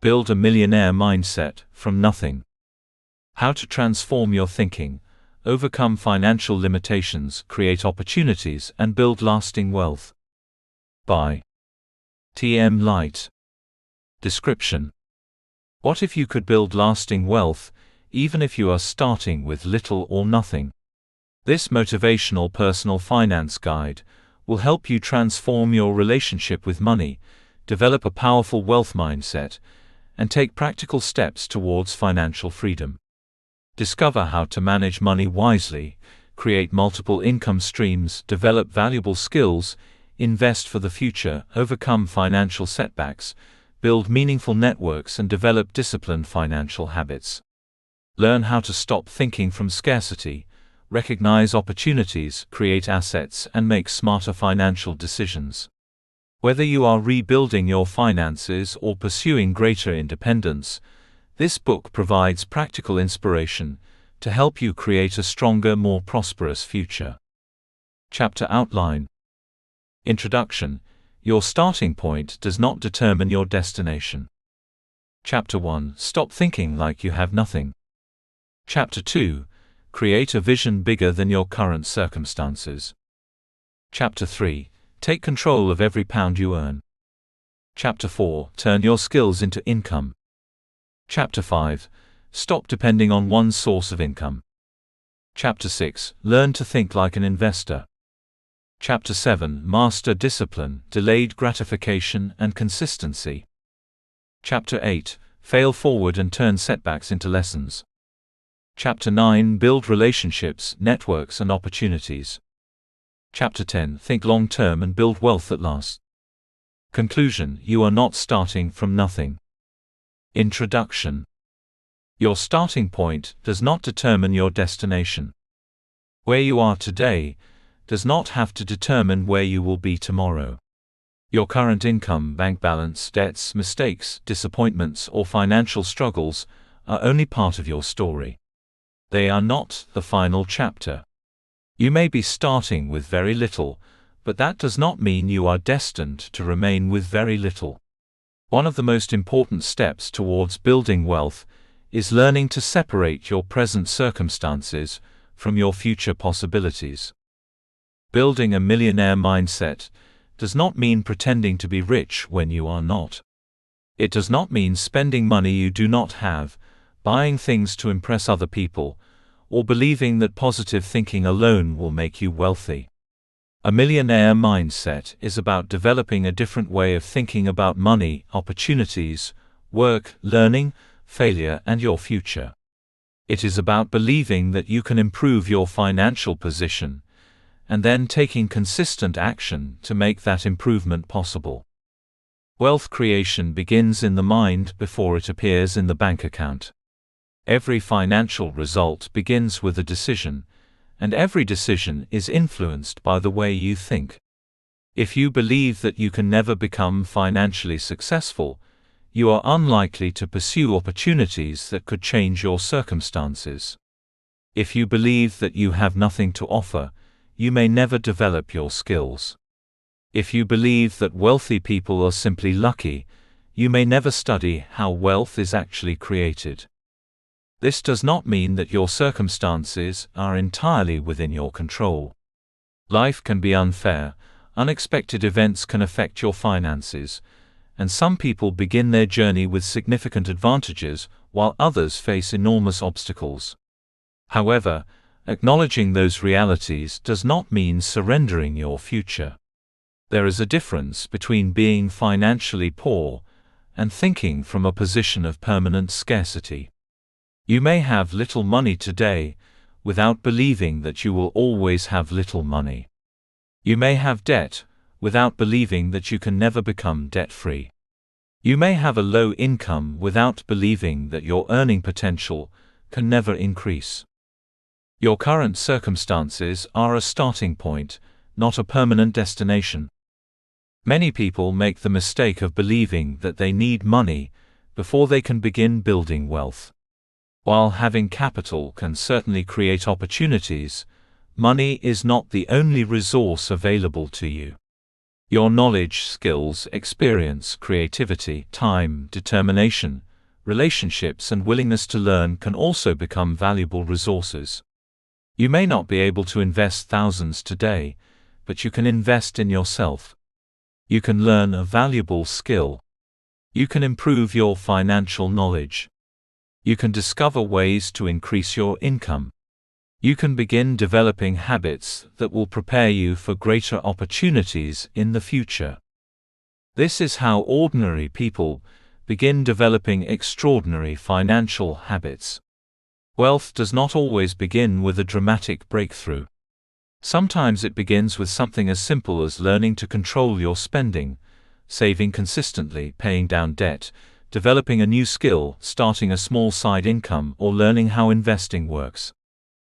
Build a millionaire mindset from nothing. How to transform your thinking, overcome financial limitations, create opportunities, and build lasting wealth. By T.M. Light. Description: what if you could build lasting wealth, even if you are starting with little or nothing? This motivational personal finance guide will help you transform your relationship with money, develop a powerful wealth mindset, and take practical steps towards financial freedom. Discover how to manage money wisely, create multiple income streams, develop valuable skills, invest for the future, overcome financial setbacks, build meaningful networks, and develop disciplined financial habits. Learn how to stop thinking from scarcity, recognize opportunities, create assets, and make smarter financial decisions. Whether you are rebuilding your finances or pursuing greater independence, this book provides practical inspiration to help you create a stronger, more prosperous future. Chapter Outline. Introduction: your starting point does not determine your destination. Chapter 1: Stop thinking like you have nothing. Chapter 2: Create a vision bigger than your current circumstances. Chapter 3: Take control of every pound you earn. Chapter 4: Turn your skills into income. Chapter 5: Stop depending on one source of income. Chapter 6: Learn to think like an investor. Chapter 7: Master discipline, delayed gratification, and consistency. Chapter 8: Fail forward and turn setbacks into lessons. Chapter 9: Build relationships, networks, and opportunities. Chapter 10: Think long-term and build wealth that lasts. Conclusion: you are not starting from nothing. Introduction: your starting point does not determine your destination. Where you are today does not have to determine where you will be tomorrow. Your current income, bank balance, debts, mistakes, disappointments, or financial struggles are only part of your story. They are not the final chapter. You may be starting with very little, but that does not mean you are destined to remain with very little. One of the most important steps towards building wealth is learning to separate your present circumstances from your future possibilities. Building a millionaire mindset does not mean pretending to be rich when you are not. It does not mean spending money you do not have, buying things to impress other people, or believing that positive thinking alone will make you wealthy. A millionaire mindset is about developing a different way of thinking about money, opportunities, work, learning, failure, and your future. It is about believing that you can improve your financial position, and then taking consistent action to make that improvement possible. Wealth creation begins in the mind before it appears in the bank account. Every financial result begins with a decision, and every decision is influenced by the way you think. If you believe that you can never become financially successful, you are unlikely to pursue opportunities that could change your circumstances. If you believe that you have nothing to offer, you may never develop your skills. If you believe that wealthy people are simply lucky, you may never study how wealth is actually created. This does not mean that your circumstances are entirely within your control. Life can be unfair, unexpected events can affect your finances, and some people begin their journey with significant advantages, while others face enormous obstacles. However, acknowledging those realities does not mean surrendering your future. There is a difference between being financially poor and thinking from a position of permanent scarcity. You may have little money today, without believing that you will always have little money. You may have debt, without believing that you can never become debt-free. You may have a low income without believing that your earning potential can never increase. Your current circumstances are a starting point, not a permanent destination. Many people make the mistake of believing that they need money before they can begin building wealth. While having capital can certainly create opportunities, money is not the only resource available to you. Your knowledge, skills, experience, creativity, time, determination, relationships, and willingness to learn can also become valuable resources. You may not be able to invest thousands today, but you can invest in yourself. You can learn a valuable skill. You can improve your financial knowledge. You can discover ways to increase your income. You can begin developing habits that will prepare you for greater opportunities in the future. This is how ordinary people begin developing extraordinary financial habits. Wealth does not always begin with a dramatic breakthrough. Sometimes it begins with something as simple as learning to control your spending, saving consistently, paying down debt, developing a new skill, starting a small side income, or learning how investing works.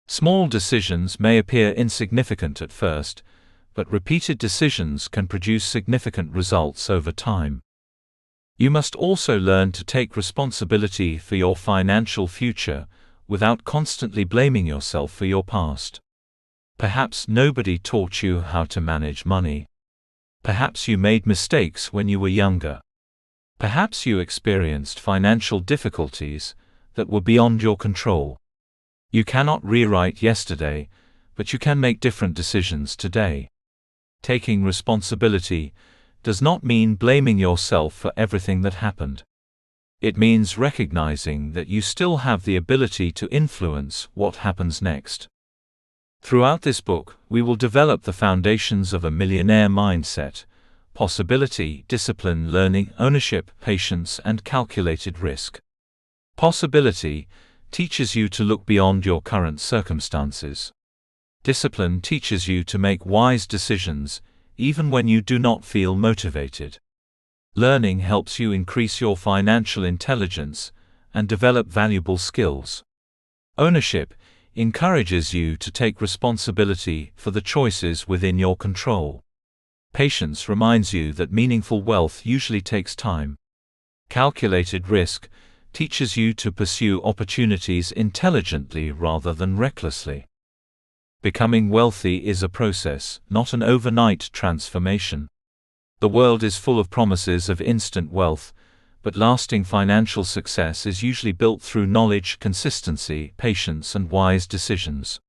Small decisions may appear insignificant at first, but repeated decisions can produce significant results over time. You must also learn to take responsibility for your financial future without constantly blaming yourself for your past. Perhaps nobody taught you how to manage money. Perhaps you made mistakes when you were younger. Perhaps you experienced financial difficulties that were beyond your control. You cannot rewrite yesterday, but you can make different decisions today. Taking responsibility does not mean blaming yourself for everything that happened. It means recognizing that you still have the ability to influence what happens next. Throughout this book, we will develop the foundations of a millionaire mindset: possibility, discipline, learning, ownership, patience, and calculated risk. Possibility teaches you to look beyond your current circumstances. Discipline teaches you to make wise decisions, even when you do not feel motivated. Learning helps you increase your financial intelligence and develop valuable skills. Ownership encourages you to take responsibility for the choices within your control. Patience reminds you that meaningful wealth usually takes time. Calculated risk teaches you to pursue opportunities intelligently rather than recklessly. Becoming wealthy is a process, not an overnight transformation. The world is full of promises of instant wealth, but lasting financial success is usually built through knowledge, consistency, patience, and wise decisions.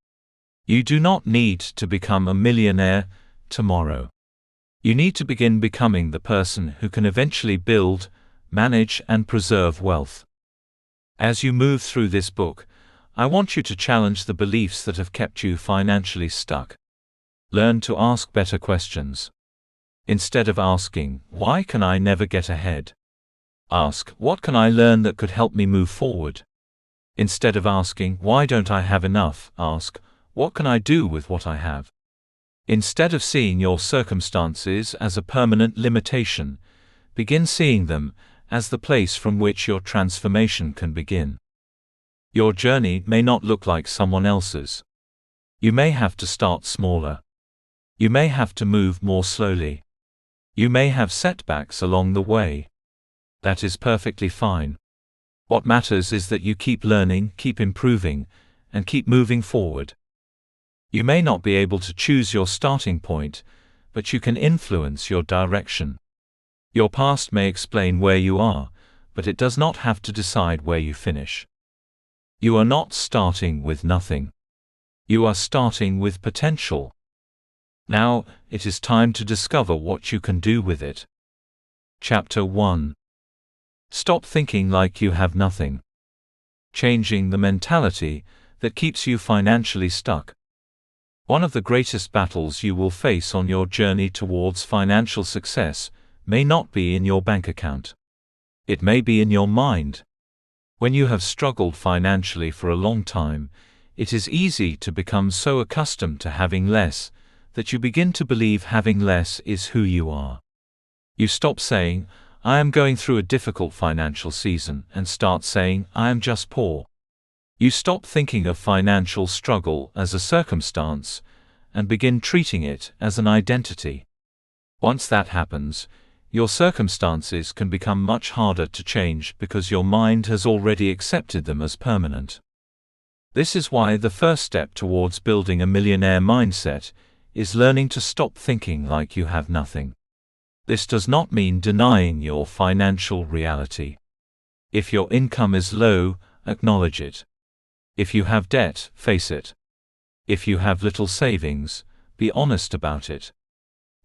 You do not need to become a millionaire tomorrow. You need to begin becoming the person who can eventually build, manage, and preserve wealth. As you move through this book, I want you to challenge the beliefs that have kept you financially stuck. Learn to ask better questions. Instead of asking, "Why can I never get ahead?" ask, "What can I learn that could help me move forward?" Instead of asking, "Why don't I have enough?" ask, "What can I do with what I have?" Instead of seeing your circumstances as a permanent limitation, begin seeing them as the place from which your transformation can begin. Your journey may not look like someone else's. You may have to start smaller. You may have to move more slowly. You may have setbacks along the way. That is perfectly fine. What matters is that you keep learning, keep improving, and keep moving forward. You may not be able to choose your starting point, but you can influence your direction. Your past may explain where you are, but it does not have to decide where you finish. You are not starting with nothing. You are starting with potential. Now, it is time to discover what you can do with it. Chapter 1. Stop thinking like you have nothing. Changing the mentality that keeps you financially stuck. One of the greatest battles you will face on your journey towards financial success may not be in your bank account. It may be in your mind. When you have struggled financially for a long time, it is easy to become so accustomed to having less that you begin to believe having less is who you are. You stop saying, "I am going through a difficult financial season," and start saying, "I am just poor." You stop thinking of financial struggle as a circumstance and begin treating it as an identity. Once that happens, your circumstances can become much harder to change because your mind has already accepted them as permanent. This is why the first step towards building a millionaire mindset is learning to stop thinking like you have nothing. This does not mean denying your financial reality. If your income is low, acknowledge it. If you have debt, face it. If you have little savings, be honest about it.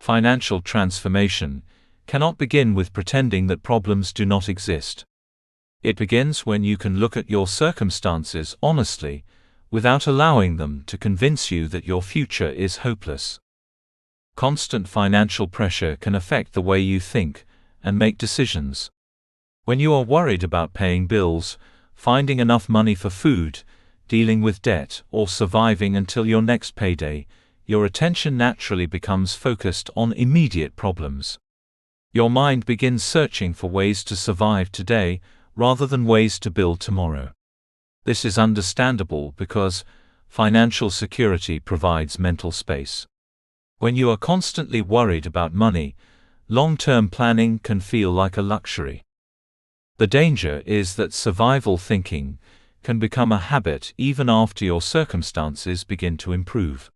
Financial transformation cannot begin with pretending that problems do not exist. It begins when you can look at your circumstances honestly, without allowing them to convince you that your future is hopeless. Constant financial pressure can affect the way you think and make decisions. When you are worried about paying bills, finding enough money for food, dealing with debt, or surviving until your next payday, your attention naturally becomes focused on immediate problems. Your mind begins searching for ways to survive today rather than ways to build tomorrow. This is understandable because financial security provides mental space. When you are constantly worried about money, long-term planning can feel like a luxury. The danger is that survival thinking can become a habit even after your circumstances begin to improve.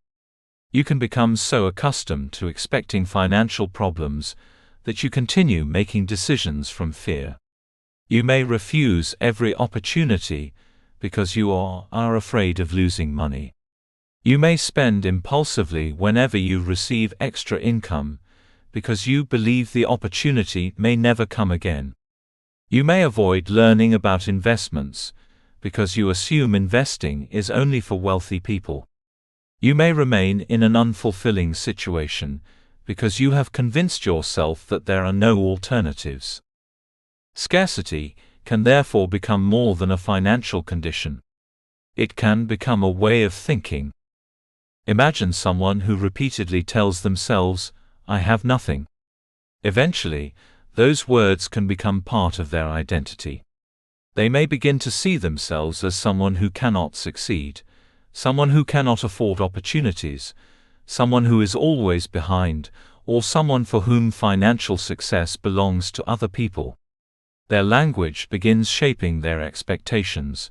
You can become so accustomed to expecting financial problems that you continue making decisions from fear. You may refuse every opportunity because you are afraid of losing money. You may spend impulsively whenever you receive extra income because you believe the opportunity may never come again. You may avoid learning about investments because you assume investing is only for wealthy people. You may remain in an unfulfilling situation because you have convinced yourself that there are no alternatives. Scarcity can therefore become more than a financial condition. It can become a way of thinking. Imagine someone who repeatedly tells themselves, "I have nothing." Eventually, those words can become part of their identity. They may begin to see themselves as someone who cannot succeed, someone who cannot afford opportunities, someone who is always behind, or someone for whom financial success belongs to other people. Their language begins shaping their expectations,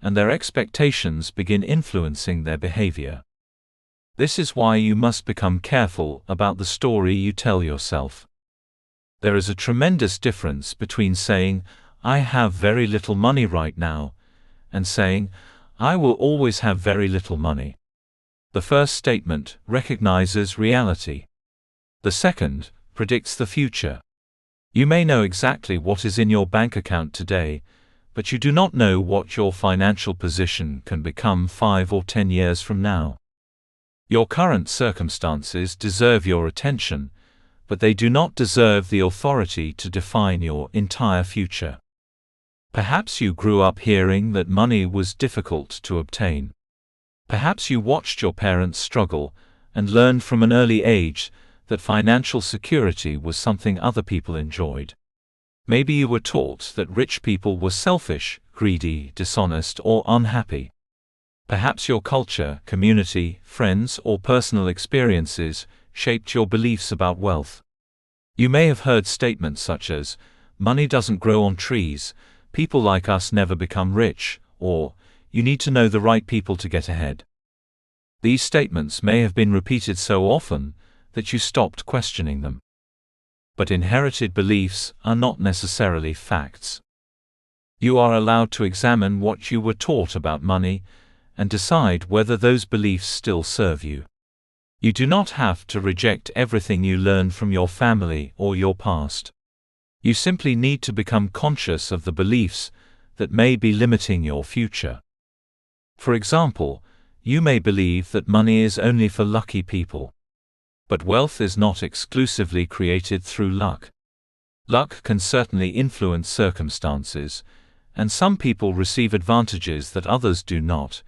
and their expectations begin influencing their behavior. This is why you must become careful about the story you tell yourself. There is a tremendous difference between saying, "I have very little money right now," and saying, "I will always have very little money." The first statement recognizes reality. The second predicts the future. You may know exactly what is in your bank account today, but you do not know what your financial position can become 5 or 10 years from now. Your current circumstances deserve your attention, but they do not deserve the authority to define your entire future. Perhaps you grew up hearing that money was difficult to obtain. Perhaps you watched your parents struggle and learned from an early age that financial security was something other people enjoyed. Maybe you were taught that rich people were selfish, greedy, dishonest, or unhappy. Perhaps your culture, community, friends, or personal experiences shaped your beliefs about wealth. You may have heard statements such as, "Money doesn't grow on trees," "People like us never become rich," or "You need to know the right people to get ahead." These statements may have been repeated so often that you stopped questioning them. But inherited beliefs are not necessarily facts. You are allowed to examine what you were taught about money and decide whether those beliefs still serve you. You do not have to reject everything you learned from your family or your past. You simply need to become conscious of the beliefs that may be limiting your future. For example, you may believe that money is only for lucky people. But wealth is not exclusively created through luck. Luck can certainly influence circumstances, and some people receive advantages that others do not.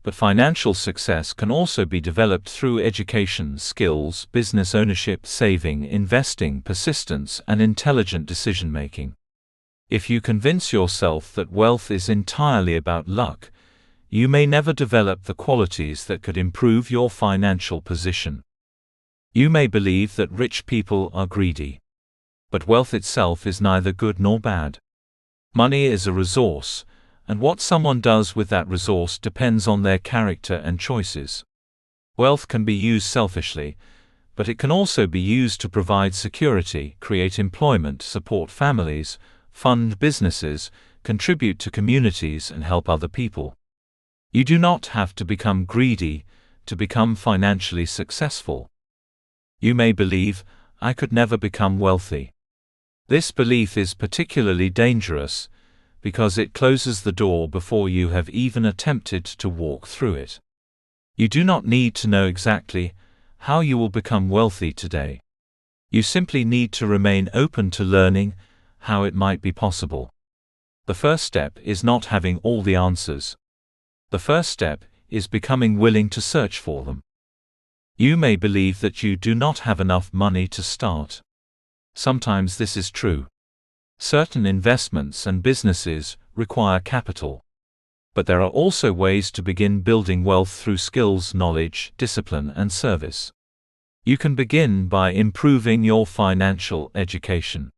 But financial success can also be developed through education, skills, business ownership, saving, investing, persistence, and intelligent decision-making. If you convince yourself that wealth is entirely about luck, you may never develop the qualities that could improve your financial position. You may believe that rich people are greedy. But wealth itself is neither good nor bad. Money is a resource, and what someone does with that resource depends on their character and choices. Wealth can be used selfishly, But it can also be used to provide security, create employment, support families, fund businesses, contribute to communities, and help other people. You do not have to become greedy to become financially successful. You may believe, "I could never become wealthy." This belief is particularly dangerous because it closes the door before you have even attempted to walk through it. You do not need to know exactly how you will become wealthy today. You simply need to remain open to learning how it might be possible. The first step is not having all the answers. The first step is becoming willing to search for them. You may believe that you do not have enough money to start. Sometimes this is true. Certain investments and businesses require capital. But there are also ways to begin building wealth through skills, knowledge, discipline, and service. You can begin by improving your financial education.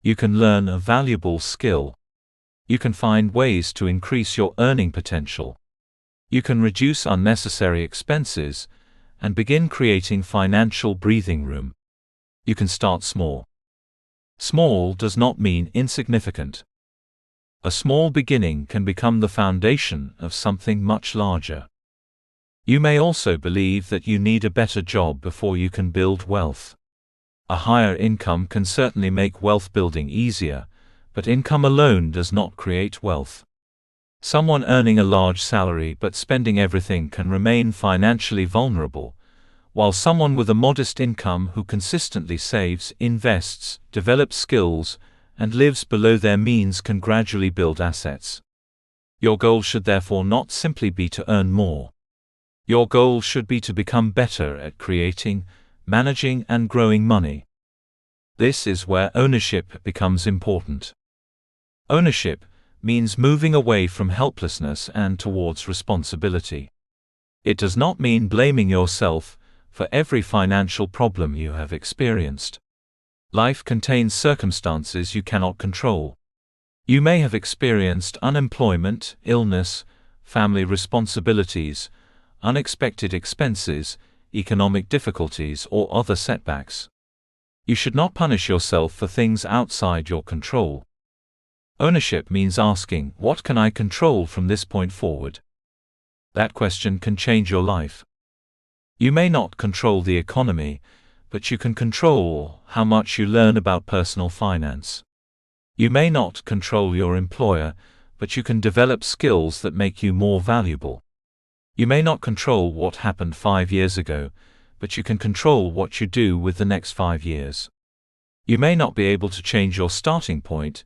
You can learn a valuable skill. You can find ways to increase your earning potential. You can reduce unnecessary expenses and begin creating financial breathing room. You can start small. Small does not mean insignificant. A small beginning can become the foundation of something much larger. You may also believe that you need a better job before you can build wealth. A higher income can certainly make wealth building easier, but income alone does not create wealth. Someone earning a large salary but spending everything can remain financially vulnerable, while someone with a modest income who consistently saves, invests, develops skills, and lives below their means can gradually build assets. Your goal should therefore not simply be to earn more. Your goal should be to become better at creating, managing, and growing money. This is where ownership becomes important. Ownership means moving away from helplessness and towards responsibility. It does not mean blaming yourself for every financial problem you have experienced. Life contains circumstances you cannot control. You may have experienced unemployment, illness, family responsibilities, unexpected expenses, economic difficulties, or other setbacks. You should not punish yourself for things outside your control. Ownership means asking, "What can I control from this point forward?" That question can change your life. You may not control the economy, but you can control how much you learn about personal finance. You may not control your employer, but you can develop skills that make you more valuable. You may not control what happened 5 years ago, but you can control what you do with the next 5 years. You may not be able to change your starting point,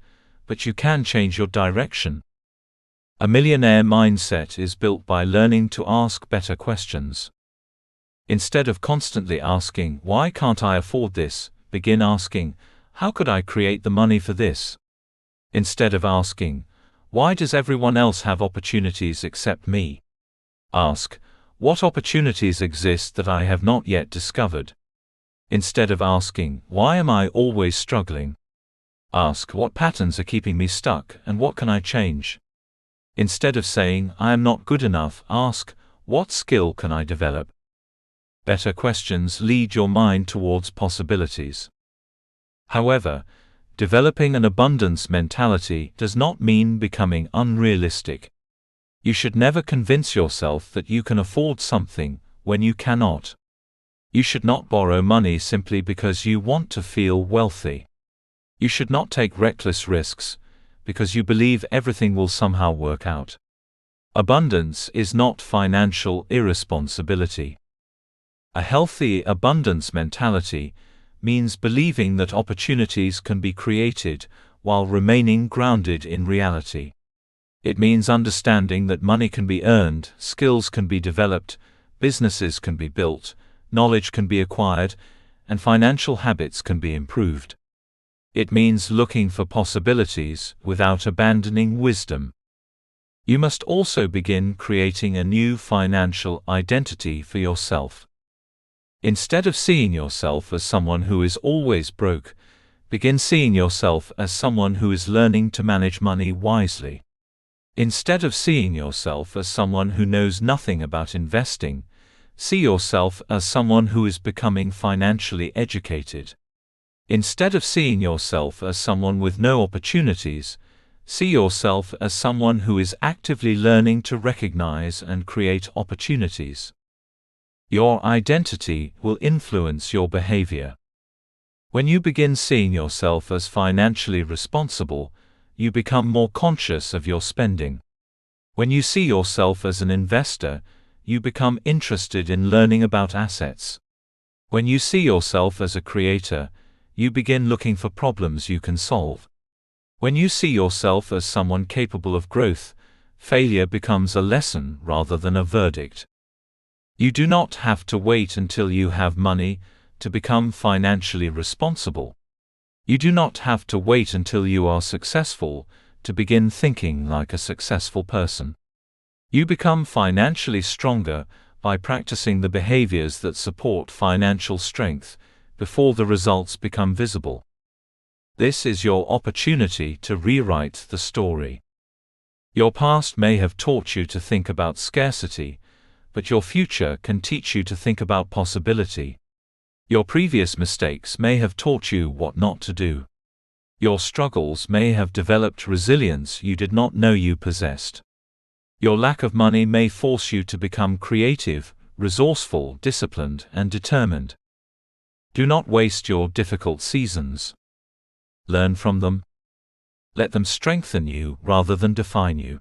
but you can change your direction. A millionaire mindset is built by learning to ask better questions. Instead of constantly asking, "Why can't I afford this?" begin asking, "How could I create the money for this?" Instead of asking, "Why does everyone else have opportunities except me?" ask, "What opportunities exist that I have not yet discovered?" Instead of asking, "Why am I always struggling?" ask, "What patterns are keeping me stuck and what can I change?" Instead of saying, "I am not good enough," ask, "What skill can I develop?" Better questions lead your mind towards possibilities. However, developing an abundance mentality does not mean becoming unrealistic. You should never convince yourself that you can afford something when you cannot. You should not borrow money simply because you want to feel wealthy. You should not take reckless risks because you believe everything will somehow work out. Abundance is not financial irresponsibility. A healthy abundance mentality means believing that opportunities can be created while remaining grounded in reality. It means understanding that money can be earned, skills can be developed, businesses can be built, knowledge can be acquired, and financial habits can be improved. It means looking for possibilities without abandoning wisdom. You must also begin creating a new financial identity for yourself. Instead of seeing yourself as someone who is always broke, begin seeing yourself as someone who is learning to manage money wisely. Instead of seeing yourself as someone who knows nothing about investing, see yourself as someone who is becoming financially educated. Instead of seeing yourself as someone with no opportunities, see yourself as someone who is actively learning to recognize and create opportunities. Your identity will influence your behavior. When you begin seeing yourself as financially responsible, you become more conscious of your spending. When you see yourself as an investor, you become interested in learning about assets. When you see yourself as a creator, you begin looking for problems you can solve. When you see yourself as someone capable of growth, failure becomes a lesson rather than a verdict. You do not have to wait until you have money to become financially responsible. You do not have to wait until you are successful to begin thinking like a successful person. You become financially stronger by practicing the behaviors that support financial strength before the results become visible. This is your opportunity to rewrite the story. Your past may have taught you to think about scarcity, but your future can teach you to think about possibility. Your previous mistakes may have taught you what not to do. Your struggles may have developed resilience you did not know you possessed. Your lack of money may force you to become creative, resourceful, disciplined, and determined. Do not waste your difficult seasons. Learn from them. Let them strengthen you rather than define you.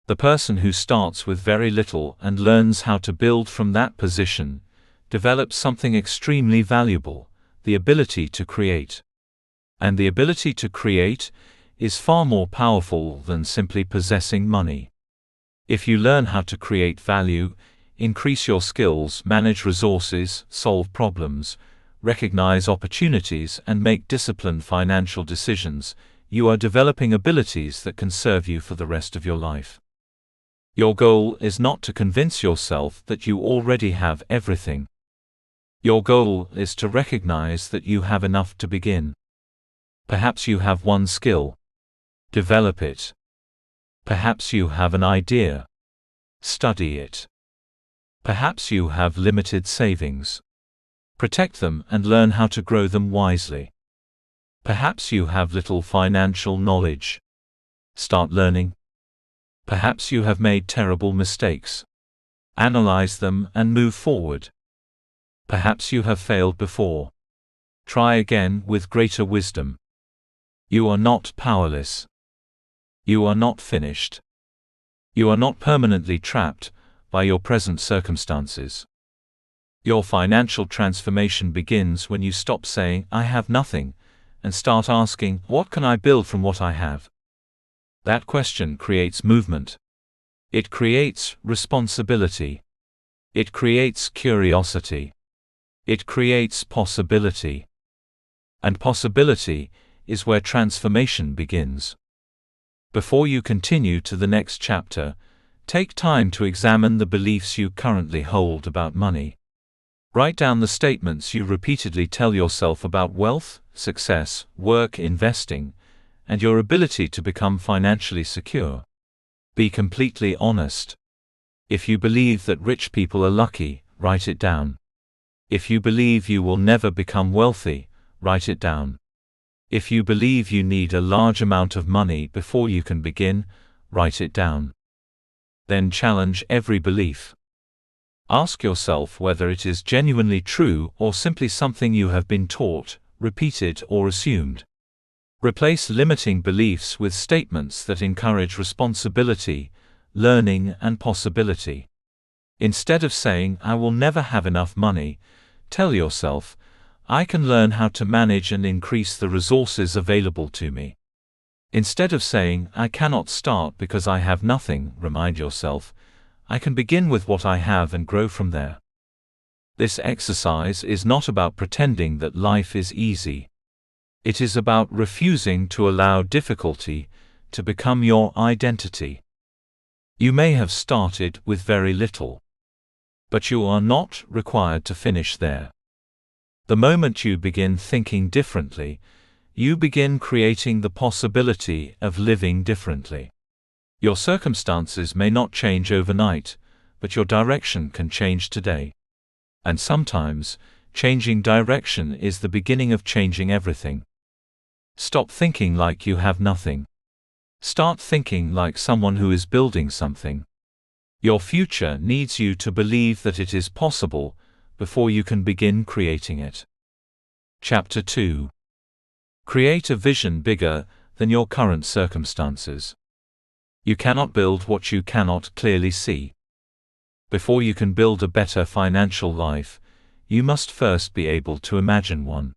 The person who starts with very little and learns how to build from that position develops something extremely valuable, the ability to create. And the ability to create is far more powerful than simply possessing money. If you learn how to create value, increase your skills, manage resources, solve problems, recognize opportunities, and make disciplined financial decisions, you are developing abilities that can serve you for the rest of your life. Your goal is not to convince yourself that you already have everything. Your goal is to recognize that you have enough to begin. Perhaps you have one skill. Develop it. Perhaps you have an idea. Study it. Perhaps you have limited savings. Protect them and learn how to grow them wisely. Perhaps you have little financial knowledge. Start learning. Perhaps you have made terrible mistakes. Analyze them and move forward. Perhaps you have failed before. Try again with greater wisdom. You are not powerless. You are not finished. You are not permanently trapped by your present circumstances. Your financial transformation begins when you stop saying, "I have nothing," and start asking, "What can I build from what I have?" That question creates movement. It creates responsibility. It creates curiosity. It creates possibility. And possibility is where transformation begins. Before you continue to the next chapter, take time to examine the beliefs you currently hold about money. Write down the statements you repeatedly tell yourself about wealth, success, work, investing, and your ability to become financially secure. Be completely honest. If you believe that rich people are lucky, write it down. If you believe you will never become wealthy, write it down. If you believe you need a large amount of money before you can begin, write it down. Then challenge every belief. Ask yourself whether it is genuinely true or simply something you have been taught, repeated, or assumed. Replace limiting beliefs with statements that encourage responsibility, learning, and possibility. Instead of saying, "I will never have enough money," tell yourself, "I can learn how to manage and increase the resources available to me." Instead of saying, "I cannot start because I have nothing," remind yourself, "I can begin with what I have and grow from there." This exercise is not about pretending that life is easy. It is about refusing to allow difficulty to become your identity. You may have started with very little, but you are not required to finish there. The moment you begin thinking differently, you begin creating the possibility of living differently. Your circumstances may not change overnight, but your direction can change today. And sometimes, changing direction is the beginning of changing everything. Stop thinking like you have nothing. Start thinking like someone who is building something. Your future needs you to believe that it is possible before you can begin creating it. Chapter 2. Create a vision bigger than your current circumstances. You cannot build what you cannot clearly see. Before you can build a better financial life, you must first be able to imagine one.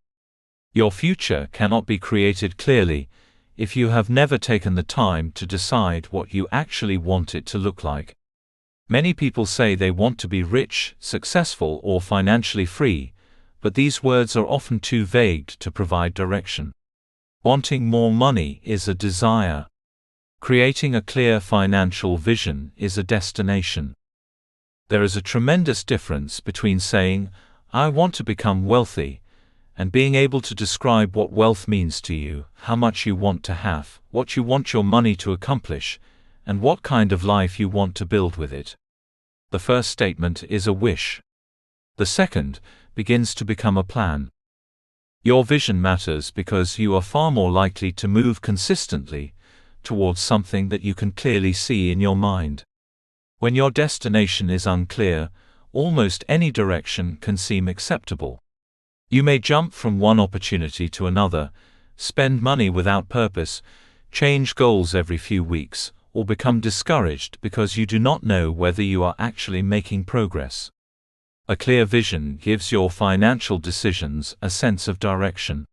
Your future cannot be created clearly if you have never taken the time to decide what you actually want it to look like. Many people say they want to be rich, successful, or financially free, but these words are often too vague to provide direction. Wanting more money is a desire. Creating a clear financial vision is a destination. There is a tremendous difference between saying, "I want to become wealthy," and being able to describe what wealth means to you, how much you want to have, what you want your money to accomplish, and what kind of life you want to build with it. The first statement is a wish. The second begins to become a plan. Your vision matters because you are far more likely to move consistently towards something that you can clearly see in your mind. When your destination is unclear, almost any direction can seem acceptable. You may jump from one opportunity to another, spend money without purpose, change goals every few weeks, or become discouraged because you do not know whether you are actually making progress. A clear vision gives your financial decisions a sense of direction.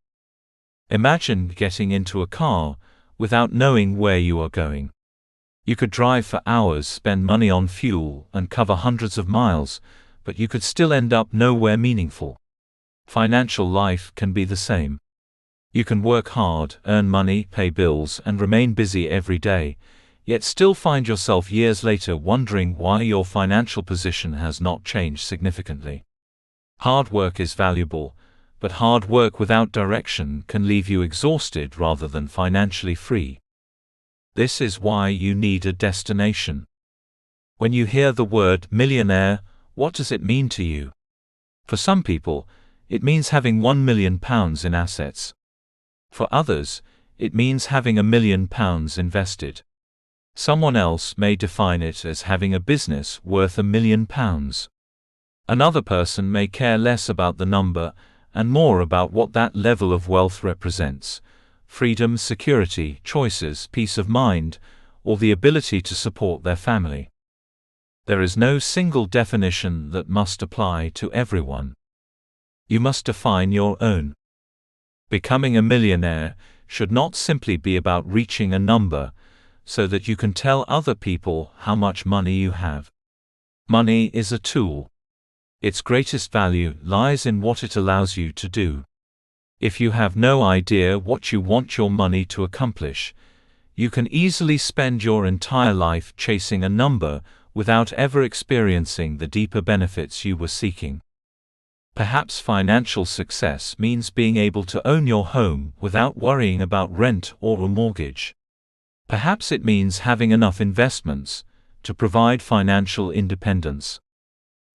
Imagine getting into a car without knowing where you are going. You could drive for hours, spend money on fuel, and cover hundreds of miles, but you could still end up nowhere meaningful. Financial life can be the same. You can work hard, earn money, pay bills, and remain busy every day, yet still find yourself years later wondering why your financial position has not changed significantly. Hard work is valuable, but hard work without direction can leave you exhausted rather than financially free. This is why you need a destination. When you hear the word millionaire, what does it mean to you? For some people, it means having £1 million in assets. For others, it means having £1 million invested. Someone else may define it as having a business worth £1 million. Another person may care less about the number and more about what that level of wealth represents: freedom, security, choices, peace of mind, or the ability to support their family. There is no single definition that must apply to everyone. You must define your own. Becoming a millionaire should not simply be about reaching a number so that you can tell other people how much money you have. Money is a tool. Its greatest value lies in what it allows you to do. If you have no idea what you want your money to accomplish, you can easily spend your entire life chasing a number without ever experiencing the deeper benefits you were seeking. Perhaps financial success means being able to own your home without worrying about rent or a mortgage. Perhaps it means having enough investments to provide financial independence.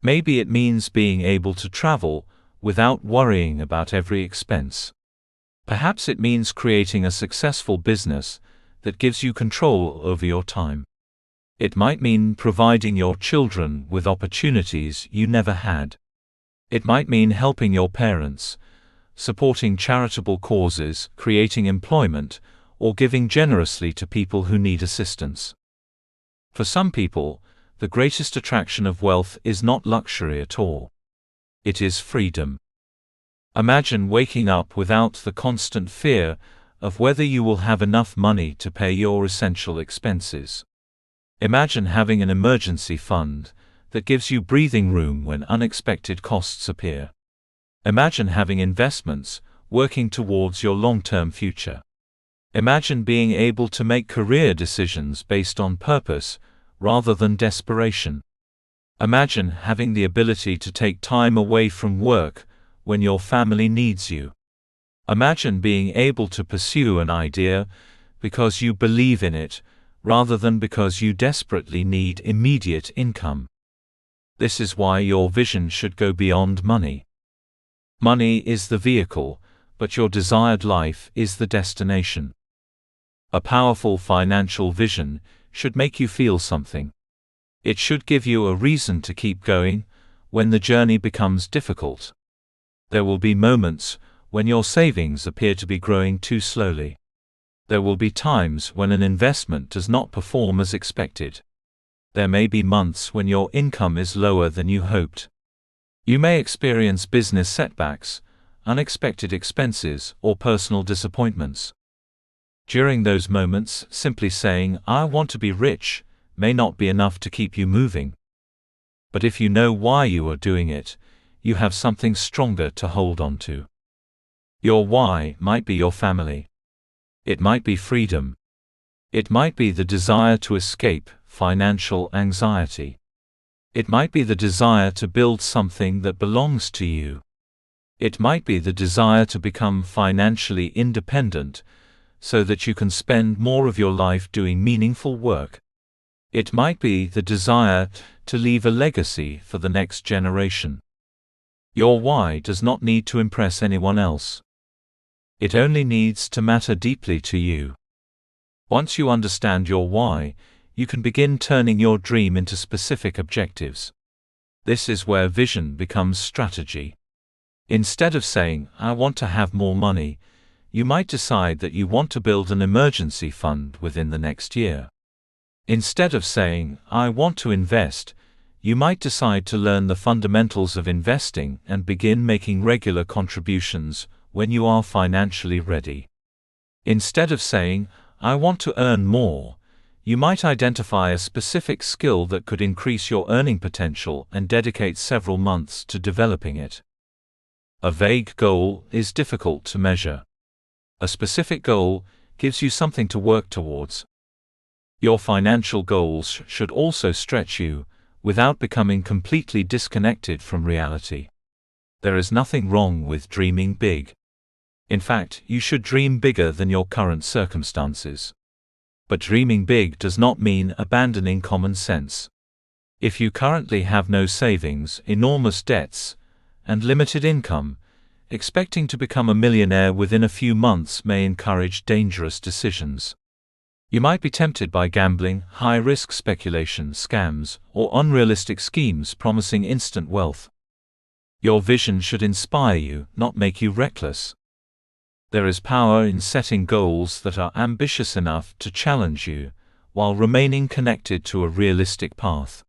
Maybe it means being able to travel without worrying about every expense. Perhaps it means creating a successful business that gives you control over your time. It might mean providing your children with opportunities you never had. It might mean helping your parents, supporting charitable causes, creating employment, or giving generously to people who need assistance. For some people, the greatest attraction of wealth is not luxury at all. It is freedom. Imagine waking up without the constant fear of whether you will have enough money to pay your essential expenses. Imagine having an emergency fund that gives you breathing room when unexpected costs appear. Imagine having investments working towards your long-term future. Imagine being able to make career decisions based on purpose rather than desperation. Imagine having the ability to take time away from work when your family needs you. Imagine being able to pursue an idea because you believe in it rather than because you desperately need immediate income. This is why your vision should go beyond money. Money is the vehicle, but your desired life is the destination. A powerful financial vision should make you feel something. It should give you a reason to keep going when the journey becomes difficult. There will be moments when your savings appear to be growing too slowly. There will be times when an investment does not perform as expected. There may be months when your income is lower than you hoped. You may experience business setbacks, unexpected expenses, or personal disappointments. During those moments, simply saying, "I want to be rich," may not be enough to keep you moving. But if you know why you are doing it, you have something stronger to hold on to. Your why might be your family. It might be freedom. It might be the desire to escape financial anxiety. It might be the desire to build something that belongs to you. It might be the desire to become financially independent so that you can spend more of your life doing meaningful work. It might be the desire to leave a legacy for the next generation. Your why does not need to impress anyone else. It only needs to matter deeply to you. Once you understand your why, you can begin turning your dream into specific objectives. This is where vision becomes strategy. Instead of saying, "I want to have more money," you might decide that you want to build an emergency fund within the next year. Instead of saying, "I want to invest," you might decide to learn the fundamentals of investing and begin making regular contributions when you are financially ready. Instead of saying, "I want to earn more," you might identify a specific skill that could increase your earning potential and dedicate several months to developing it. A vague goal is difficult to measure. A specific goal gives you something to work towards. Your financial goals should also stretch you, without becoming completely disconnected from reality. There is nothing wrong with dreaming big. In fact, you should dream bigger than your current circumstances. But dreaming big does not mean abandoning common sense. If you currently have no savings, enormous debts, and limited income, expecting to become a millionaire within a few months may encourage dangerous decisions. You might be tempted by gambling, high-risk speculation, scams, or unrealistic schemes promising instant wealth. Your vision should inspire you, not make you reckless. There is power in setting goals that are ambitious enough to challenge you, while remaining connected to a realistic path.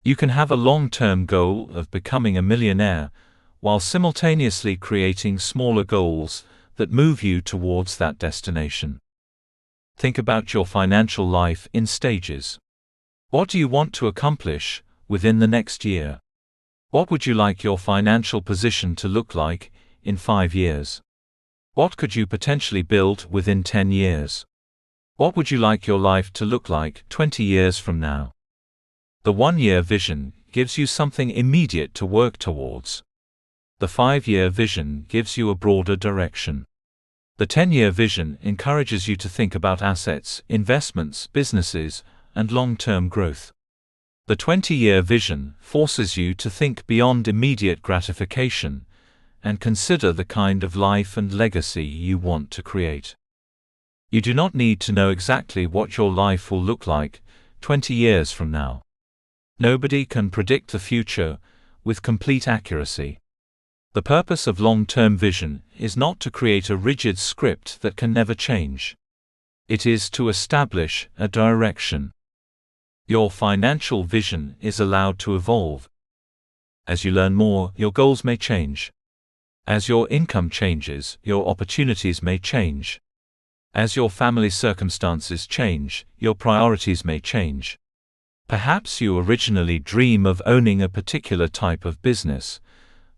You can have a long-term goal of becoming a millionaire, while simultaneously creating smaller goals that move you towards that destination. Think about your financial life in stages. What do you want to accomplish within the next year? What would you like your financial position to look like in 5 years? What could you potentially build within 10 years? What would you like your life to look like 20 years from now? The 1-year vision gives you something immediate to work towards. The 5-year vision gives you a broader direction. The 10-year vision encourages you to think about assets, investments, businesses, and long-term growth. The 20-year vision forces you to think beyond immediate gratification and consider the kind of life and legacy you want to create. You do not need to know exactly what your life will look like 20 years from now. Nobody can predict the future with complete accuracy. The purpose of long-term vision is not to create a rigid script that can never change. It is to establish a direction. Your financial vision is allowed to evolve. As you learn more, your goals may change. As your income changes, your opportunities may change. As your family circumstances change, your priorities may change. Perhaps you originally dream of owning a particular type of business,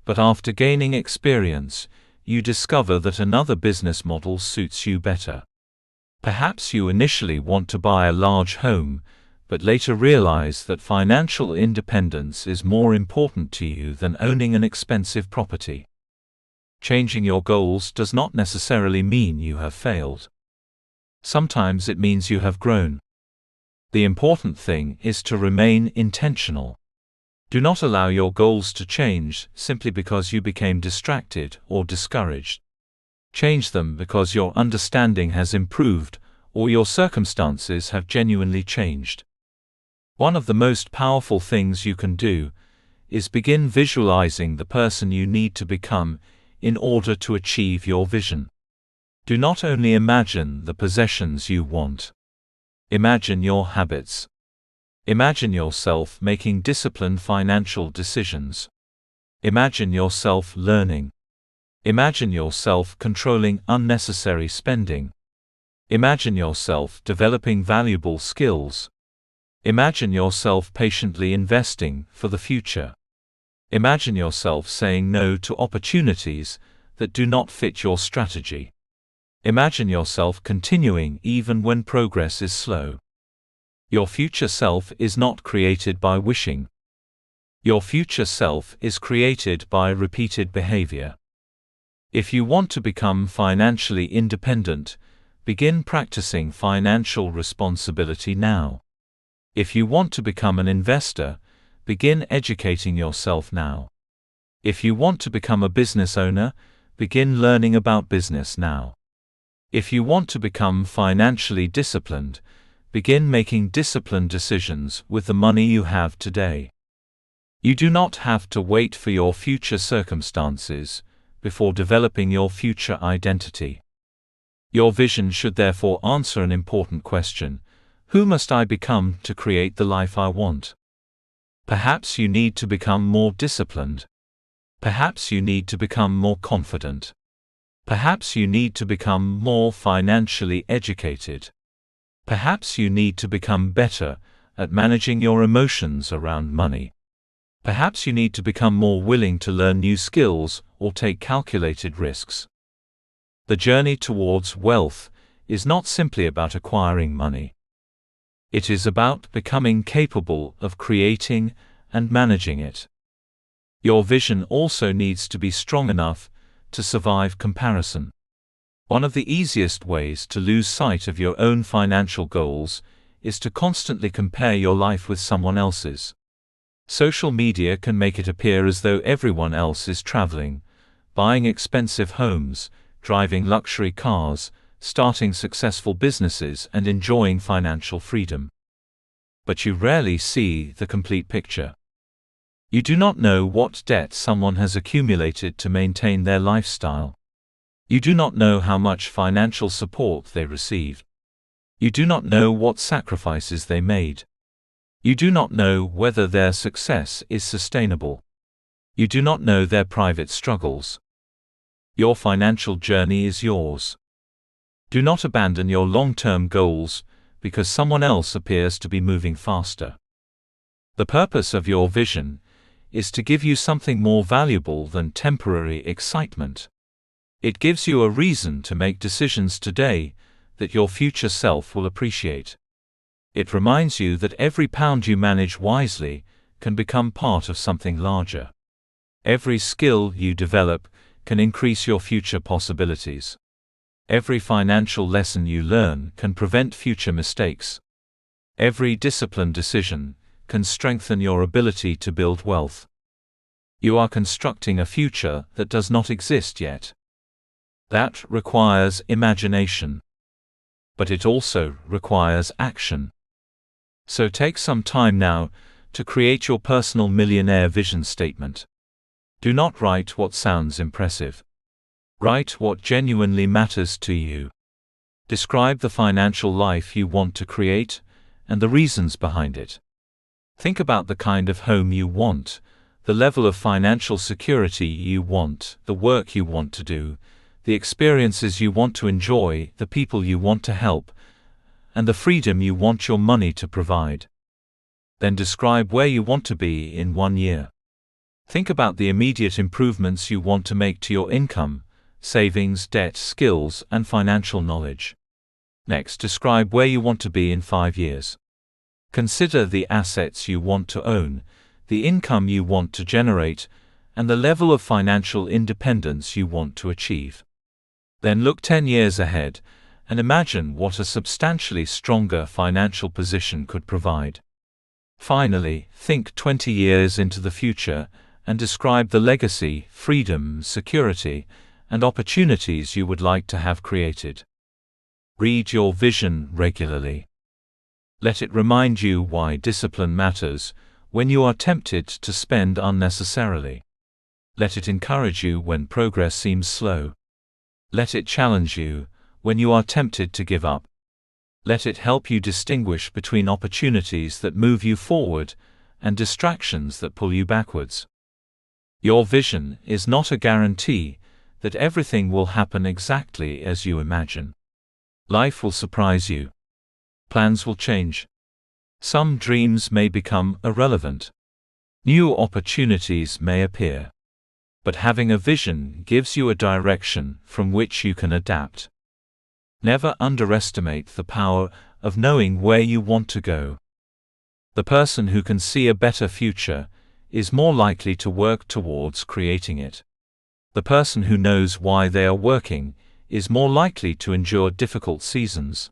but after gaining experience, you discover that another business model suits you better. Perhaps you initially want to buy a large home, but later realize that financial independence is more important to you than owning an expensive property. Changing your goals does not necessarily mean you have failed. Sometimes it means you have grown. The important thing is to remain intentional. Do not allow your goals to change simply because you became distracted or discouraged. Change them because your understanding has improved or your circumstances have genuinely changed. One of the most powerful things you can do is begin visualizing the person you need to become in order to achieve your vision. Do not only imagine the possessions you want. Imagine your habits. Imagine yourself making disciplined financial decisions. Imagine yourself learning. Imagine yourself controlling unnecessary spending. Imagine yourself developing valuable skills. Imagine yourself patiently investing for the future. Imagine yourself saying no to opportunities that do not fit your strategy. Imagine yourself continuing even when progress is slow. Your future self is not created by wishing. Your future self is created by repeated behavior. If you want to become financially independent, begin practicing financial responsibility now. If you want to become an investor, begin educating yourself now. If you want to become a business owner, begin learning about business now. If you want to become financially disciplined, begin making disciplined decisions with the money you have today. You do not have to wait for your future circumstances before developing your future identity. Your vision should therefore answer an important question: who must I become to create the life I want? Perhaps you need to become more disciplined. Perhaps you need to become more confident. Perhaps you need to become more financially educated. Perhaps you need to become better at managing your emotions around money. Perhaps you need to become more willing to learn new skills or take calculated risks. The journey towards wealth is not simply about acquiring money. It is about becoming capable of creating and managing it. Your vision also needs to be strong enough to survive comparison. One of the easiest ways to lose sight of your own financial goals is to constantly compare your life with someone else's. Social media can make it appear as though everyone else is traveling, buying expensive homes, driving luxury cars, starting successful businesses, and enjoying financial freedom. But you rarely see the complete picture. You do not know what debt someone has accumulated to maintain their lifestyle. You do not know how much financial support they received. You do not know what sacrifices they made. You do not know whether their success is sustainable. You do not know their private struggles. Your financial journey is yours. Do not abandon your long-term goals because someone else appears to be moving faster. The purpose of your vision is to give you something more valuable than temporary excitement. It gives you a reason to make decisions today that your future self will appreciate. It reminds you that every pound you manage wisely can become part of something larger. Every skill you develop can increase your future possibilities. Every financial lesson you learn can prevent future mistakes. Every disciplined decision can strengthen your ability to build wealth. You are constructing a future that does not exist yet. That requires imagination. But it also requires action. So take some time now to create your personal millionaire vision statement. Do not write what sounds impressive. Write what genuinely matters to you. Describe the financial life you want to create and the reasons behind it. Think about the kind of home you want, the level of financial security you want, the work you want to do, the experiences you want to enjoy, the people you want to help, and the freedom you want your money to provide. Then describe where you want to be in 1 year. Think about the immediate improvements you want to make to your income, savings, debt, skills, and financial knowledge. Next, describe where you want to be in 5 years. Consider the assets you want to own, the income you want to generate, and the level of financial independence you want to achieve. Then look 10 years ahead and imagine what a substantially stronger financial position could provide. Finally, think 20 years into the future and describe the legacy, freedom, security, and opportunities you would like to have created. Read your vision regularly. Let it remind you why discipline matters when you are tempted to spend unnecessarily. Let it encourage you when progress seems slow. Let it challenge you when you are tempted to give up. Let it help you distinguish between opportunities that move you forward and distractions that pull you backwards. Your vision is not a guarantee that everything will happen exactly as you imagine. Life will surprise you. Plans will change. Some dreams may become irrelevant. New opportunities may appear. But having a vision gives you a direction from which you can adapt. Never underestimate the power of knowing where you want to go. The person who can see a better future is more likely to work towards creating it. The person who knows why they are working is more likely to endure difficult seasons.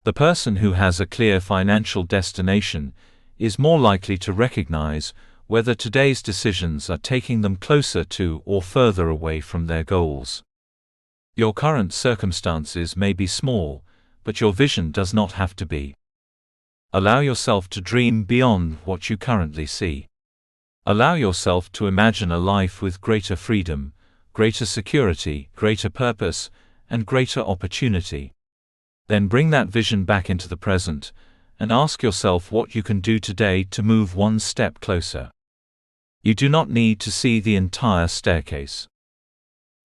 The person who has a clear financial destination is more likely to recognize whether today's decisions are taking them closer to or further away from their goals. Your current circumstances may be small, but your vision does not have to be. Allow yourself to dream beyond what you currently see. Allow yourself to imagine a life with greater freedom, greater security, greater purpose, and greater opportunity. Then bring that vision back into the present, and ask yourself what you can do today to move one step closer. You do not need to see the entire staircase.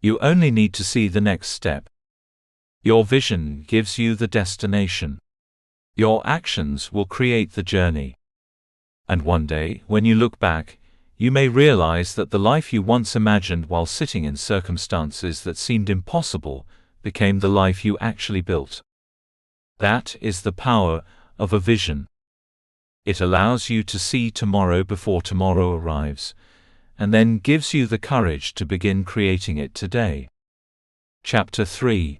You only need to see the next step. Your vision gives you the destination. Your actions will create the journey. And one day, when you look back, you may realize that the life you once imagined while sitting in circumstances that seemed impossible became the life you actually built. That is the power of a vision. It allows you to see tomorrow before tomorrow arrives, and then gives you the courage to begin creating it today. Chapter 3.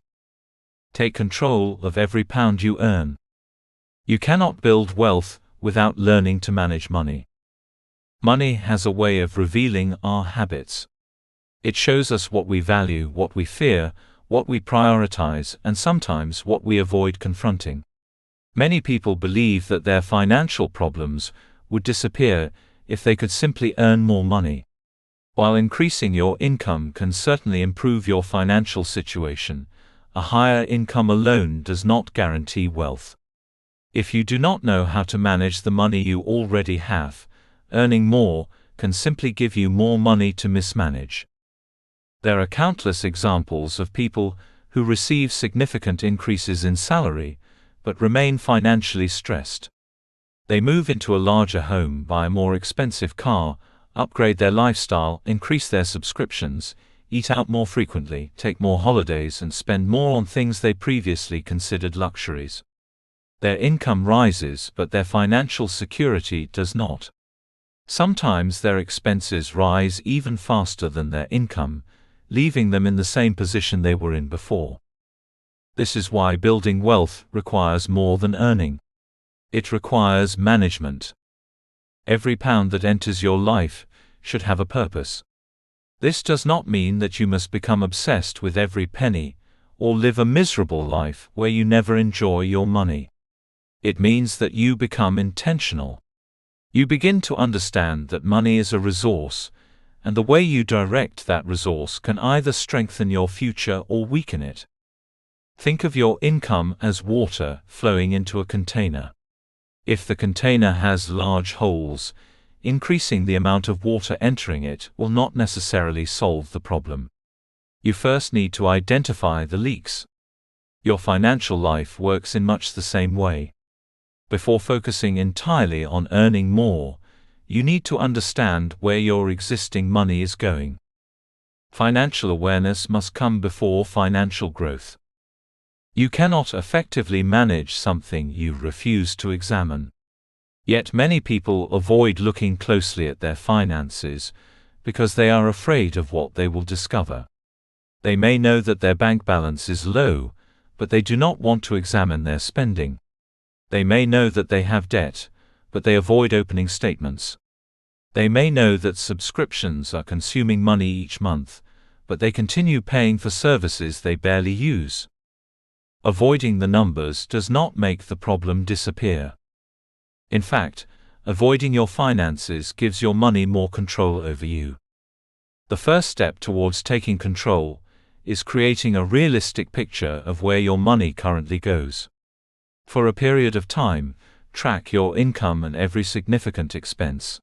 Take control of every pound you earn. You cannot build wealth without learning to manage money. Money has a way of revealing our habits. It shows us what we value, what we fear, what we prioritize, and sometimes what we avoid confronting. Many people believe that their financial problems would disappear if they could simply earn more money. While increasing your income can certainly improve your financial situation, a higher income alone does not guarantee wealth. If you do not know how to manage the money you already have, earning more can simply give you more money to mismanage. There are countless examples of people who receive significant increases in salary, but remain financially stressed. They move into a larger home, buy a more expensive car, upgrade their lifestyle, increase their subscriptions, eat out more frequently, take more holidays, and spend more on things they previously considered luxuries. Their income rises, but their financial security does not. Sometimes their expenses rise even faster than their income, leaving them in the same position they were in before. This is why building wealth requires more than earning. It requires management. Every pound that enters your life should have a purpose. This does not mean that you must become obsessed with every penny, or live a miserable life where you never enjoy your money. It means that you become intentional. You begin to understand that money is a resource, and the way you direct that resource can either strengthen your future or weaken it. Think of your income as water flowing into a container. If the container has large holes, increasing the amount of water entering it will not necessarily solve the problem. You first need to identify the leaks. Your financial life works in much the same way. Before focusing entirely on earning more, you need to understand where your existing money is going. Financial awareness must come before financial growth. You cannot effectively manage something you refuse to examine. Yet many people avoid looking closely at their finances because they are afraid of what they will discover. They may know that their bank balance is low, but they do not want to examine their spending. They may know that they have debt, but they avoid opening statements. They may know that subscriptions are consuming money each month, but they continue paying for services they barely use. Avoiding the numbers does not make the problem disappear. In fact, avoiding your finances gives your money more control over you. The first step towards taking control is creating a realistic picture of where your money currently goes. For a period of time, track your income and every significant expense.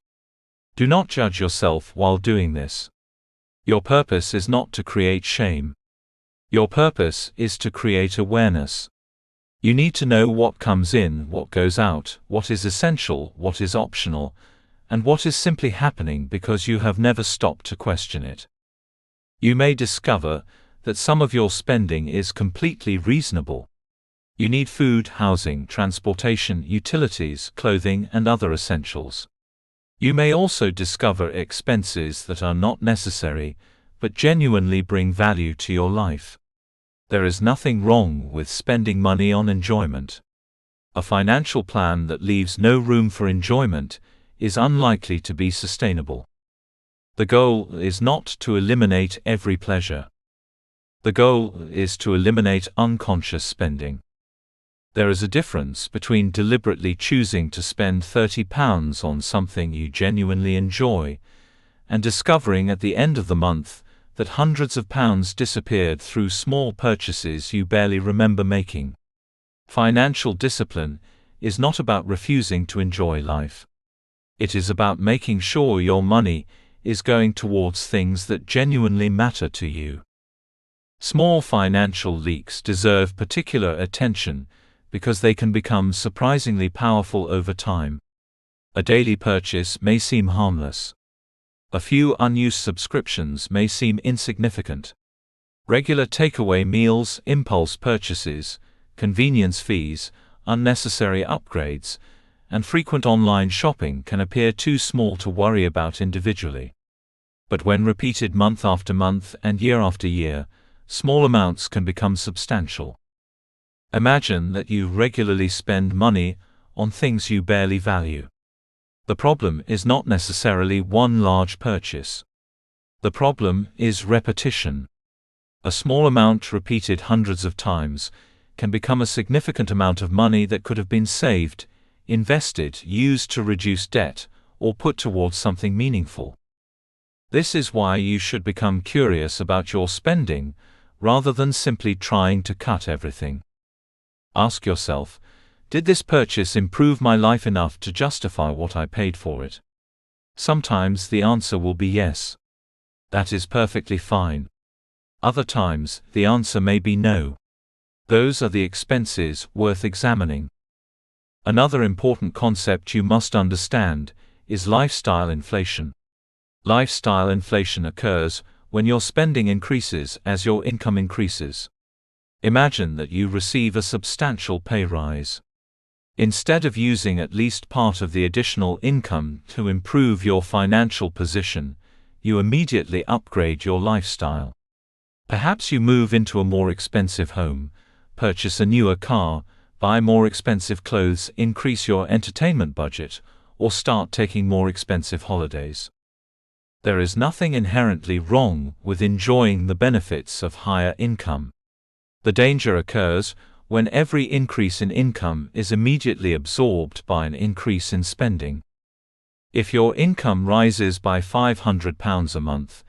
Do not judge yourself while doing this. Your purpose is not to create shame. Your purpose is to create awareness. You need to know what comes in, what goes out, what is essential, what is optional, and what is simply happening because you have never stopped to question it. You may discover that some of your spending is completely reasonable. You need food, housing, transportation, utilities, clothing, and other essentials. You may also discover expenses that are not necessary, but genuinely bring value to your life. There is nothing wrong with spending money on enjoyment. A financial plan that leaves no room for enjoyment is unlikely to be sustainable. The goal is not to eliminate every pleasure. The goal is to eliminate unconscious spending. There is a difference between deliberately choosing to spend £30 on something you genuinely enjoy and discovering at the end of the month that hundreds of pounds disappeared through small purchases you barely remember making. Financial discipline is not about refusing to enjoy life. It is about making sure your money is going towards things that genuinely matter to you. Small financial leaks deserve particular attention because they can become surprisingly powerful over time. A daily purchase may seem harmless. A few unused subscriptions may seem insignificant. Regular takeaway meals, impulse purchases, convenience fees, unnecessary upgrades, and frequent online shopping can appear too small to worry about individually. But when repeated month after month and year after year, small amounts can become substantial. Imagine that you regularly spend money on things you barely value. The problem is not necessarily one large purchase. The problem is repetition. A small amount repeated hundreds of times can become a significant amount of money that could have been saved, invested, used to reduce debt, or put towards something meaningful. This is why you should become curious about your spending, rather than simply trying to cut everything. Ask yourself, did this purchase improve my life enough to justify what I paid for it? Sometimes the answer will be yes. That is perfectly fine. Other times, the answer may be no. Those are the expenses worth examining. Another important concept you must understand is lifestyle inflation. Lifestyle inflation occurs when your spending increases as your income increases. Imagine that you receive a substantial pay rise. Instead of using at least part of the additional income to improve your financial position, you immediately upgrade your lifestyle. Perhaps you move into a more expensive home, purchase a newer car, buy more expensive clothes, increase your entertainment budget, or start taking more expensive holidays. There is nothing inherently wrong with enjoying the benefits of higher income. The danger occurs when every increase in income is immediately absorbed by an increase in spending. If your income rises by £500 a month,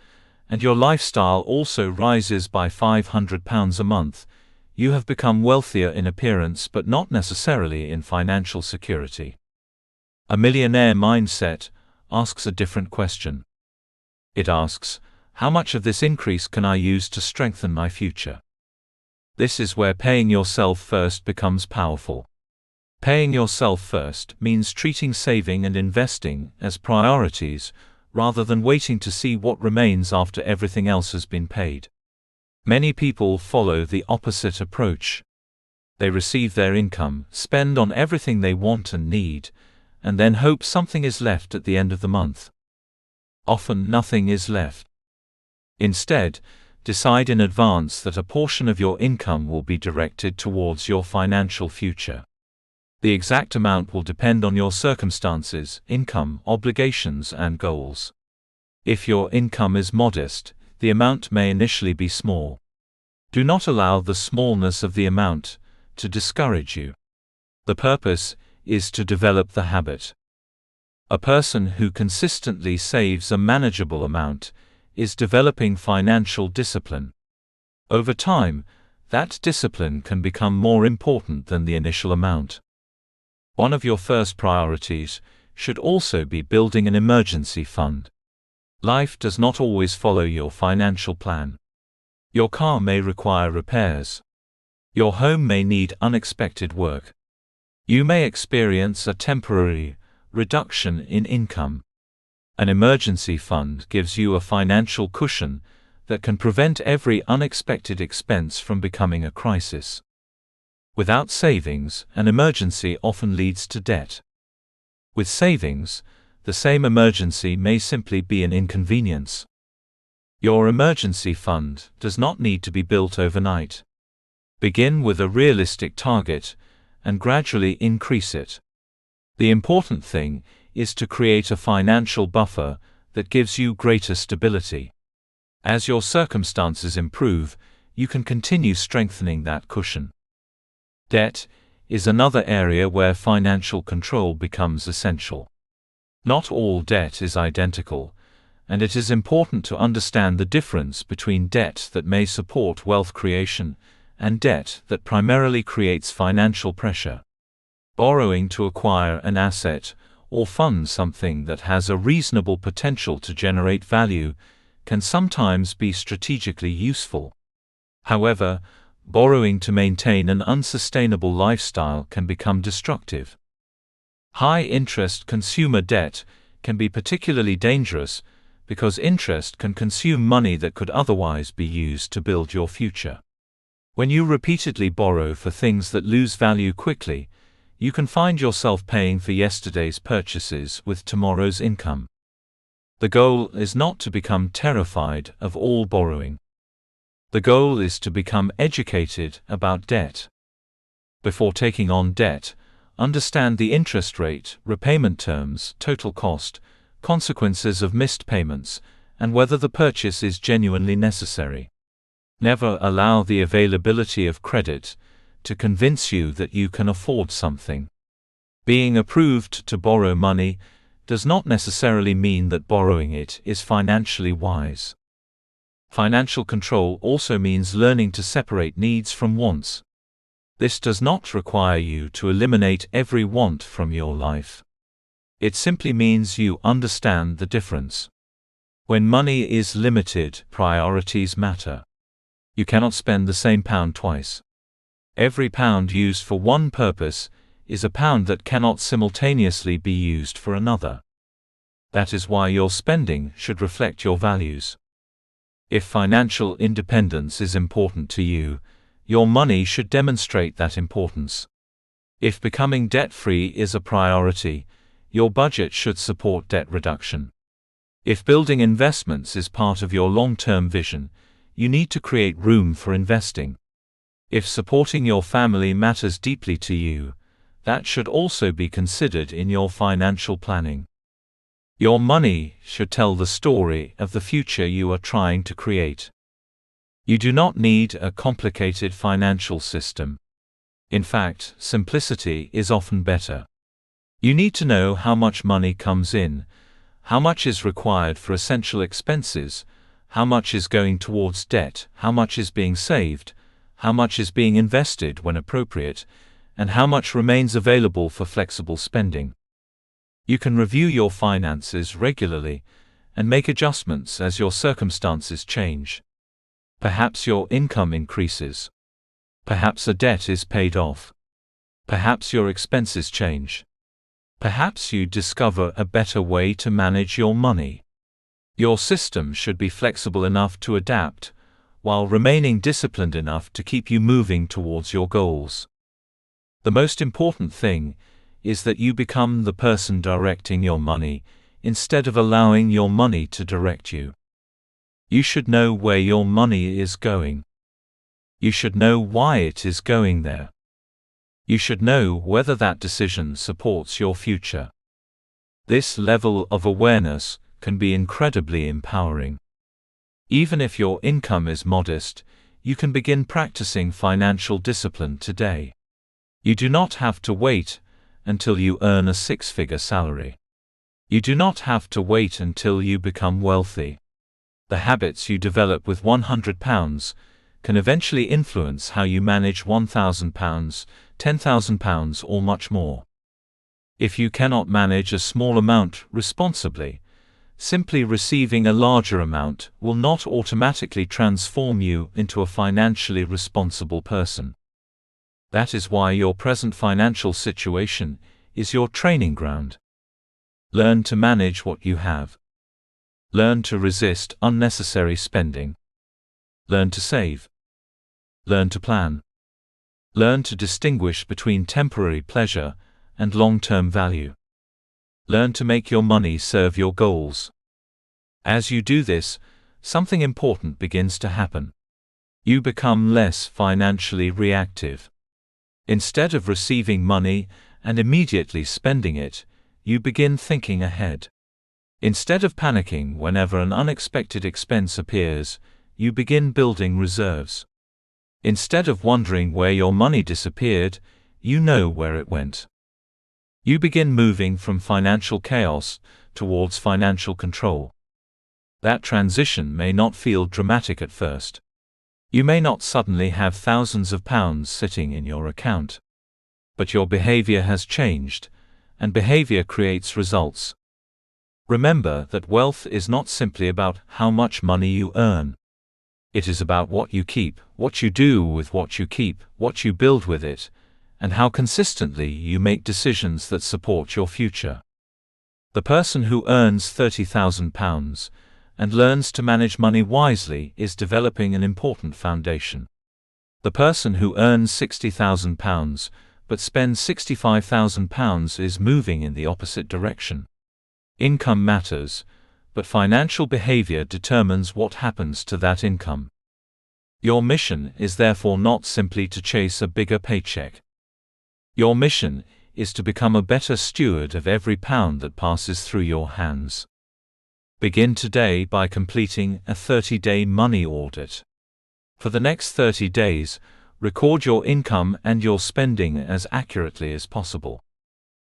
and your lifestyle also rises by £500 a month, you have become wealthier in appearance but not necessarily in financial security. A millionaire mindset asks a different question. It asks, how much of this increase can I use to strengthen my future? This is where paying yourself first becomes powerful. Paying yourself first means treating saving and investing as priorities, rather than waiting to see what remains after everything else has been paid. Many people follow the opposite approach. They receive their income, spend on everything they want and need, and then hope something is left at the end of the month. Often nothing is left. Instead, decide in advance that a portion of your income will be directed towards your financial future. The exact amount will depend on your circumstances, income, obligations, and goals. If your income is modest, the amount may initially be small. Do not allow the smallness of the amount to discourage you. The purpose is to develop the habit. A person who consistently saves a manageable amount is developing financial discipline. Over time, that discipline can become more important than the initial amount. One of your first priorities should also be building an emergency fund. Life does not always follow your financial plan. Your car may require repairs. Your home may need unexpected work. You may experience a temporary reduction in income. An emergency fund gives you a financial cushion that can prevent every unexpected expense from becoming a crisis. Without savings, an emergency often leads to debt. With savings, the same emergency may simply be an inconvenience. Your emergency fund does not need to be built overnight. Begin with a realistic target and gradually increase it. The important thing is to create a financial buffer that gives you greater stability. As your circumstances improve, you can continue strengthening that cushion. Debt is another area where financial control becomes essential. Not all debt is identical, and it is important to understand the difference between debt that may support wealth creation and debt that primarily creates financial pressure. Borrowing to acquire an asset or fund something that has a reasonable potential to generate value can sometimes be strategically useful. However, borrowing to maintain an unsustainable lifestyle can become destructive. High-interest consumer debt can be particularly dangerous because interest can consume money that could otherwise be used to build your future. When you repeatedly borrow for things that lose value quickly, you can find yourself paying for yesterday's purchases with tomorrow's income. The goal is not to become terrified of all borrowing. The goal is to become educated about debt. Before taking on debt, understand the interest rate, repayment terms, total cost, consequences of missed payments, and whether the purchase is genuinely necessary. Never allow the availability of credit to convince you that you can afford something. Being approved to borrow money does not necessarily mean that borrowing it is financially wise. Financial control also means learning to separate needs from wants. This does not require you to eliminate every want from your life. It simply means you understand the difference. When money is limited, priorities matter. You cannot spend the same pound twice. Every pound used for one purpose is a pound that cannot simultaneously be used for another. That is why your spending should reflect your values. If financial independence is important to you, your money should demonstrate that importance. If becoming debt-free is a priority, your budget should support debt reduction. If building investments is part of your long-term vision, you need to create room for investing. If supporting your family matters deeply to you, that should also be considered in your financial planning. Your money should tell the story of the future you are trying to create. You do not need a complicated financial system. In fact, simplicity is often better. You need to know how much money comes in, how much is required for essential expenses, how much is going towards debt, how much is being saved, how much is being invested when appropriate, and how much remains available for flexible spending. You can review your finances regularly and make adjustments as your circumstances change. Perhaps your income increases. Perhaps a debt is paid off. Perhaps your expenses change. Perhaps you discover a better way to manage your money. Your system should be flexible enough to adapt, while remaining disciplined enough to keep you moving towards your goals. The most important thing is that you become the person directing your money, instead of allowing your money to direct you. You should know where your money is going. You should know why it is going there. You should know whether that decision supports your future. This level of awareness can be incredibly empowering. Even if your income is modest, you can begin practicing financial discipline today. You do not have to wait until you earn a six-figure salary. You do not have to wait until you become wealthy. The habits you develop with £100 can eventually influence how you manage £1,000, £10,000, or much more. If you cannot manage a small amount responsibly, simply receiving a larger amount will not automatically transform you into a financially responsible person. That is why your present financial situation is your training ground. Learn to manage what you have. Learn to resist unnecessary spending. Learn to save. Learn to plan. Learn to distinguish between temporary pleasure and long-term value. Learn to make your money serve your goals. As you do this, something important begins to happen. You become less financially reactive. Instead of receiving money and immediately spending it, you begin thinking ahead. Instead of panicking whenever an unexpected expense appears, you begin building reserves. Instead of wondering where your money disappeared, you know where it went. You begin moving from financial chaos towards financial control. That transition may not feel dramatic at first. You may not suddenly have thousands of pounds sitting in your account. But your behavior has changed, and behavior creates results. Remember that wealth is not simply about how much money you earn. It is about what you keep, what you do with what you keep, what you build with it, and how consistently you make decisions that support your future. The person who earns £30,000 and learns to manage money wisely is developing an important foundation. The person who earns £60,000 but spends £65,000 is moving in the opposite direction. Income matters, but financial behavior determines what happens to that income. Your mission is therefore not simply to chase a bigger paycheck. Your mission is to become a better steward of every pound that passes through your hands. Begin today by completing a 30-day money audit. For the next 30 days, record your income and your spending as accurately as possible.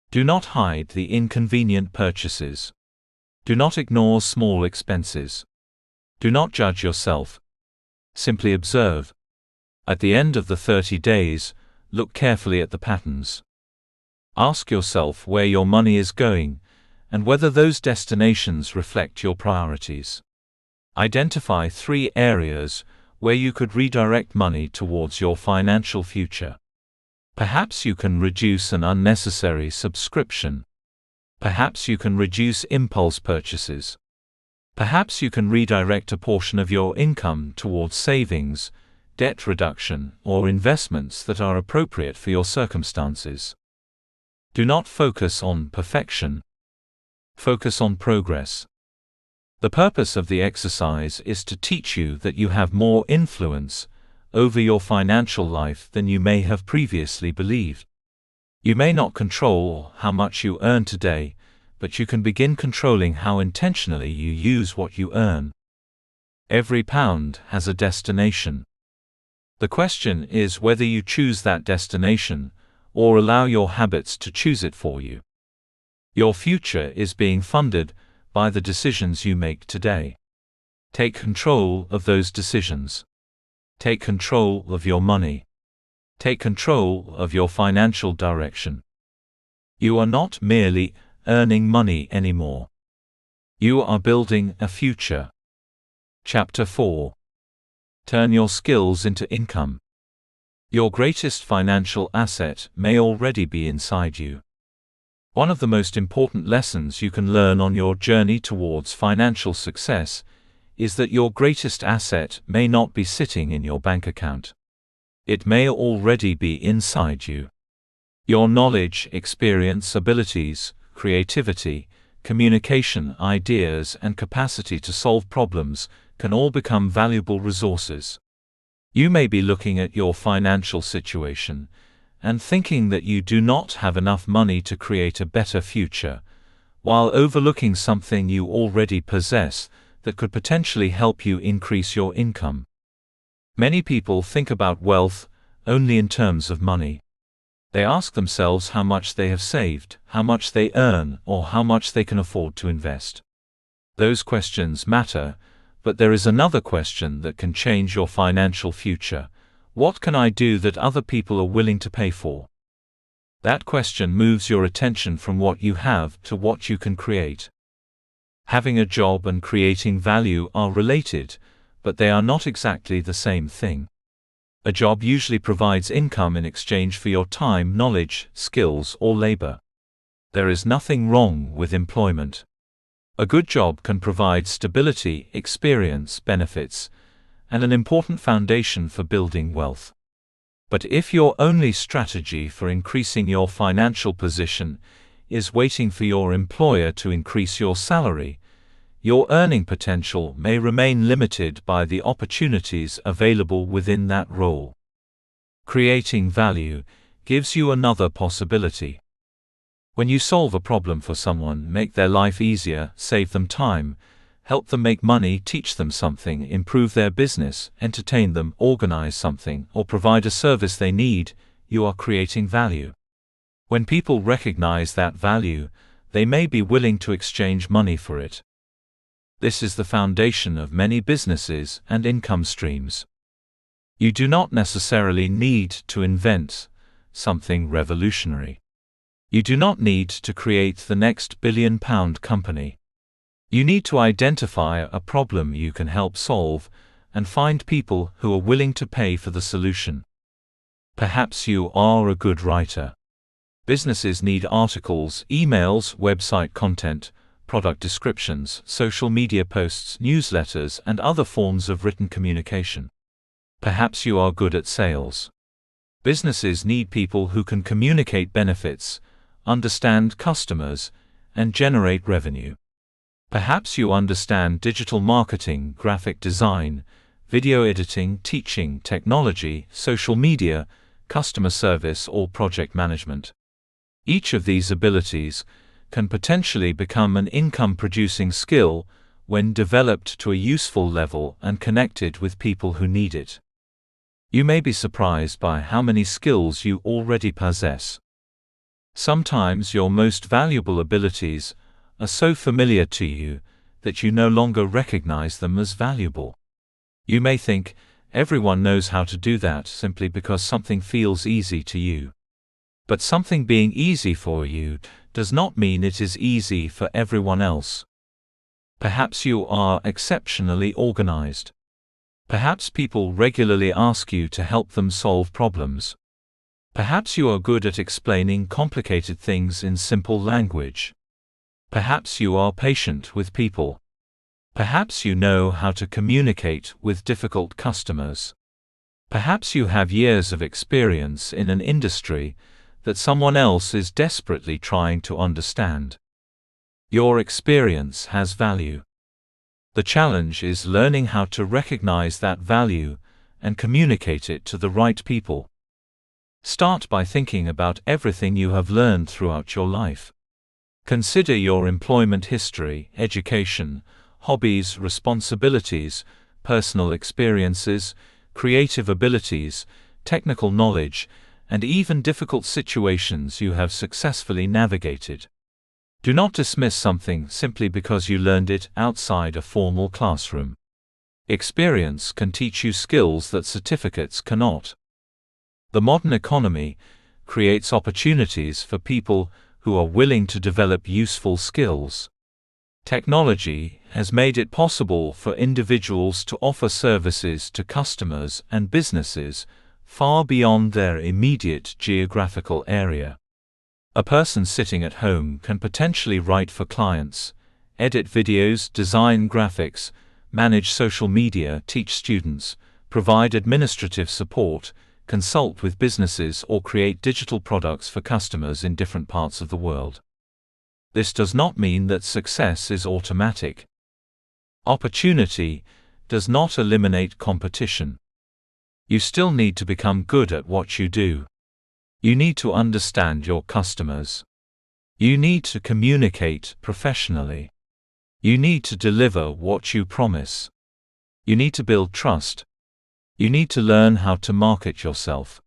Do not hide the inconvenient purchases. Do not ignore small expenses. Do not judge yourself. Simply observe. At the end of the 30 days, look carefully at the patterns. Ask yourself where your money is going, and whether those destinations reflect your priorities. Identify 3 areas where you could redirect money towards your financial future. Perhaps you can reduce an unnecessary subscription. Perhaps you can reduce impulse purchases. Perhaps you can redirect a portion of your income towards savings, debt reduction, or investments that are appropriate for your circumstances. Do not focus on perfection. Focus on progress. The purpose of the exercise is to teach you that you have more influence over your financial life than you may have previously believed. You may not control how much you earn today, but you can begin controlling how intentionally you use what you earn. Every pound has a destination. The question is whether you choose that destination, or allow your habits to choose it for you. Your future is being funded by the decisions you make today. Take control of those decisions. Take control of your money. Take control of your financial direction. You are not merely earning money anymore. You are building a future. Chapter 4. Turn your skills into income. Your greatest financial asset may already be inside you. One of the most important lessons you can learn on your journey towards financial success is that your greatest asset may not be sitting in your bank account. It may already be inside you. Your knowledge, experience, abilities, creativity, communication, ideas, and capacity to solve problems can all become valuable resources. You may be looking at your financial situation and thinking that you do not have enough money to create a better future, while overlooking something you already possess that could potentially help you increase your income. Many people think about wealth only in terms of money. They ask themselves how much they have saved, how much they earn, or how much they can afford to invest. Those questions matter, but there is another question that can change your financial future. What can I do that other people are willing to pay for? That question moves your attention from what you have to what you can create. Having a job and creating value are related, but they are not exactly the same thing. A job usually provides income in exchange for your time, knowledge, skills, or labor. There is nothing wrong with employment. A good job can provide stability, experience, benefits, and an important foundation for building wealth. But if your only strategy for increasing your financial position is waiting for your employer to increase your salary, your earning potential may remain limited by the opportunities available within that role. Creating value gives you another possibility. When you solve a problem for someone, make their life easier, save them time, help them make money, teach them something, improve their business, entertain them, organize something, or provide a service they need, you are creating value. When people recognize that value, they may be willing to exchange money for it. This is the foundation of many businesses and income streams. You do not necessarily need to invent something revolutionary. You do not need to create the next billion-pound company. You need to identify a problem you can help solve and find people who are willing to pay for the solution. Perhaps you are a good writer. Businesses need articles, emails, website content, product descriptions, social media posts, newsletters, and other forms of written communication. Perhaps you are good at sales. Businesses need people who can communicate benefits, understand customers, and generate revenue. Perhaps you understand digital marketing, graphic design, video editing, teaching, technology, social media, customer service, or project management. Each of these abilities can potentially become an income-producing skill when developed to a useful level and connected with people who need it. You may be surprised by how many skills you already possess. Sometimes your most valuable abilities are so familiar to you that you no longer recognize them as valuable. You may think, everyone knows how to do that simply because something feels easy to you. But something being easy for you does not mean it is easy for everyone else. Perhaps you are exceptionally organized. Perhaps people regularly ask you to help them solve problems. Perhaps you are good at explaining complicated things in simple language. Perhaps you are patient with people. Perhaps you know how to communicate with difficult customers. Perhaps you have years of experience in an industry that someone else is desperately trying to understand. Your experience has value. The challenge is learning how to recognize that value and communicate it to the right people. Start by thinking about everything you have learned throughout your life. Consider your employment history, education, hobbies, responsibilities, personal experiences, creative abilities, technical knowledge, and even difficult situations you have successfully navigated. Do not dismiss something simply because you learned it outside a formal classroom. Experience can teach you skills that certificates cannot. The modern economy creates opportunities for people who are willing to develop useful skills. Technology has made it possible for individuals to offer services to customers and businesses far beyond their immediate geographical area. A person sitting at home can potentially write for clients, edit videos, design graphics, manage social media, teach students, provide administrative support, consult with businesses, or create digital products for customers in different parts of the world. This does not mean that success is automatic. Opportunity does not eliminate competition. You still need to become good at what you do. You need to understand your customers. You need to communicate professionally. You need to deliver what you promise. You need to build trust. You need to learn how to market yourself.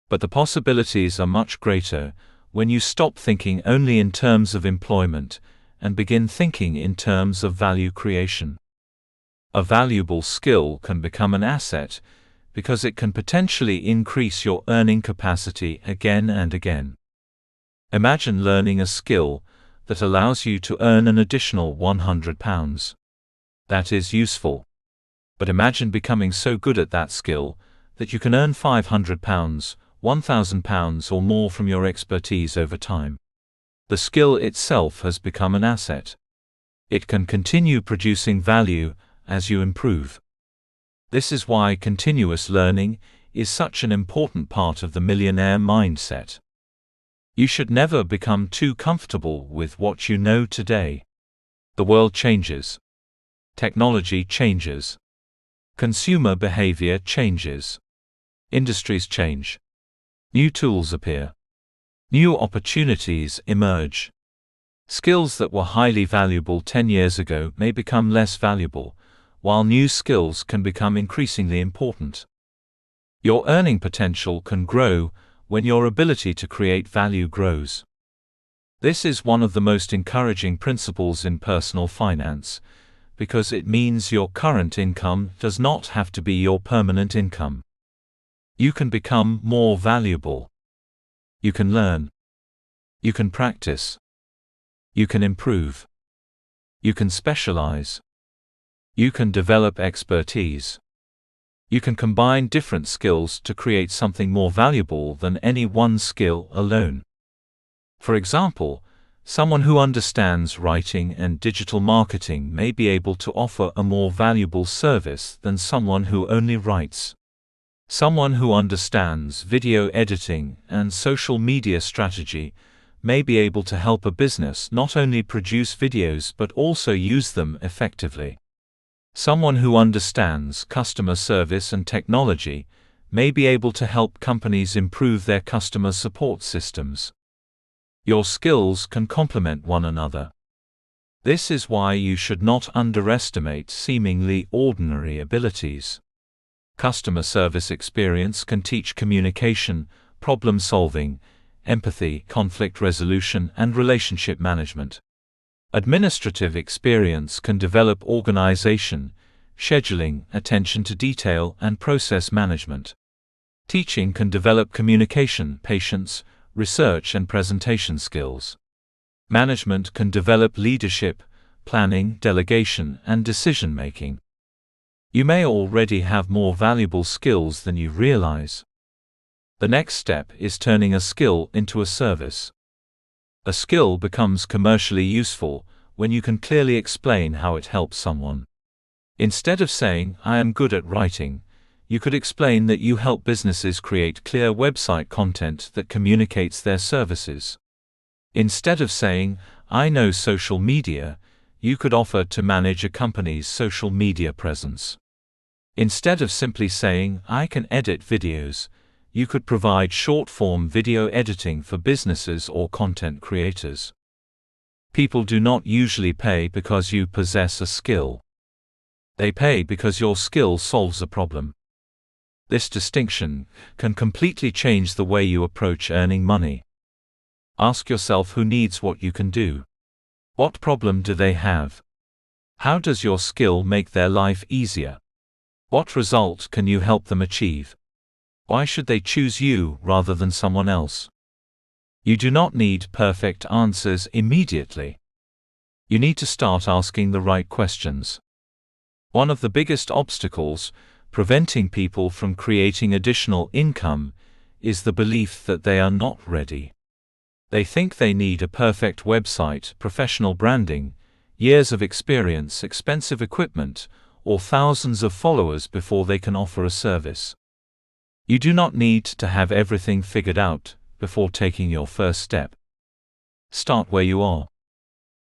But the possibilities are much greater when you stop thinking only in terms of employment and begin thinking in terms of value creation. A valuable skill can become an asset because it can potentially increase your earning capacity again and again. Imagine learning a skill that allows you to earn an additional £100. That is useful. But imagine becoming so good at that skill that you can earn £500, £1,000 or more from your expertise over time. The skill itself has become an asset. It can continue producing value as you improve. This is why continuous learning is such an important part of the millionaire mindset. You should never become too comfortable with what you know today. The world changes. Technology changes. Consumer behavior changes. Industries change. New tools appear. New opportunities emerge. Skills that were highly valuable 10 years ago may become less valuable, while new skills can become increasingly important. Your earning potential can grow when your ability to create value grows. This is one of the most encouraging principles in personal finance, because it means your current income does not have to be your permanent income. You can become more valuable. You can learn. You can practice. You can improve. You can specialize. You can develop expertise. You can combine different skills to create something more valuable than any one skill alone. For example, someone who understands writing and digital marketing may be able to offer a more valuable service than someone who only writes. Someone who understands video editing and social media strategy may be able to help a business not only produce videos but also use them effectively. Someone who understands customer service and technology may be able to help companies improve their customer support systems. Your skills can complement one another. This is why you should not underestimate seemingly ordinary abilities. Customer service experience can teach communication, problem solving, empathy, conflict resolution, and relationship management. Administrative experience can develop organization, scheduling, attention to detail, and process management. Teaching can develop communication, patience, research, and presentation skills. Management can develop leadership, planning, delegation, and decision-making. You may already have more valuable skills than you realize. The next step is turning a skill into a service. A skill becomes commercially useful when you can clearly explain how it helps someone. Instead of saying, "I am good at writing," you could explain that you help businesses create clear website content that communicates their services. Instead of saying, "I know social media," you could offer to manage a company's social media presence. Instead of simply saying, "I can edit videos," you could provide short-form video editing for businesses or content creators. People do not usually pay because you possess a skill. They pay because your skill solves a problem. This distinction can completely change the way you approach earning money. Ask yourself who needs what you can do. What problem do they have? How does your skill make their life easier? What result can you help them achieve? Why should they choose you rather than someone else? You do not need perfect answers immediately. You need to start asking the right questions. One of the biggest obstacles preventing people from creating additional income is the belief that they are not ready. They think they need a perfect website, professional branding, years of experience, expensive equipment, or thousands of followers before they can offer a service. You do not need to have everything figured out before taking your first step. Start where you are.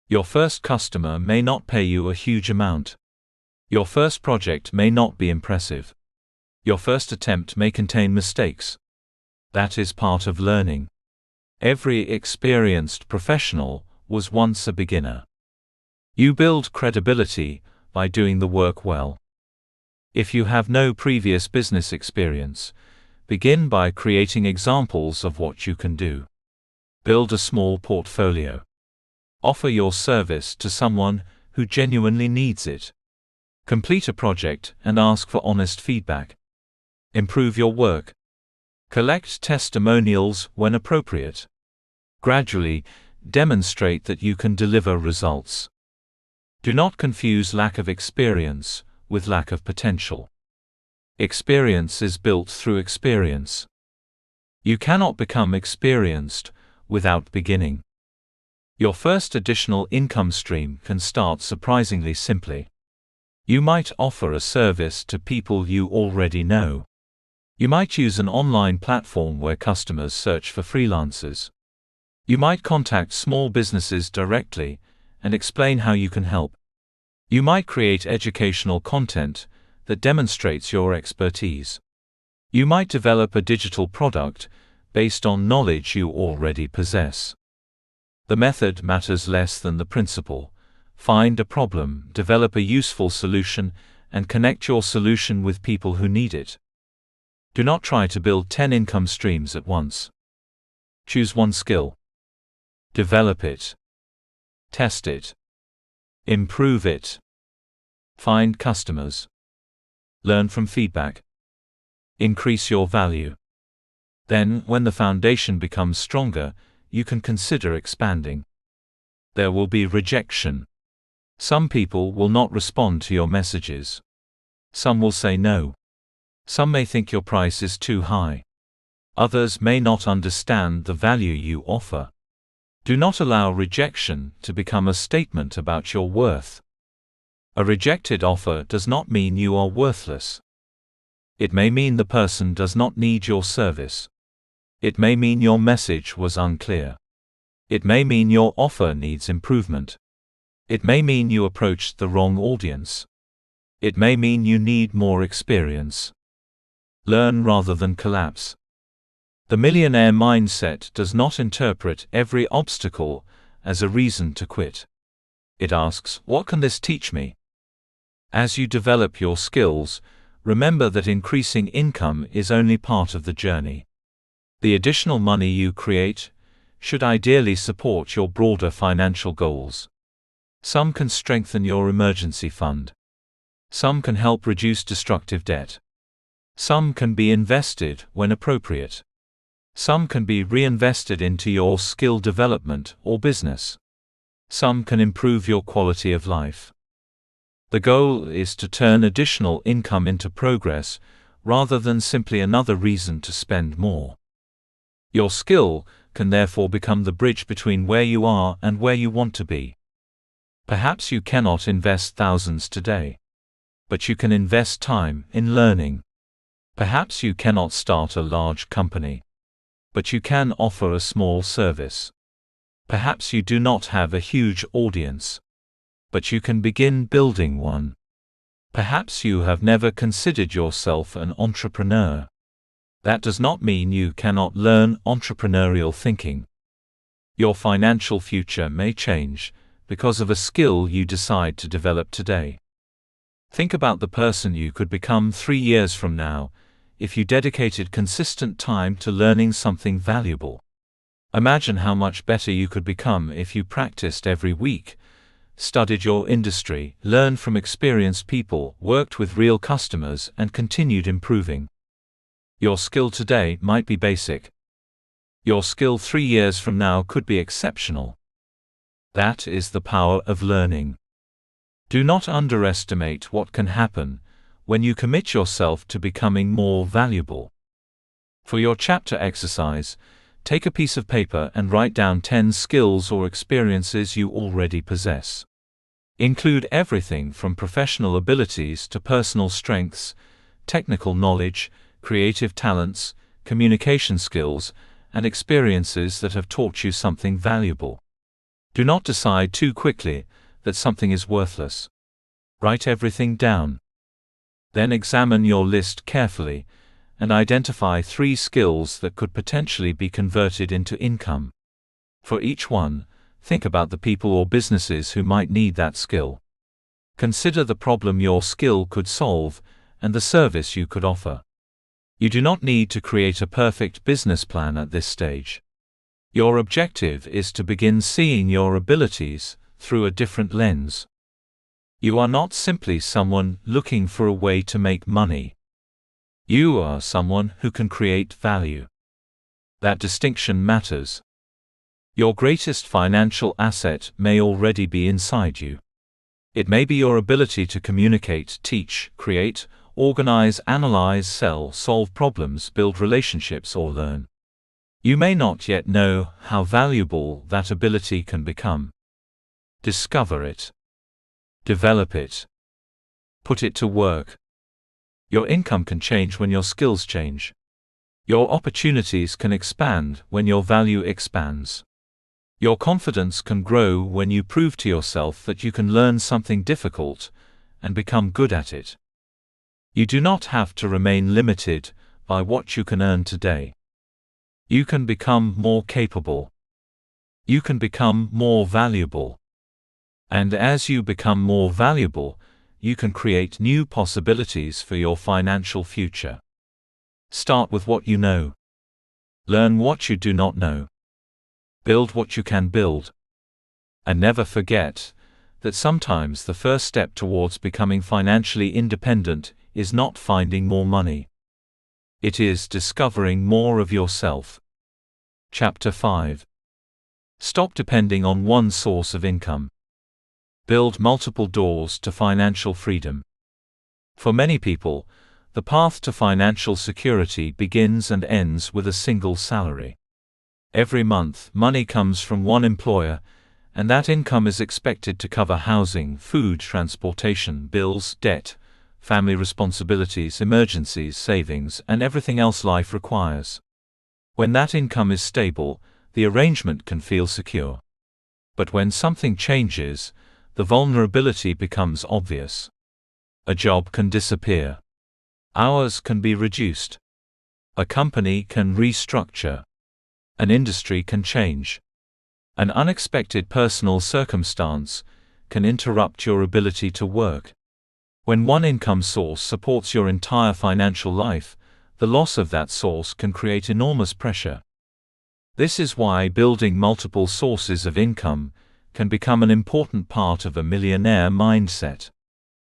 Your first customer may not pay you a huge amount. Your first project may not be impressive. Your first attempt may contain mistakes. That is part of learning. Every experienced professional was once a beginner. You build credibility by doing the work well. If you have no previous business experience, begin by creating examples of what you can do. Build a small portfolio. Offer your service to someone who genuinely needs it. Complete a project and ask for honest feedback. Improve your work. Collect testimonials when appropriate. Gradually, demonstrate that you can deliver results. Do not confuse lack of experience with lack of potential. Experience is built through experience. You cannot become experienced without beginning. Your first additional income stream can start surprisingly simply. You might offer a service to people you already know. You might use an online platform where customers search for freelancers. You might contact small businesses directly and explain how you can help. You might create educational content that demonstrates your expertise. You might develop a digital product based on knowledge you already possess. The method matters less than the principle. Find a problem, develop a useful solution, and connect your solution with people who need it. Do not try to build 10 income streams at once. Choose one skill. Develop it. Test it. Improve it. Find customers. Learn from feedback. Increase your value. Then, when the foundation becomes stronger, you can consider expanding. There will be rejection. Some people will not respond to your messages. Some will say no. Some may think your price is too high. Others may not understand the value you offer. Do not allow rejection to become a statement about your worth. A rejected offer does not mean you are worthless. It may mean the person does not need your service. It may mean your message was unclear. It may mean your offer needs improvement. It may mean you approached the wrong audience. It may mean you need more experience. Learn rather than collapse. The millionaire mindset does not interpret every obstacle as a reason to quit. It asks, what can this teach me? As you develop your skills, remember that increasing income is only part of the journey. The additional money you create should ideally support your broader financial goals. Some can strengthen your emergency fund. Some can help reduce destructive debt. Some can be invested when appropriate. Some can be reinvested into your skill development or business. Some can improve your quality of life. The goal is to turn additional income into progress, rather than simply another reason to spend more. Your skill can therefore become the bridge between where you are and where you want to be. Perhaps you cannot invest thousands today, but you can invest time in learning. Perhaps you cannot start a large company, but you can offer a small service. Perhaps you do not have a huge audience, but you can begin building one. Perhaps you have never considered yourself an entrepreneur. That does not mean you cannot learn entrepreneurial thinking. Your financial future may change because of a skill you decide to develop today. Think about the person you could become 3 years from now if you dedicated consistent time to learning something valuable. Imagine how much better you could become if you practiced every week, studied your industry, learned from experienced people, worked with real customers, and continued improving. Your skill today might be basic. Your skill 3 years from now could be exceptional. That is the power of learning. Do not underestimate what can happen when you commit yourself to becoming more valuable. For your chapter exercise, take a piece of paper and write down 10 skills or experiences you already possess. Include everything from professional abilities to personal strengths, technical knowledge, creative talents, communication skills, and experiences that have taught you something valuable. Do not decide too quickly that something is worthless. Write everything down. Then examine your list carefully and identify 3 skills that could potentially be converted into income. For each one, think about the people or businesses who might need that skill. Consider the problem your skill could solve and the service you could offer. You do not need to create a perfect business plan at this stage. Your objective is to begin seeing your abilities through a different lens. You are not simply someone looking for a way to make money. You are someone who can create value. That distinction matters. Your greatest financial asset may already be inside you. It may be your ability to communicate, teach, create, organize, analyze, sell, solve problems, build relationships, or learn. You may not yet know how valuable that ability can become. Discover it. Develop it. Put it to work. Your income can change when your skills change. Your opportunities can expand when your value expands. Your confidence can grow when you prove to yourself that you can learn something difficult and become good at it. You do not have to remain limited by what you can earn today. You can become more capable. You can become more valuable. And as you become more valuable, you can create new possibilities for your financial future. Start with what you know. Learn what you do not know. Build what you can build. And never forget that sometimes the first step towards becoming financially independent is not finding more money. It is discovering more of yourself. Chapter 5. Stop depending on one source of income. Build multiple doors to financial freedom. For many people, the path to financial security begins and ends with a single salary. Every month, money comes from one employer, and that income is expected to cover housing, food, transportation, bills, debt, family responsibilities, emergencies, savings, and everything else life requires. When that income is stable, the arrangement can feel secure. But when something changes, the vulnerability becomes obvious. A job can disappear. Hours can be reduced. A company can restructure. An industry can change. An unexpected personal circumstance can interrupt your ability to work. When one income source supports your entire financial life, the loss of that source can create enormous pressure. This is why building multiple sources of income can become an important part of a millionaire mindset.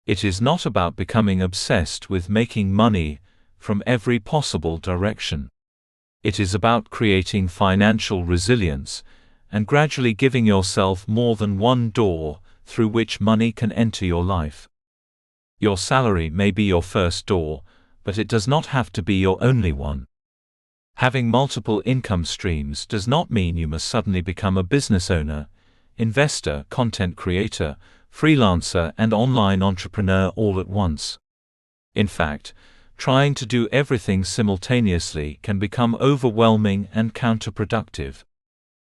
It is not about becoming obsessed with making money from every possible direction. It is about creating financial resilience and gradually giving yourself more than one door through which money can enter your life. Your salary may be your first door, but it does not have to be your only one. Having multiple income streams does not mean you must suddenly become a business owner, investor, content creator, freelancer, and online entrepreneur all at once. In fact, trying to do everything simultaneously can become overwhelming and counterproductive.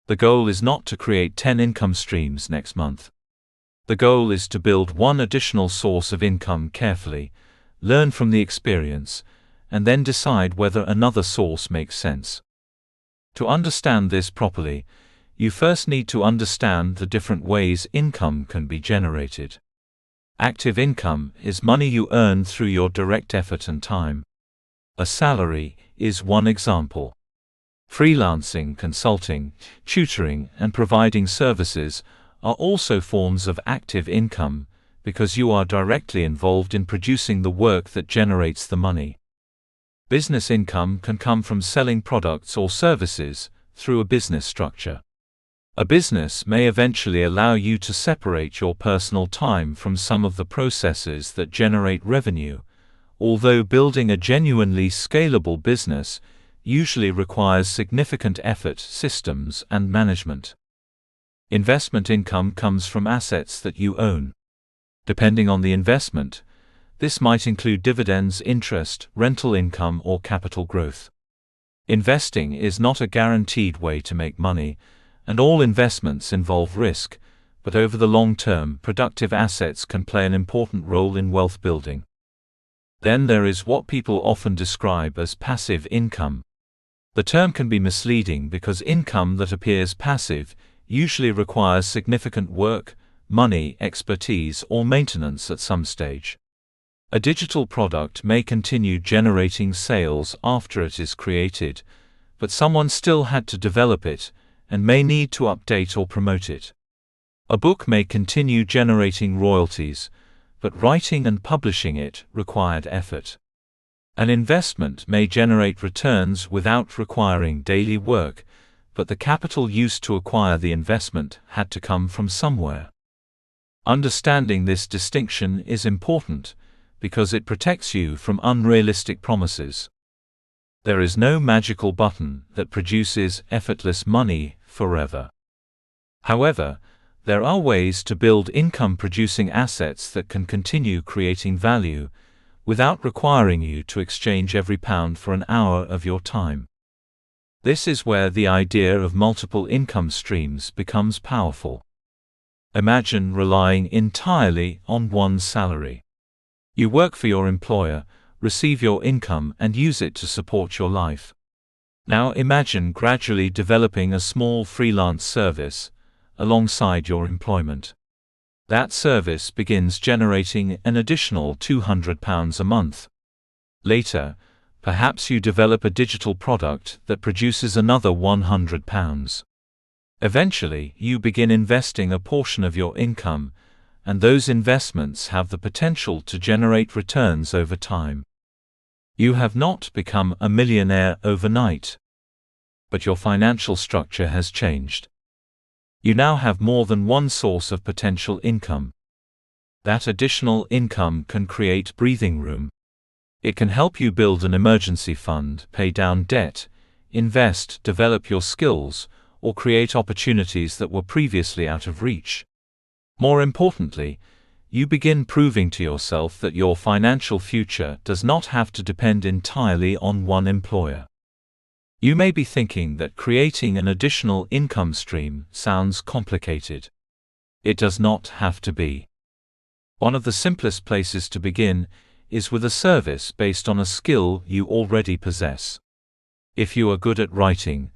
The goal is not to create 10 income streams next month. The goal is to build one additional source of income carefully, learn from the experience, and then decide whether another source makes sense. To understand this properly, you first need to understand the different ways income can be generated. Active income is money you earn through your direct effort and time. A salary is one example. Freelancing, consulting, tutoring, and providing services are also forms of active income because you are directly involved in producing the work that generates the money. Business income can come from selling products or services through a business structure. A business may eventually allow you to separate your personal time from some of the processes that generate revenue, although building a genuinely scalable business usually requires significant effort, systems, and management. Investment income comes from assets that you own. Depending on the investment, this might include dividends, interest, rental income, or capital growth. Investing is not a guaranteed way to make money, and all investments involve risk, but over the long term, productive assets can play an important role in wealth building. Then there is what people often describe as passive income. The term can be misleading because income that appears passive usually requires significant work, money, expertise, or maintenance at some stage. A digital product may continue generating sales after it is created, but someone still had to develop it and may need to update or promote it. A book may continue generating royalties, but writing and publishing it required effort. An investment may generate returns without requiring daily work, but the capital used to acquire the investment had to come from somewhere. Understanding this distinction is important because it protects you from unrealistic promises. There is no magical button that produces effortless money forever. However, there are ways to build income-producing assets that can continue creating value without requiring you to exchange every pound for an hour of your time. This is where the idea of multiple income streams becomes powerful. Imagine relying entirely on one salary. You work for your employer, receive your income, and use it to support your life. Now imagine gradually developing a small freelance service alongside your employment. That service begins generating an additional £200 a month. Later, perhaps you develop a digital product that produces another £100. Eventually, you begin investing a portion of your income, and those investments have the potential to generate returns over time. You have not become a millionaire overnight, but your financial structure has changed. You now have more than one source of potential income. That additional income can create breathing room. It can help you build an emergency fund, pay down debt, invest, develop your skills, or create opportunities that were previously out of reach. More importantly, you begin proving to yourself that your financial future does not have to depend entirely on one employer. You may be thinking that creating an additional income stream sounds complicated. It does not have to be. One of the simplest places to begin is with a service based on a skill you already possess. If you are good at writing,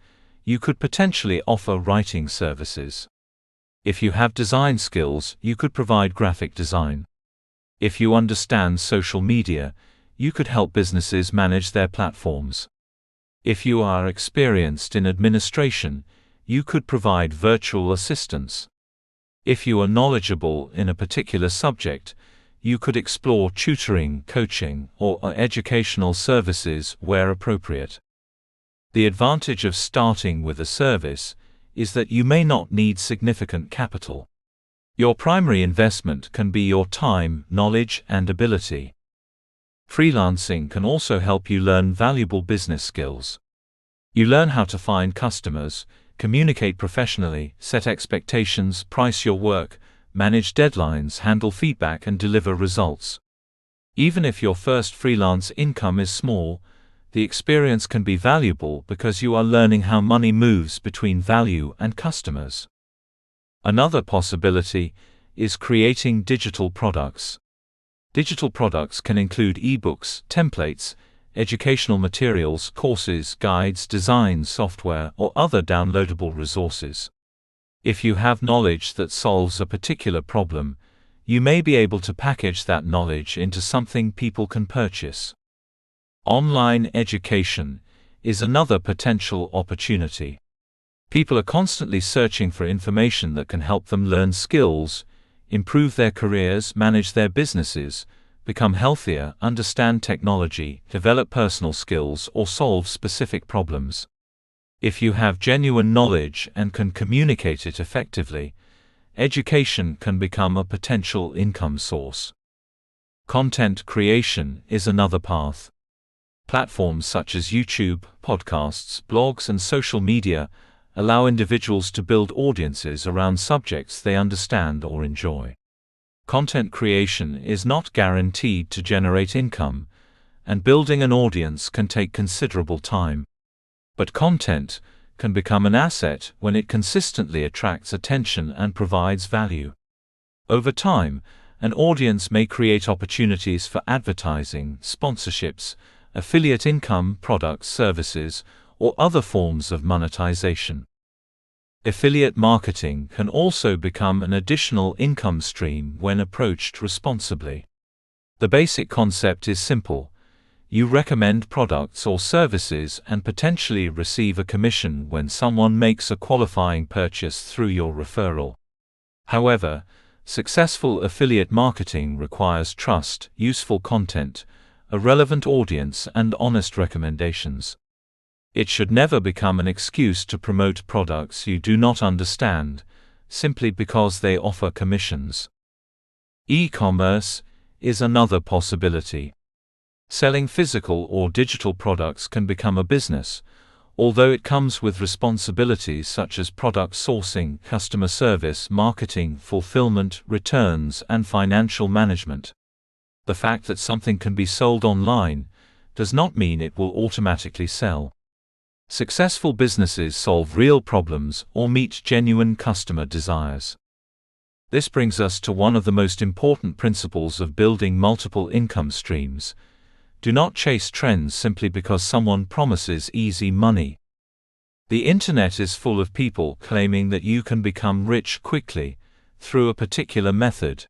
you could potentially offer writing services. If you have design skills, you could provide graphic design. If you understand social media, you could help businesses manage their platforms. If you are experienced in administration, you could provide virtual assistance. If you are knowledgeable in a particular subject, you could explore tutoring, coaching, or educational services where appropriate. The advantage of starting with a service is that you may not need significant capital. Your primary investment can be your time, knowledge, and ability. Freelancing can also help you learn valuable business skills. You learn how to find customers, communicate professionally, set expectations, price your work, manage deadlines, handle feedback, and deliver results. Even if your first freelance income is small, the experience can be valuable because you are learning how money moves between value and customers. Another possibility is creating digital products. Digital products can include ebooks, templates, educational materials, courses, guides, designs, software, or other downloadable resources. If you have knowledge that solves a particular problem, you may be able to package that knowledge into something people can purchase. Online education is another potential opportunity. People are constantly searching for information that can help them learn skills, improve their careers, manage their businesses, become healthier, understand technology, develop personal skills, or solve specific problems. If you have genuine knowledge and can communicate it effectively, education can become a potential income source. Content creation is another path. Platforms such as YouTube, podcasts, blogs, and social media allow individuals to build audiences around subjects they understand or enjoy. Content creation is not guaranteed to generate income, and building an audience can take considerable time. But content can become an asset when it consistently attracts attention and provides value. Over time, An audience may create opportunities for advertising, sponsorships, affiliate income, products, services, or other forms of monetization. Affiliate marketing can also become an additional income stream when approached responsibly. The basic concept is simple. You recommend products or services and potentially receive a commission when someone makes a qualifying purchase through your referral. However, successful affiliate marketing requires trust, useful content, a relevant audience, and honest recommendations. It should never become an excuse to promote products you do not understand, simply because they offer commissions. E-commerce is another possibility. Selling physical or digital products can become a business, although it comes with responsibilities such as product sourcing, customer service, marketing, fulfillment, returns, and financial management. The fact that something can be sold online does not mean it will automatically sell. Successful businesses solve real problems or meet genuine customer desires. This brings us to one of the most important principles of building multiple income streams. Do not chase trends simply because someone promises easy money. The internet is full of people claiming that you can become rich quickly through a particular method.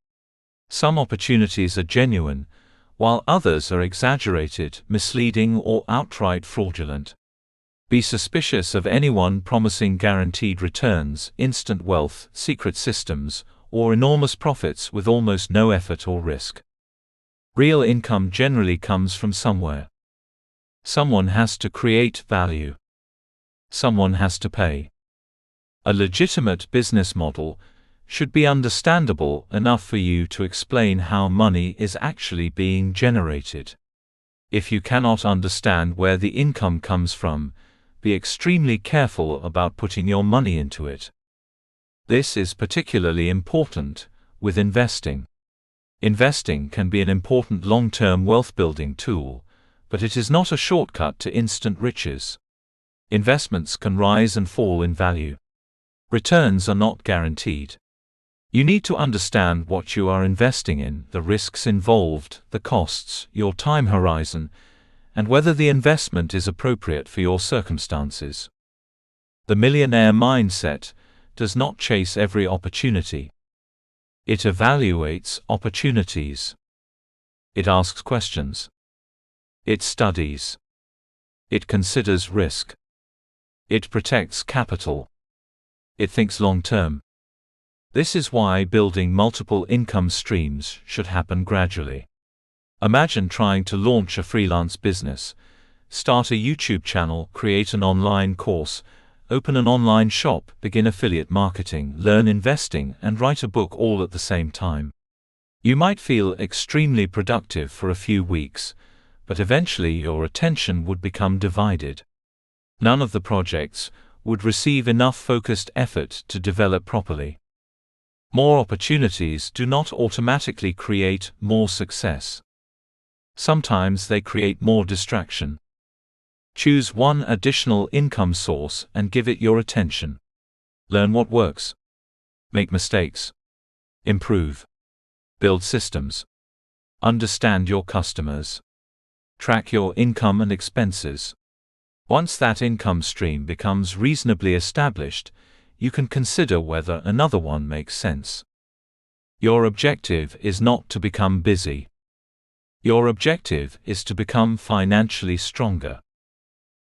Some opportunities are genuine, while others are exaggerated, misleading, or outright fraudulent. Be suspicious of anyone promising guaranteed returns, instant wealth, secret systems, or enormous profits with almost no effort or risk. Real income generally comes from somewhere. Someone has to create value. Someone has to pay. A legitimate business model should be understandable enough for you to explain how money is actually being generated. If you cannot understand where the income comes from, be extremely careful about putting your money into it. This is particularly important with investing. Investing can be an important long-term wealth-building tool, but it is not a shortcut to instant riches. Investments can rise and fall in value. Returns are not guaranteed. You need to understand what you are investing in, the risks involved, the costs, your time horizon, and whether the investment is appropriate for your circumstances. The millionaire mindset does not chase every opportunity. It evaluates opportunities. It asks questions. It studies. It considers risk. It protects capital. It thinks long-term. This is why building multiple income streams should happen gradually. Imagine trying to launch a freelance business, start a YouTube channel, create an online course, open an online shop, begin affiliate marketing, learn investing, and write a book all at the same time. You might feel extremely productive for a few weeks, but eventually your attention would become divided. None of the projects would receive enough focused effort to develop properly. More opportunities do not automatically create more success. Sometimes they create more distraction. Choose one additional income source and give it your attention. Learn what works. Make mistakes. Improve. Build systems. Understand your customers. Track your income and expenses. Once that income stream becomes reasonably established, you can consider whether another one makes sense. Your objective is not to become busy. Your objective is to become financially stronger.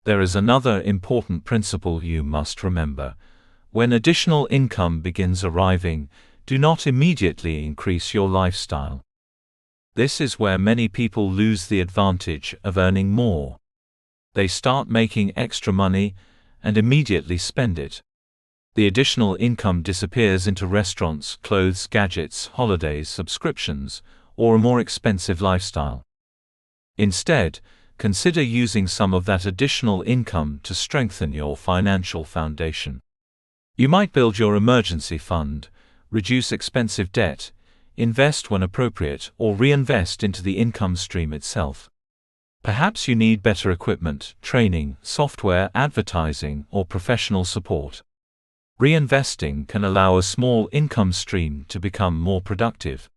There is another important principle you must remember. When additional income begins arriving, do not immediately increase your lifestyle. This is where many people lose the advantage of earning more. They start making extra money and immediately spend it. The additional income disappears into restaurants, clothes, gadgets, holidays, subscriptions, or a more expensive lifestyle. Instead, consider using some of that additional income to strengthen your financial foundation. You might build your emergency fund, reduce expensive debt, invest when appropriate, or reinvest into the income stream itself. Perhaps you need better equipment, training, software, advertising, or professional support. Reinvesting can allow a small income stream to become more productive.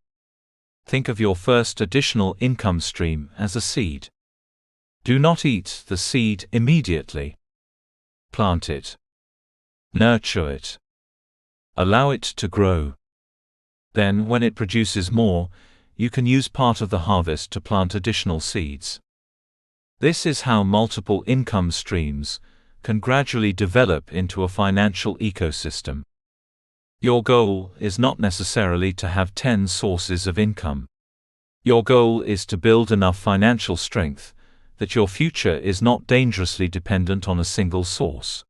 Think of your first additional income stream as a seed. Do not eat the seed immediately. Plant it. Nurture it. Allow it to grow. Then, when it produces more, you can use part of the harvest to plant additional seeds. This is how multiple income streams can gradually develop into a financial ecosystem. Your goal is not necessarily to have 10 sources of income. Your goal is to build enough financial strength that your future is not dangerously dependent on a single source.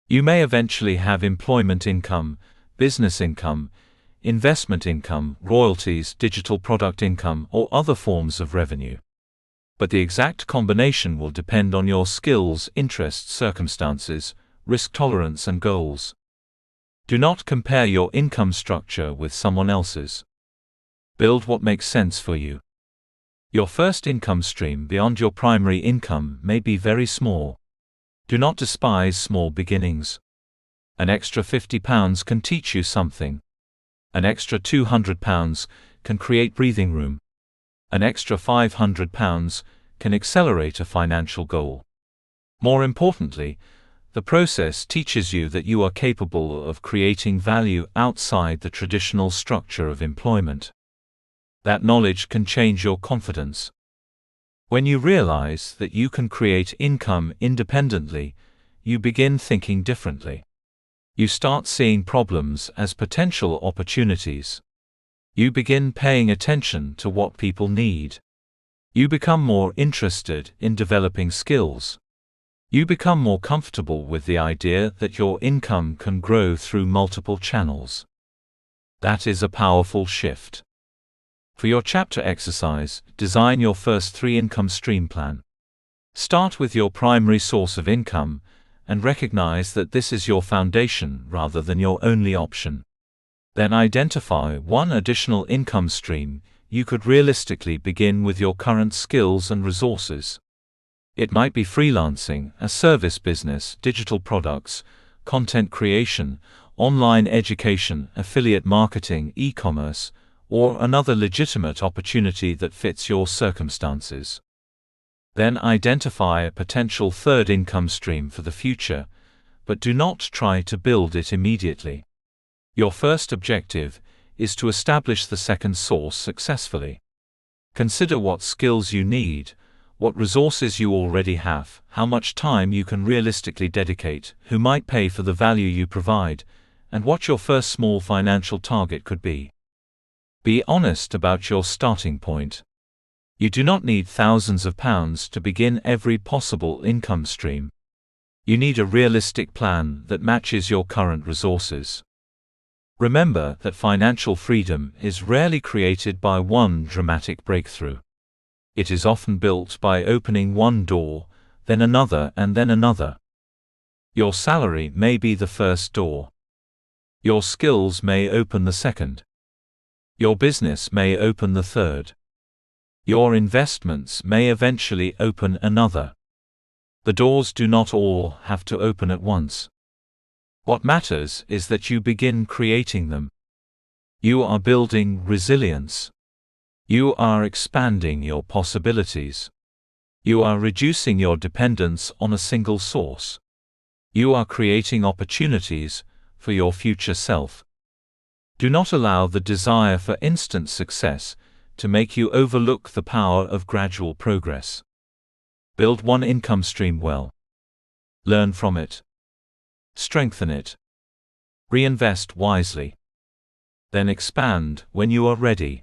You may eventually have employment income, business income, investment income, royalties, digital product income, or other forms of revenue. But the exact combination will depend on your skills, interests, circumstances, risk tolerance, and goals. Do not compare your income structure with someone else's. Build what makes sense for you. Your first income stream beyond your primary income may be very small. Do not despise small beginnings. An extra £50 can teach you something. An extra £200 can create breathing room. An extra £500 can accelerate a financial goal. More importantly, the process teaches you that you are capable of creating value outside the traditional structure of employment. That knowledge can change your confidence. When you realize that you can create income independently, you begin thinking differently. You start seeing problems as potential opportunities. You begin paying attention to what people need. You become more interested in developing skills. You become more comfortable with the idea that your income can grow through multiple channels. That is a powerful shift. For your chapter exercise, design your first 3 income stream plan. Start with your primary source of income and recognize that this is your foundation rather than your only option. Then identify one additional income stream you could realistically begin with your current skills and resources. It might be freelancing, a service business, digital products, content creation, online education, affiliate marketing, e-commerce, or another legitimate opportunity that fits your circumstances. Then identify a potential third income stream for the future, but do not try to build it immediately. Your first objective is to establish the second source successfully. Consider what skills you need, what resources you already have, how much time you can realistically dedicate, who might pay for the value you provide, and what your first small financial target could be. Be honest about your starting point. You do not need thousands of pounds to begin every possible income stream. You need a realistic plan that matches your current resources. Remember that financial freedom is rarely created by one dramatic breakthrough. It is often built by opening one door, then another, and then another. Your salary may be the first door. Your skills may open the second. Your business may open the third. Your investments may eventually open another. The doors do not all have to open at once. What matters is that you begin creating them. You are building resilience. You are expanding your possibilities. You are reducing your dependence on a single source. You are creating opportunities for your future self. Do not allow the desire for instant success to make you overlook the power of gradual progress. Build one income stream well. Learn from it. Strengthen it. Reinvest wisely. Then expand when you are ready.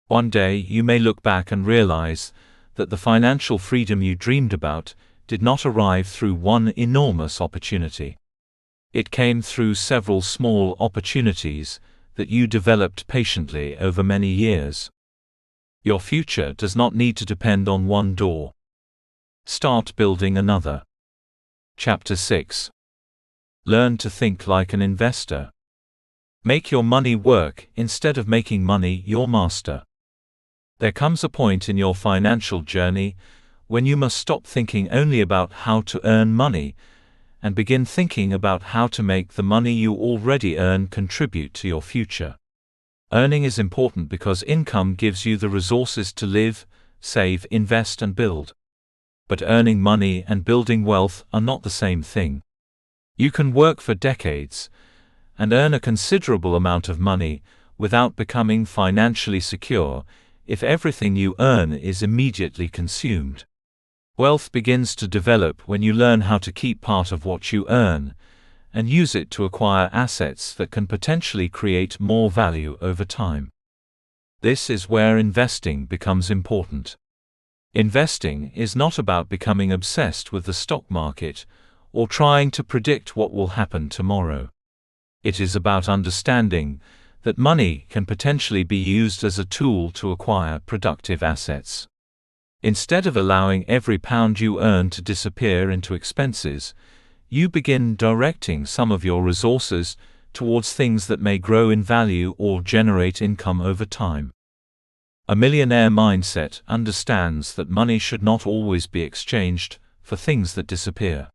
One day you may look back and realize that the financial freedom you dreamed about did not arrive through one enormous opportunity. It came through several small opportunities that you developed patiently over many years. Your future does not need to depend on one door. Start building another. Chapter 6. Learn to think like an investor. Make your money work instead of making money your master. There comes a point in your financial journey when you must stop thinking only about how to earn money and begin thinking about how to make the money you already earn contribute to your future. Earning is important because income gives you the resources to live, save, invest, and build. But earning money and building wealth are not the same thing. You can work for decades and earn a considerable amount of money without becoming financially secure if everything you earn is immediately consumed. Wealth begins to develop when you learn how to keep part of what you earn and use it to acquire assets that can potentially create more value over time. This is where investing becomes important. Investing is not about becoming obsessed with the stock market or trying to predict what will happen tomorrow. It is about understanding that money can potentially be used as a tool to acquire productive assets. Instead of allowing every pound you earn to disappear into expenses, you begin directing some of your resources towards things that may grow in value or generate income over time. A millionaire mindset understands that money should not always be exchanged for things that disappear.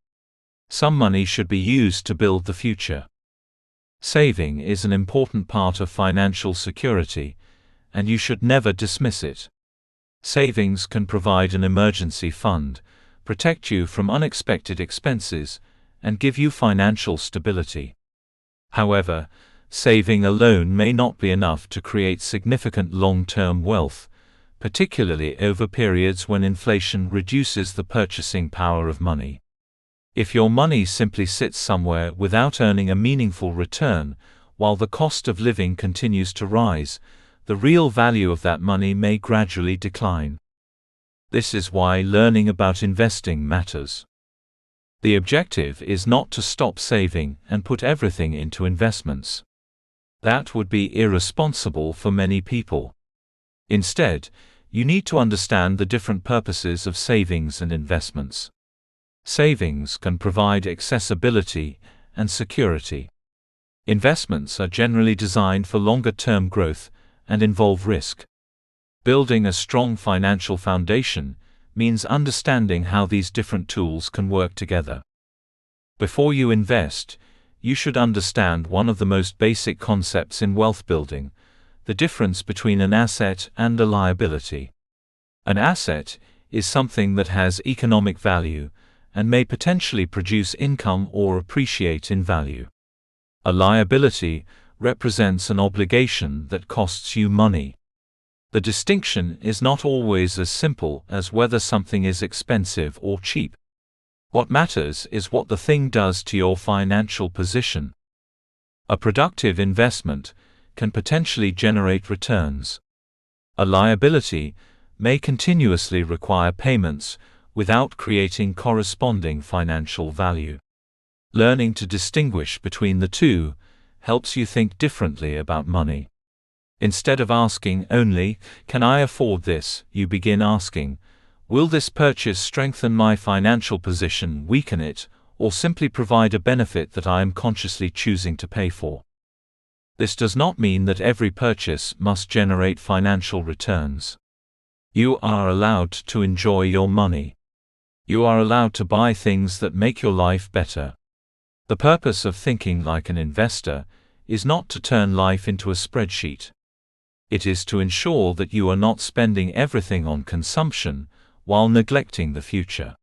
Some money should be used to build the future. Saving is an important part of financial security, and you should never dismiss it. Savings can provide an emergency fund, protect you from unexpected expenses, and give you financial stability. However, saving alone may not be enough to create significant long-term wealth, particularly over periods when inflation reduces the purchasing power of money. If your money simply sits somewhere without earning a meaningful return, while the cost of living continues to rise, the real value of that money may gradually decline. This is why learning about investing matters. The objective is not to stop saving and put everything into investments. That would be irresponsible for many people. Instead, you need to understand the different purposes of savings and investments. Savings can provide accessibility and security. Investments are generally designed for longer-term growth and involve risk. Building a strong financial foundation means understanding how these different tools can work together. Before you invest, you should understand one of the most basic concepts in wealth building: the difference between an asset and a liability. An asset is something that has economic value and may potentially produce income or appreciate in value. A liability represents an obligation that costs you money. The distinction is not always as simple as whether something is expensive or cheap. What matters is what the thing does to your financial position. A productive investment can potentially generate returns. A liability may continuously require payments without creating corresponding financial value. Learning to distinguish between the two helps you think differently about money. Instead of asking only, "Can I afford this?" you begin asking, "Will this purchase strengthen my financial position, weaken it, or simply provide a benefit that I am consciously choosing to pay for?" This does not mean that every purchase must generate financial returns. You are allowed to enjoy your money. You are allowed to buy things that make your life better. The purpose of thinking like an investor is not to turn life into a spreadsheet. It is to ensure that you are not spending everything on consumption while neglecting the future.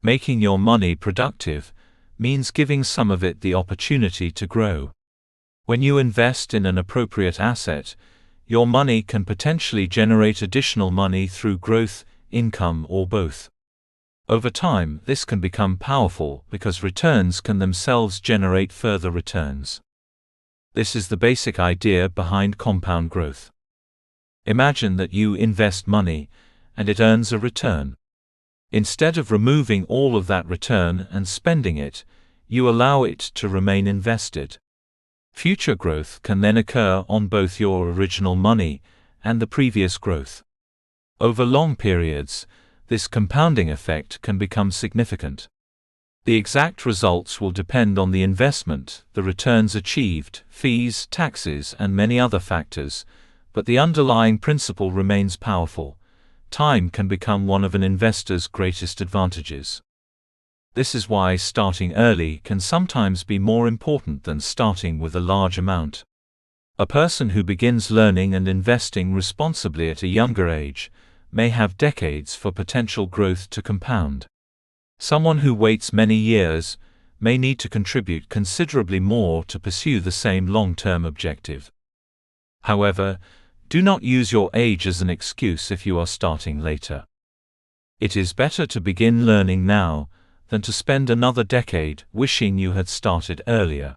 Making your money productive means giving some of it the opportunity to grow. When you invest in an appropriate asset, your money can potentially generate additional money through growth, income, or both. Over time, this can become powerful because returns can themselves generate further returns. This is the basic idea behind compound growth. Imagine that you invest money, and it earns a return. Instead of removing all of that return and spending it, you allow it to remain invested. Future growth can then occur on both your original money and the previous growth. Over long periods, this compounding effect can become significant. The exact results will depend on the investment, the returns achieved, fees, taxes, and many other factors, but the underlying principle remains powerful. Time can become one of an investor's greatest advantages. This is why starting early can sometimes be more important than starting with a large amount. A person who begins learning and investing responsibly at a younger age may have decades for potential growth to compound. Someone who waits many years may need to contribute considerably more to pursue the same long-term objective. However, do not use your age as an excuse if you are starting later. It is better to begin learning now than to spend another decade wishing you had started earlier.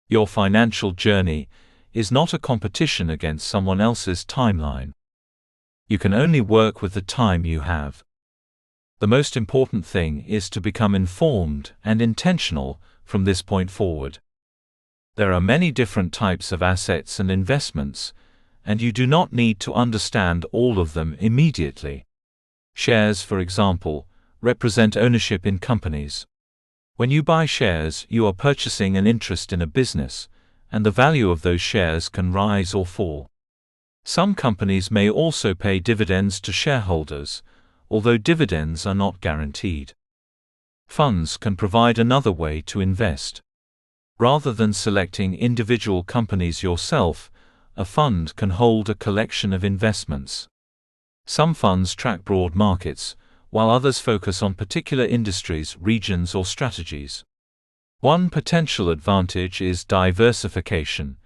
Your financial journey is not a competition against someone else's timeline. You can only work with the time you have. The most important thing is to become informed and intentional from this point forward. There are many different types of assets and investments, and you do not need to understand all of them immediately. Shares, for example, represent ownership in companies. When you buy shares, you are purchasing an interest in a business, and the value of those shares can rise or fall. Some companies may also pay dividends to shareholders, although dividends are not guaranteed. Funds can provide another way to invest. Rather than selecting individual companies yourself, a fund can hold a collection of investments. Some funds track broad markets, while others focus on particular industries, regions, or strategies. One potential advantage is diversification,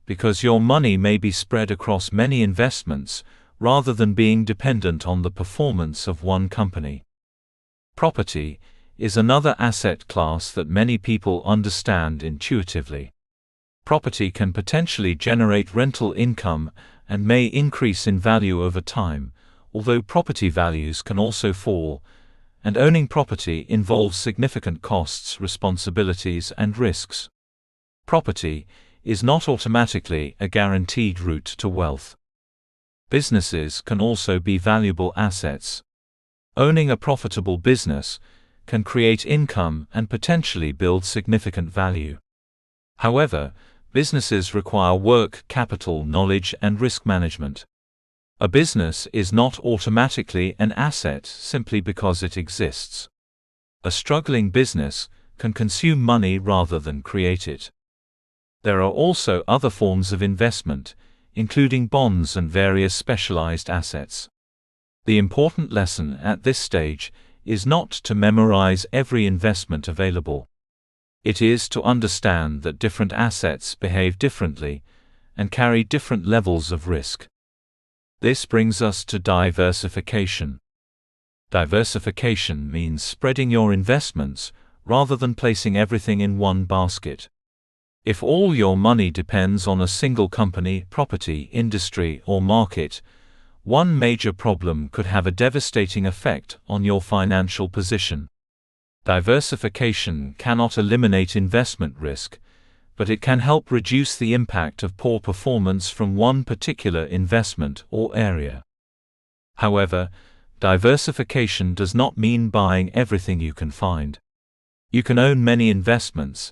because your money may be spread across many investments rather than being dependent on the performance of one company. Property is another asset class that many people understand intuitively. Property can potentially generate rental income and may increase in value over time, although property values can also fall, and owning property involves significant costs, responsibilities, and risks. Property is not automatically a guaranteed route to wealth. Businesses can also be valuable assets. Owning a profitable business can create income and potentially build significant value. However, businesses require work, capital, knowledge, and risk management. A business is not automatically an asset simply because it exists. A struggling business can consume money rather than create it. There are also other forms of investment, including bonds and various specialized assets. The important lesson at this stage is not to memorize every investment available. It is to understand that different assets behave differently and carry different levels of risk. This brings us to diversification. Diversification means spreading your investments rather than placing everything in one basket. If all your money depends on a single company, property, industry, or market, one major problem could have a devastating effect on your financial position. Diversification cannot eliminate investment risk, but it can help reduce the impact of poor performance from one particular investment or area. However, diversification does not mean buying everything you can find. You can own many investments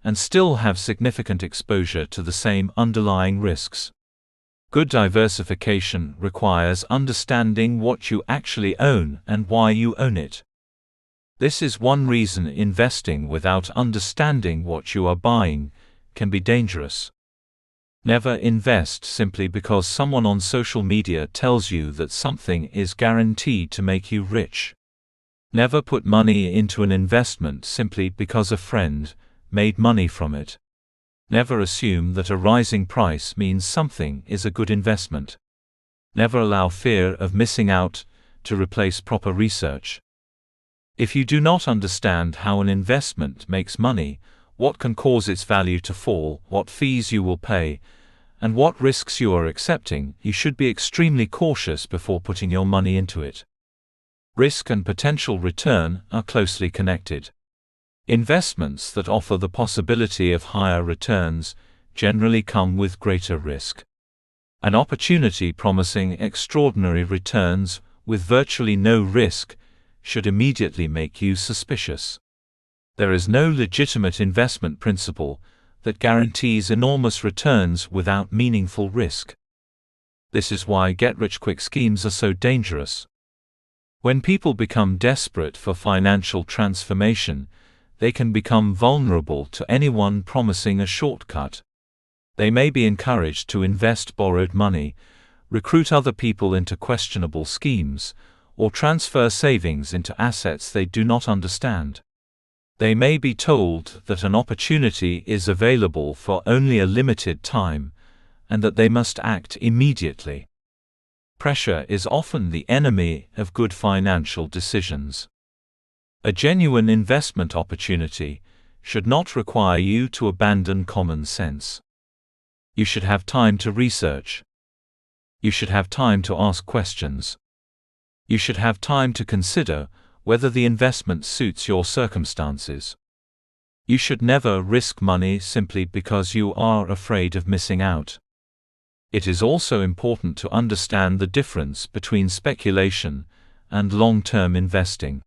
and still have significant exposure to the same underlying risks. Good diversification requires understanding what you actually own and why you own it. This is one reason investing without understanding what you are buying can be dangerous. Never invest simply because someone on social media tells you that something is guaranteed to make you rich. Never put money into an investment simply because a friend made money from it. Never assume that a rising price means something is a good investment. Never allow fear of missing out to replace proper research. If you do not understand how an investment makes money, what can cause its value to fall, what fees you will pay, and what risks you are accepting, you should be extremely cautious before putting your money into it. Risk and potential return are closely connected. Investments that offer the possibility of higher returns generally come with greater risk. An opportunity promising extraordinary returns with virtually no risk should immediately make you suspicious. There is no legitimate investment principle that guarantees enormous returns without meaningful risk. This is why get-rich-quick schemes are so dangerous. When people become desperate for financial transformation, they can become vulnerable to anyone promising a shortcut. They may be encouraged to invest borrowed money, recruit other people into questionable schemes, or transfer savings into assets they do not understand. They may be told that an opportunity is available for only a limited time, and that they must act immediately. Pressure is often the enemy of good financial decisions. A genuine investment opportunity should not require you to abandon common sense. You should have time to research. You should have time to ask questions. You should have time to consider whether the investment suits your circumstances. You should never risk money simply because you are afraid of missing out. It is also important to understand the difference between speculation and long-term investing.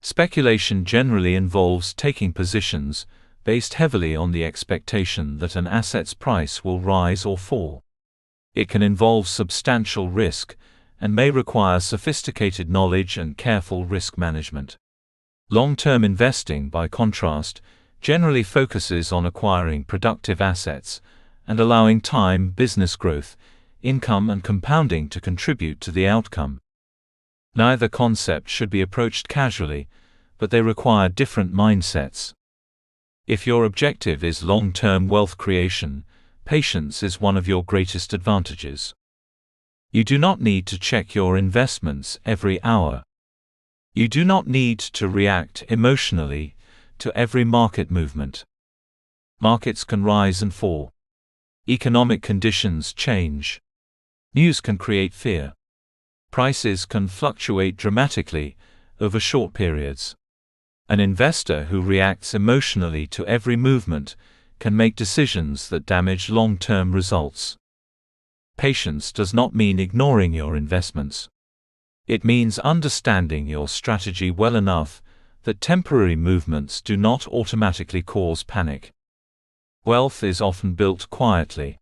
Speculation generally involves taking positions based heavily on the expectation that an asset's price will rise or fall. It can involve substantial risk and may require sophisticated knowledge and careful risk management. Long-term investing, by contrast, generally focuses on acquiring productive assets and allowing time, business growth, income, and compounding to contribute to the outcome. Neither concept should be approached casually, but they require different mindsets. If your objective is long-term wealth creation, patience is one of your greatest advantages. You do not need to check your investments every hour. You do not need to react emotionally to every market movement. Markets can rise and fall. Economic conditions change. News can create fear. Prices can fluctuate dramatically over short periods. An investor who reacts emotionally to every movement can make decisions that damage long-term results. Patience does not mean ignoring your investments. It means understanding your strategy well enough that temporary movements do not automatically cause panic. Wealth is often built quietly.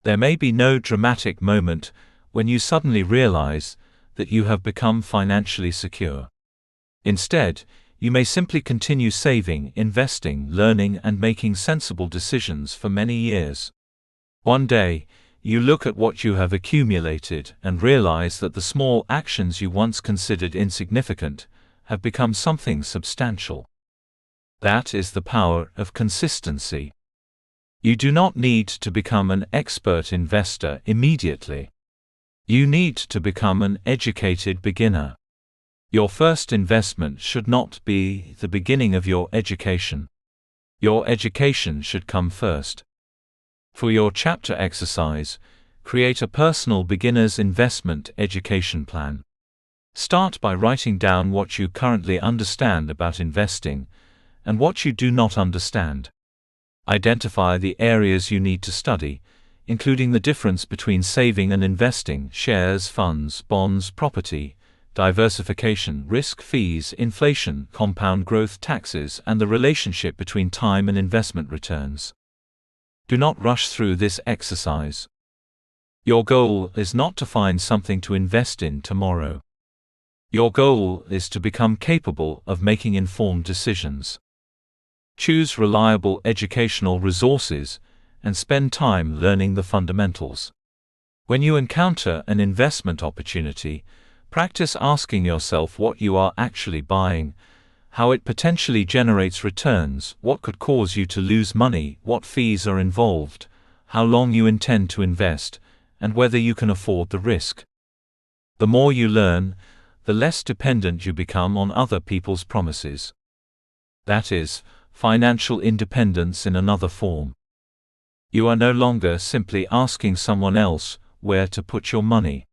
There may be no dramatic moment when you suddenly realize that you have become financially secure. Instead, you may simply continue saving, investing, learning, and making sensible decisions for many years. One day, you look at what you have accumulated and realize that the small actions you once considered insignificant have become something substantial. That is the power of consistency. You do not need to become an expert investor immediately. You need to become an educated beginner. Your first investment should not be the beginning of your education. Your education should come first. For your chapter exercise, create a personal beginner's investment education plan. Start by writing down what you currently understand about investing and what you do not understand. Identify the areas you need to study, including the difference between saving and investing, shares, funds, bonds, property, diversification, risk, fees, inflation, compound growth, taxes, and the relationship between time and investment returns. Do not rush through this exercise. Your goal is not to find something to invest in tomorrow. Your goal is to become capable of making informed decisions. Choose reliable educational resources and spend time learning the fundamentals. When you encounter an investment opportunity, practice asking yourself what you are actually buying, how it potentially generates returns, what could cause you to lose money, what fees are involved, how long you intend to invest, and whether you can afford the risk. The more you learn, the less dependent you become on other people's promises. That is, financial independence in another form. You are no longer simply asking someone else where to put your money.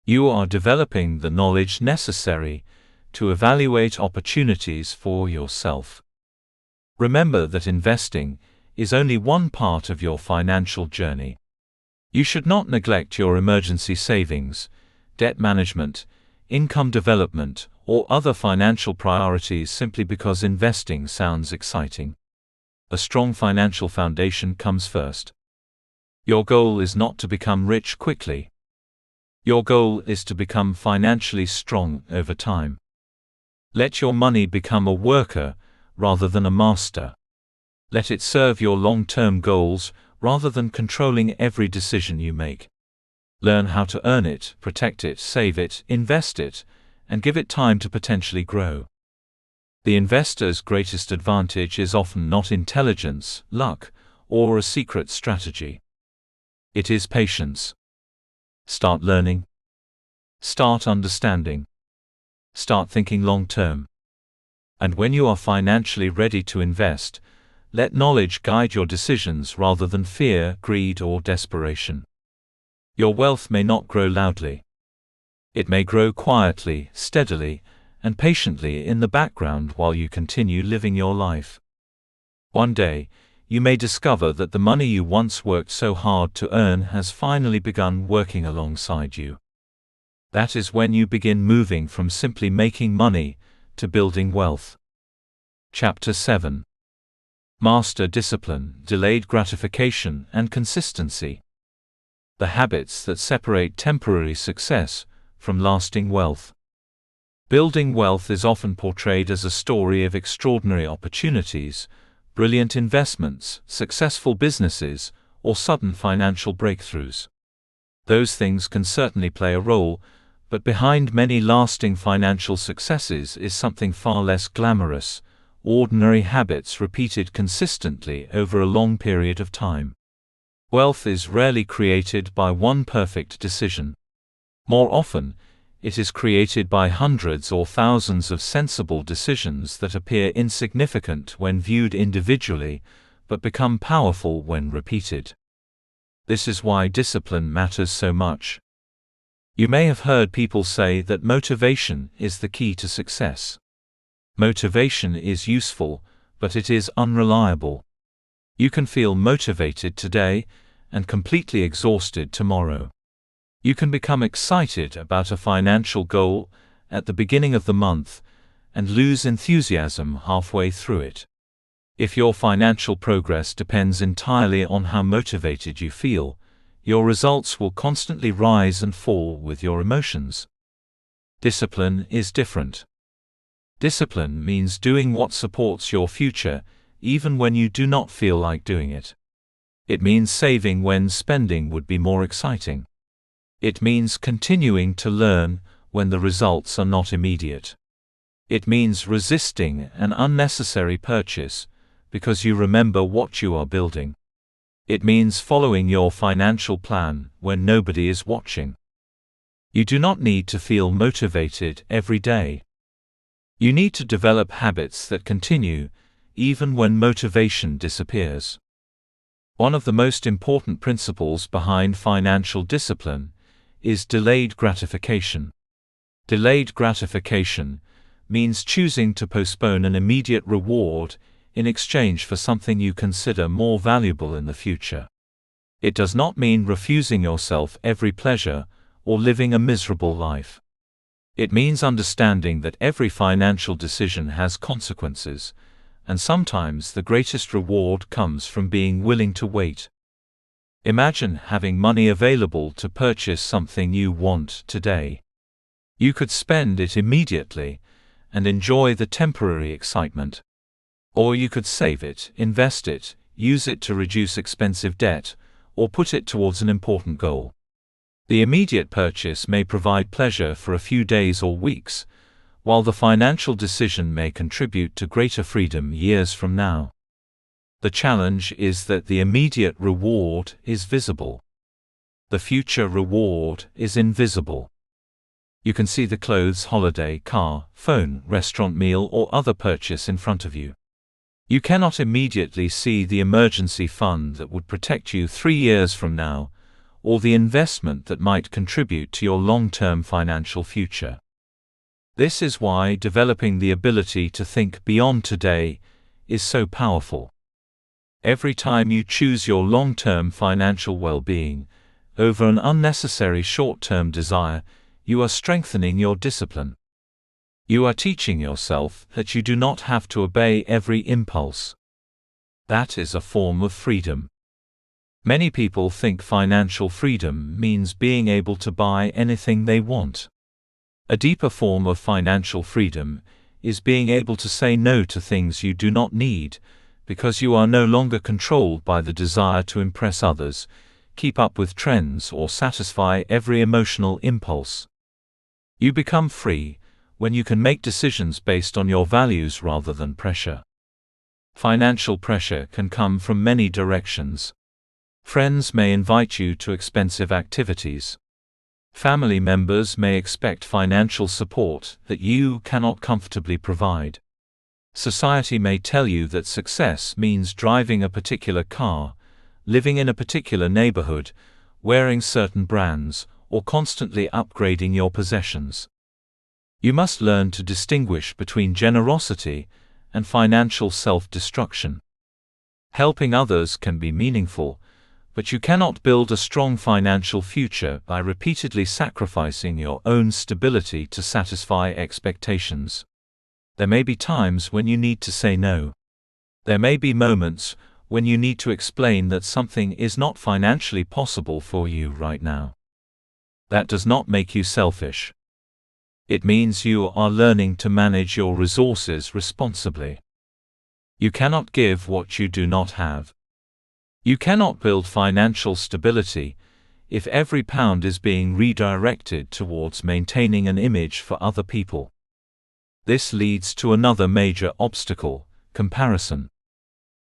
You are developing the knowledge necessary to evaluate opportunities for yourself. Remember that investing is only one part of your financial journey. You should not neglect your emergency savings, debt management, income development, or other financial priorities simply because investing sounds exciting. A strong financial foundation comes first. Your goal is not to become rich quickly. Your goal is to become financially strong over time. Let your money become a worker rather than a master. Let it serve your long-term goals rather than controlling every decision you make. Learn how to earn it, protect it, save it, invest it, and give it time to potentially grow. The investor's greatest advantage is often not intelligence, luck, or a secret strategy. It is patience. Start learning. Start understanding. Start thinking long-term. And when you are financially ready to invest, let knowledge guide your decisions rather than fear, greed, or desperation. Your wealth may not grow loudly. It may grow quietly, steadily, and patiently in the background while you continue living your life. One day, you may discover that the money you once worked so hard to earn has finally begun working alongside you. That is when you begin moving from simply making money to building wealth. Chapter 7. Master discipline, delayed gratification, and consistency. The habits that separate temporary success from lasting wealth. Building wealth is often portrayed as a story of extraordinary opportunities, brilliant investments, successful businesses, or sudden financial breakthroughs. Those things can certainly play a role, but behind many lasting financial successes is something far less glamorous: ordinary habits repeated consistently over a long period of time. Wealth is rarely created by one perfect decision. More often, it is created by hundreds or thousands of sensible decisions that appear insignificant when viewed individually, but become powerful when repeated. This is why discipline matters so much. You may have heard people say that motivation is the key to success. Motivation is useful, but it is unreliable. You can feel motivated today and completely exhausted tomorrow. You can become excited about a financial goal at the beginning of the month and lose enthusiasm halfway through it. If your financial progress depends entirely on how motivated you feel, your results will constantly rise and fall with your emotions. Discipline is different. Discipline means doing what supports your future, even when you do not feel like doing it. It means saving when spending would be more exciting. It means continuing to learn when the results are not immediate. It means resisting an unnecessary purchase because you remember what you are building. It means following your financial plan when nobody is watching. You do not need to feel motivated every day. You need to develop habits that continue, even when motivation disappears. One of the most important principles behind financial discipline is delayed gratification. Delayed gratification means choosing to postpone an immediate reward in exchange for something you consider more valuable in the future. It does not mean refusing yourself every pleasure or living a miserable life. It means understanding that every financial decision has consequences, and sometimes the greatest reward comes from being willing to wait. Imagine having money available to purchase something you want today. You could spend it immediately and enjoy the temporary excitement. Or you could save it, invest it, use it to reduce expensive debt, or put it towards an important goal. The immediate purchase may provide pleasure for a few days or weeks, while the financial decision may contribute to greater freedom years from now. The challenge is that the immediate reward is visible. The future reward is invisible. You can see the clothes, holiday, car, phone, restaurant meal, or other purchase in front of you. You cannot immediately see the emergency fund that would protect you 3 years from now, or the investment that might contribute to your long-term financial future. This is why developing the ability to think beyond today is so powerful. Every time you choose your long-term financial well-being over an unnecessary short-term desire, you are strengthening your discipline. You are teaching yourself that you do not have to obey every impulse. That is a form of freedom. Many people think financial freedom means being able to buy anything they want. A deeper form of financial freedom is being able to say no to things you do not need, because you are no longer controlled by the desire to impress others, keep up with trends, or satisfy every emotional impulse. You become free when you can make decisions based on your values rather than pressure. Financial pressure can come from many directions. Friends may invite you to expensive activities. Family members may expect financial support that you cannot comfortably provide. Society may tell you that success means driving a particular car, living in a particular neighborhood, wearing certain brands, or constantly upgrading your possessions. You must learn to distinguish between generosity and financial self-destruction. Helping others can be meaningful, but you cannot build a strong financial future by repeatedly sacrificing your own stability to satisfy expectations. There may be times when you need to say no. There may be moments when you need to explain that something is not financially possible for you right now. That does not make you selfish. It means you are learning to manage your resources responsibly. You cannot give what you do not have. You cannot build financial stability if every pound is being redirected towards maintaining an image for other people. This leads to another major obstacle: comparison.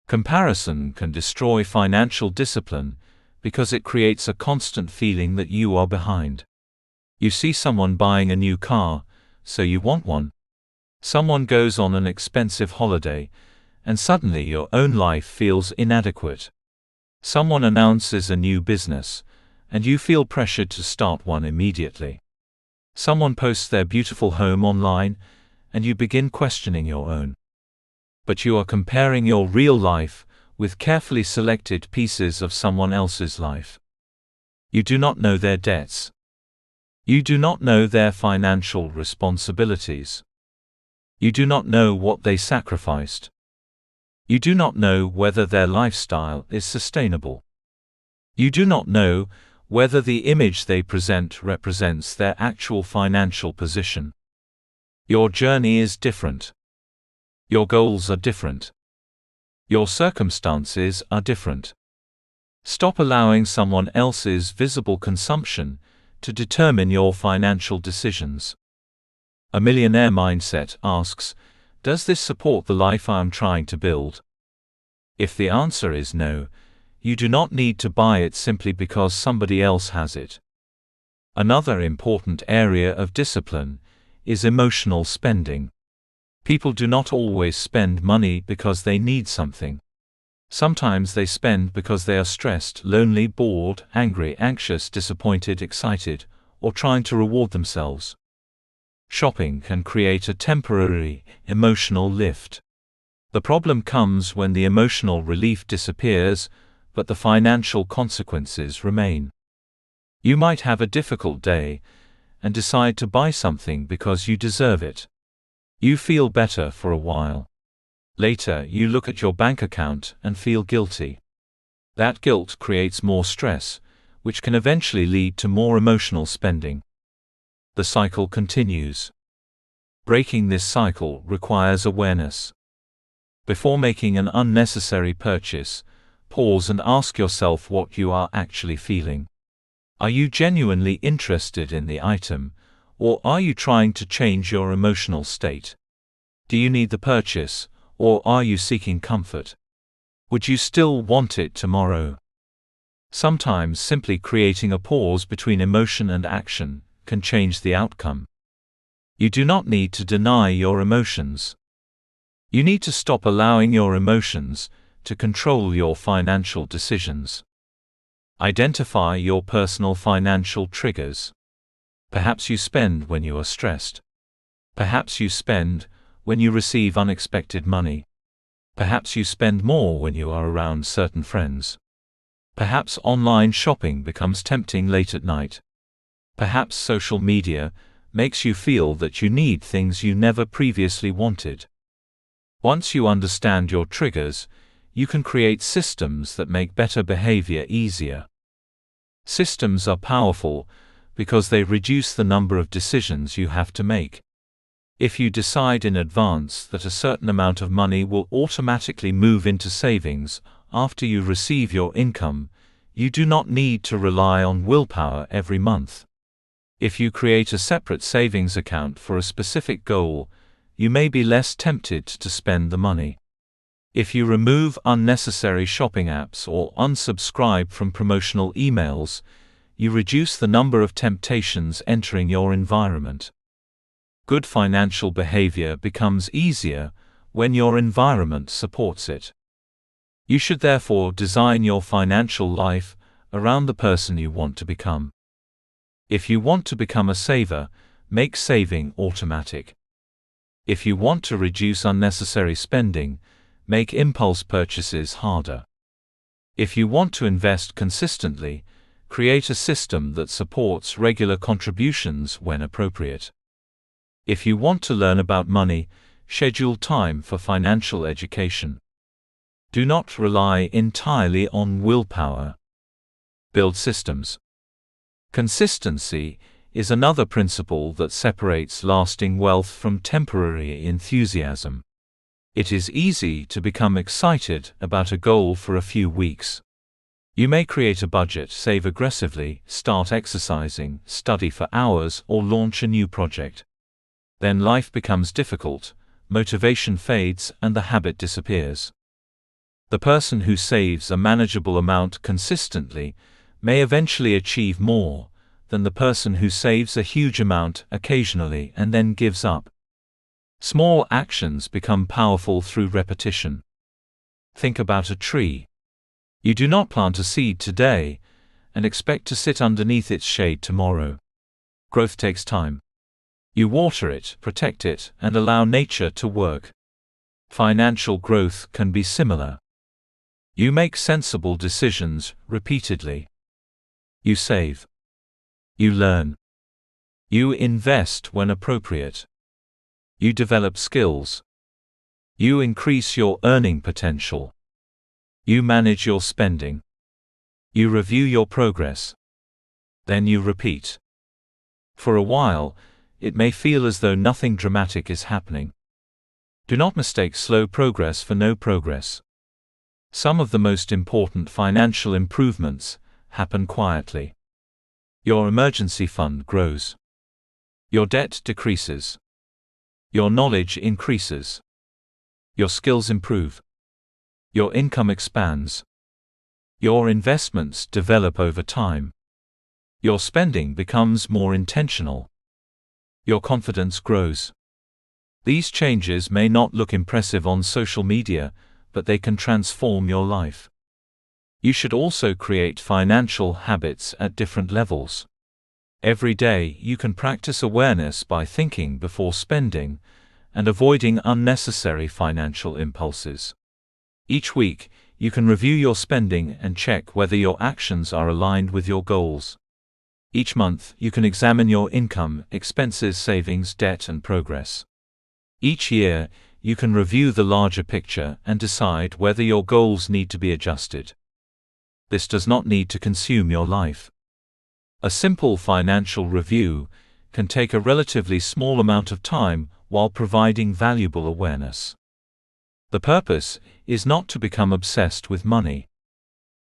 Comparison can destroy financial discipline because it creates a constant feeling that you are behind. You see someone buying a new car, so you want one. Someone goes on an expensive holiday, and suddenly your own life feels inadequate. Someone announces a new business, and you feel pressured to start one immediately. Someone posts their beautiful home online, and you begin questioning your own. But you are comparing your real life with carefully selected pieces of someone else's life. You do not know their debts. You do not know their financial responsibilities. You do not know what they sacrificed. You do not know whether their lifestyle is sustainable. You do not know whether the image they present represents their actual financial position. Your journey is different. Your goals are different. Your circumstances are different. Stop allowing someone else's visible consumption to determine your financial decisions. A Millionaire Mindset asks, does this support the life I am trying to build? If the answer is no, you do not need to buy it simply because somebody else has it. Another important area of discipline is emotional spending. People do not always spend money because they need something. Sometimes they spend because they are stressed, lonely, bored, angry, anxious, disappointed, excited, or trying to reward themselves. Shopping can create a temporary emotional lift. The problem comes when the emotional relief disappears, but the financial consequences remain. You might have a difficult day and decide to buy something because you deserve it. You feel better for a while. Later, you look at your bank account and feel guilty. That guilt creates more stress, which can eventually lead to more emotional spending. The cycle continues. Breaking this cycle requires awareness. Before making an unnecessary purchase, pause and ask yourself what you are actually feeling. Are you genuinely interested in the item, or are you trying to change your emotional state? Do you need the purchase, or are you seeking comfort? Would you still want it tomorrow? Sometimes simply creating a pause between emotion and action can change the outcome. You do not need to deny your emotions. You need to stop allowing your emotions to control your financial decisions. Identify your personal financial triggers. Perhaps you spend when you are stressed. Perhaps you spend when you receive unexpected money. Perhaps you spend more when you are around certain friends. Perhaps online shopping becomes tempting late at night. Perhaps social media makes you feel that you need things you never previously wanted. Once you understand your triggers, you can create systems that make better behavior easier. Systems are powerful because they reduce the number of decisions you have to make. If you decide in advance that a certain amount of money will automatically move into savings after you receive your income, you do not need to rely on willpower every month. If you create a separate savings account for a specific goal, you may be less tempted to spend the money. If you remove unnecessary shopping apps or unsubscribe from promotional emails, you reduce the number of temptations entering your environment. Good financial behavior becomes easier when your environment supports it. You should therefore design your financial life around the person you want to become. If you want to become a saver, make saving automatic. If you want to reduce unnecessary spending, make impulse purchases harder. If you want to invest consistently, create a system that supports regular contributions when appropriate. If you want to learn about money, schedule time for financial education. Do not rely entirely on willpower. Build systems. Consistency is another principle that separates lasting wealth from temporary enthusiasm. It is easy to become excited about a goal for a few weeks. You may create a budget, save aggressively, start exercising, study for hours, or launch a new project. Then life becomes difficult, motivation fades, and the habit disappears. The person who saves a manageable amount consistently may eventually achieve more than the person who saves a huge amount occasionally and then gives up. Small actions become powerful through repetition. Think about a tree. You do not plant a seed today and expect to sit underneath its shade tomorrow. Growth takes time. You water it, protect it, and allow nature to work. Financial growth can be similar. You make sensible decisions repeatedly. You save. You learn. You invest when appropriate. You develop skills. You increase your earning potential. You manage your spending. You review your progress. Then you repeat. For a while, it may feel as though nothing dramatic is happening. Do not mistake slow progress for no progress. Some of the most important financial improvements happen quietly. Your emergency fund grows. Your debt decreases. Your knowledge increases. Your skills improve. Your income expands. Your investments develop over time. Your spending becomes more intentional. Your confidence grows. These changes may not look impressive on social media, but they can transform your life. You should also create financial habits at different levels. Every day you can practice awareness by thinking before spending and avoiding unnecessary financial impulses. Each week, you can review your spending and check whether your actions are aligned with your goals. Each month, you can examine your income, expenses, savings, debt, and progress. Each year, you can review the larger picture and decide whether your goals need to be adjusted. This does not need to consume your life. A simple financial review can take a relatively small amount of time while providing valuable awareness. The purpose is not to become obsessed with money.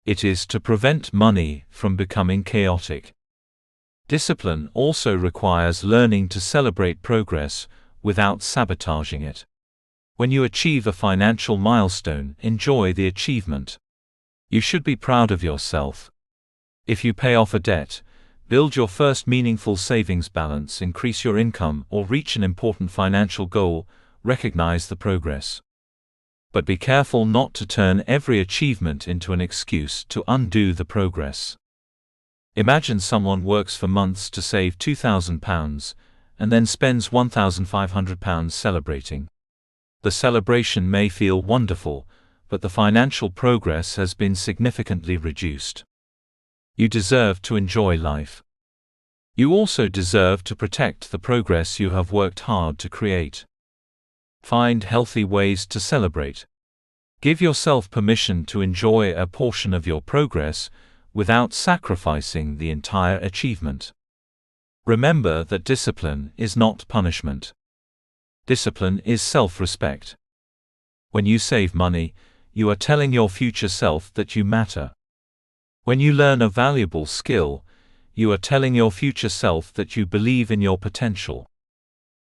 It is to prevent money from becoming chaotic. Discipline also requires learning to celebrate progress without sabotaging it. When you achieve a financial milestone, enjoy the achievement. You should be proud of yourself. If you pay off a debt, build your first meaningful savings balance, increase your income, or reach an important financial goal, recognize the progress. But be careful not to turn every achievement into an excuse to undo the progress. Imagine someone works for months to save £2,000 and then spends £1,500 celebrating. The celebration may feel wonderful, but the financial progress has been significantly reduced. You deserve to enjoy life. You also deserve to protect the progress you have worked hard to create. Find healthy ways to celebrate. Give yourself permission to enjoy a portion of your progress without sacrificing the entire achievement. Remember that discipline is not punishment. Discipline is self-respect. When you save money, you are telling your future self that you matter. When you learn a valuable skill, you are telling your future self that you believe in your potential.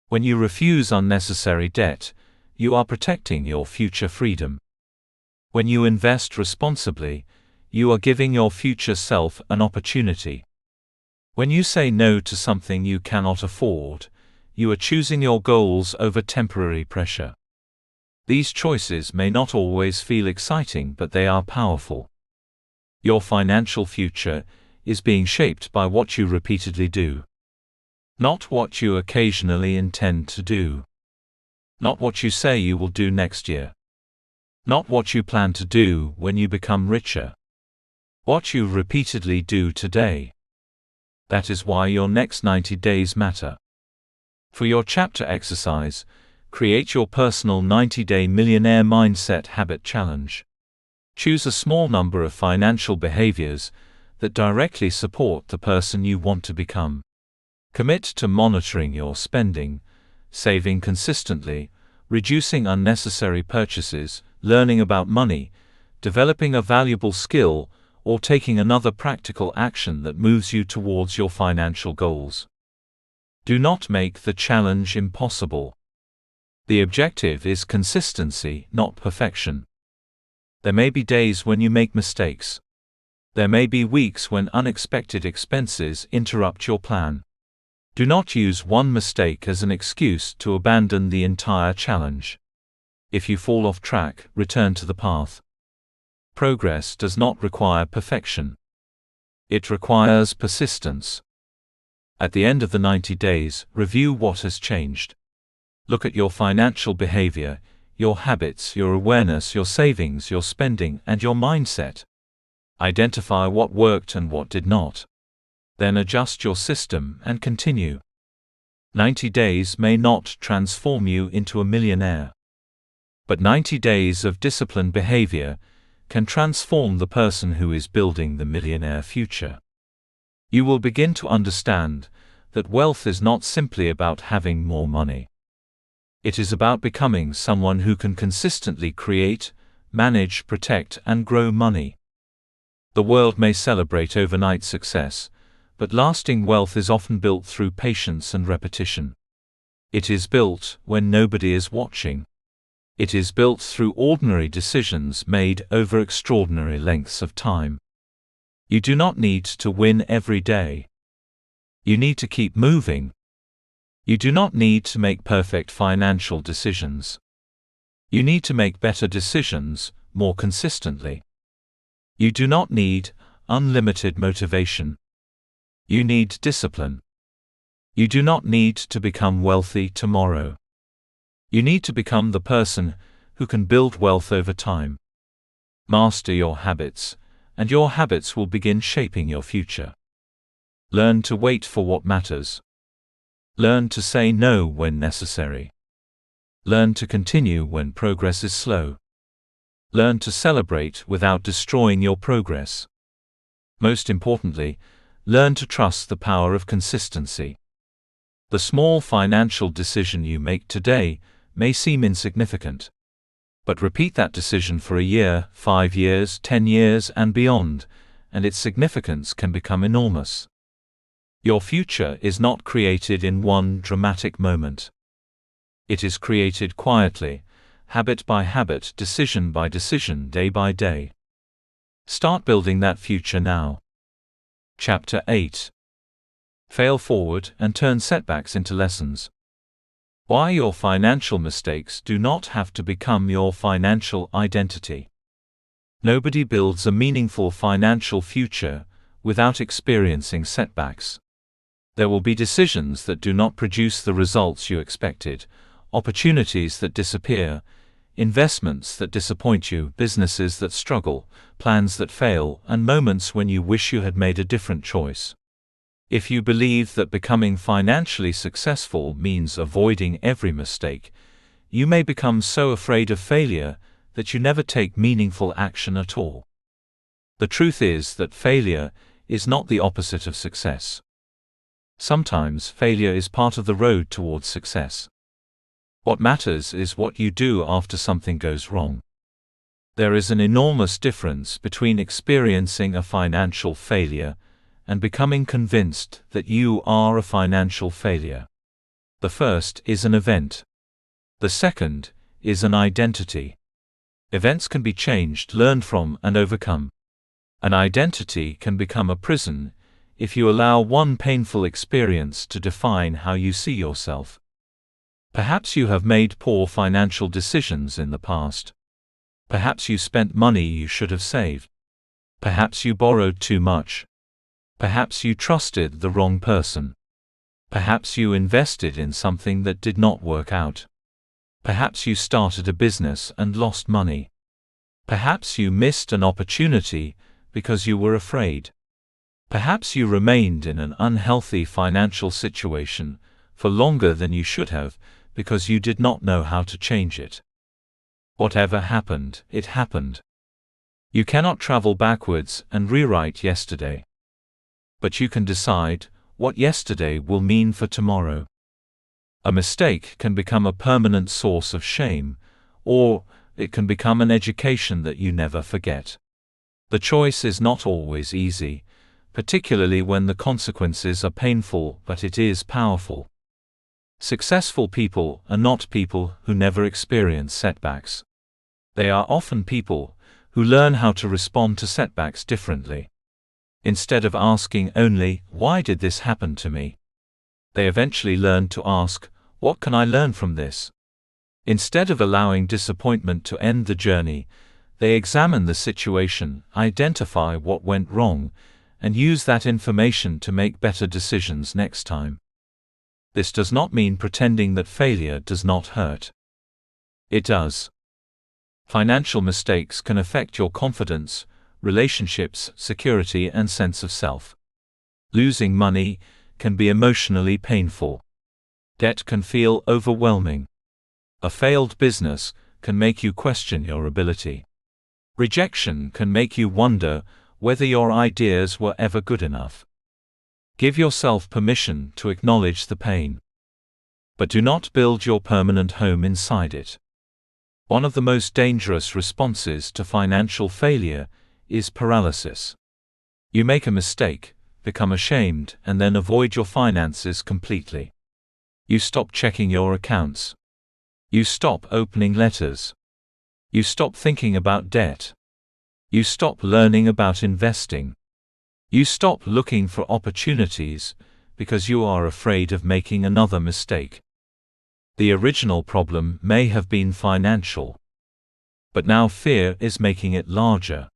When you refuse unnecessary debt, you are protecting your future freedom. When you invest responsibly, you are giving your future self an opportunity. When you say no to something you cannot afford, you are choosing your goals over temporary pressure. These choices may not always feel exciting, but they are powerful. Your financial future is being shaped by what you repeatedly do. Not what you occasionally intend to do. Not what you say you will do next year. Not what you plan to do when you become richer. What you repeatedly do today. That is why your next 90 days matter. For your chapter exercise, create your personal 90-day Millionaire Mindset Habit Challenge. Choose a small number of financial behaviors that directly support the person you want to become. Commit to monitoring your spending, saving consistently, reducing unnecessary purchases, learning about money, developing a valuable skill, or taking another practical action that moves you towards your financial goals. Do not make the challenge impossible. The objective is consistency, not perfection. There may be days when you make mistakes. There may be weeks when unexpected expenses interrupt your plan. Do not use one mistake as an excuse to abandon the entire challenge. If you fall off track, return to the path. Progress does not require perfection. It requires persistence. At the end of the 90 days, review what has changed. Look at your financial behavior, your habits, your awareness, your savings, your spending, and your mindset. Identify what worked and what did not. Then adjust your system and continue. 90 days may not transform you into a millionaire. But 90 days of disciplined behavior can transform the person who is building the millionaire future. You will begin to understand that wealth is not simply about having more money. It is about becoming someone who can consistently create, manage, protect, and grow money. The world may celebrate overnight success, but lasting wealth is often built through patience and repetition. It is built when nobody is watching. It is built through ordinary decisions made over extraordinary lengths of time. You do not need to win every day. You need to keep moving. You do not need to make perfect financial decisions. You need to make better decisions, more consistently. You do not need unlimited motivation. You need discipline. You do not need to become wealthy tomorrow. You need to become the person who can build wealth over time. Master your habits, and your habits will begin shaping your future. Learn to wait for what matters. Learn to say no when necessary. Learn to continue when progress is slow. Learn to celebrate without destroying your progress. Most importantly, learn to trust the power of consistency. The small financial decision you make today may seem insignificant. But repeat that decision for a year, 5 years, 10 years, and beyond, and its significance can become enormous. Your future is not created in one dramatic moment. It is created quietly, habit by habit, decision by decision, day by day. Start building that future now. Chapter 8. Fail forward and turn setbacks into lessons. Why your financial mistakes do not have to become your financial identity. Nobody builds a meaningful financial future without experiencing setbacks. There will be decisions that do not produce the results you expected, opportunities that disappear, investments that disappoint you, businesses that struggle, plans that fail, and moments when you wish you had made a different choice. If you believe that becoming financially successful means avoiding every mistake, you may become so afraid of failure that you never take meaningful action at all. The truth is that failure is not the opposite of success. Sometimes failure is part of the road towards success. What matters is what you do after something goes wrong. There is an enormous difference between experiencing a financial failure and becoming convinced that you are a financial failure. The first is an event. The second is an identity. Events can be changed, learned from, and overcome. An identity can become a prison if you allow one painful experience to define how you see yourself. Perhaps you have made poor financial decisions in the past. Perhaps you spent money you should have saved. Perhaps you borrowed too much. Perhaps you trusted the wrong person. Perhaps you invested in something that did not work out. Perhaps you started a business and lost money. Perhaps you missed an opportunity because you were afraid. Perhaps you remained in an unhealthy financial situation for longer than you should have because you did not know how to change it. Whatever happened, it happened. You cannot travel backwards and rewrite yesterday. But you can decide what yesterday will mean for tomorrow. A mistake can become a permanent source of shame, or it can become an education that you never forget. The choice is not always easy, particularly when the consequences are painful, but it is powerful. Successful people are not people who never experience setbacks. They are often people who learn how to respond to setbacks differently. Instead of asking only, "Why did this happen to me?" they eventually learn to ask, "What can I learn from this?" Instead of allowing disappointment to end the journey, they examine the situation, identify what went wrong, and use that information to make better decisions next time. This does not mean pretending that failure does not hurt. It does. Financial mistakes can affect your confidence, relationships, security, and sense of self. Losing money can be emotionally painful. Debt can feel overwhelming. A failed business can make you question your ability. Rejection can make you wonder whether your ideas were ever good enough. Give yourself permission to acknowledge the pain. But do not build your permanent home inside it. One of the most dangerous responses to financial failure is paralysis. You make a mistake, become ashamed, and then avoid your finances completely. You stop checking your accounts. You stop opening letters. You stop thinking about debt. You stop learning about investing. You stop looking for opportunities because you are afraid of making another mistake. The original problem may have been financial, but now fear is making it larger.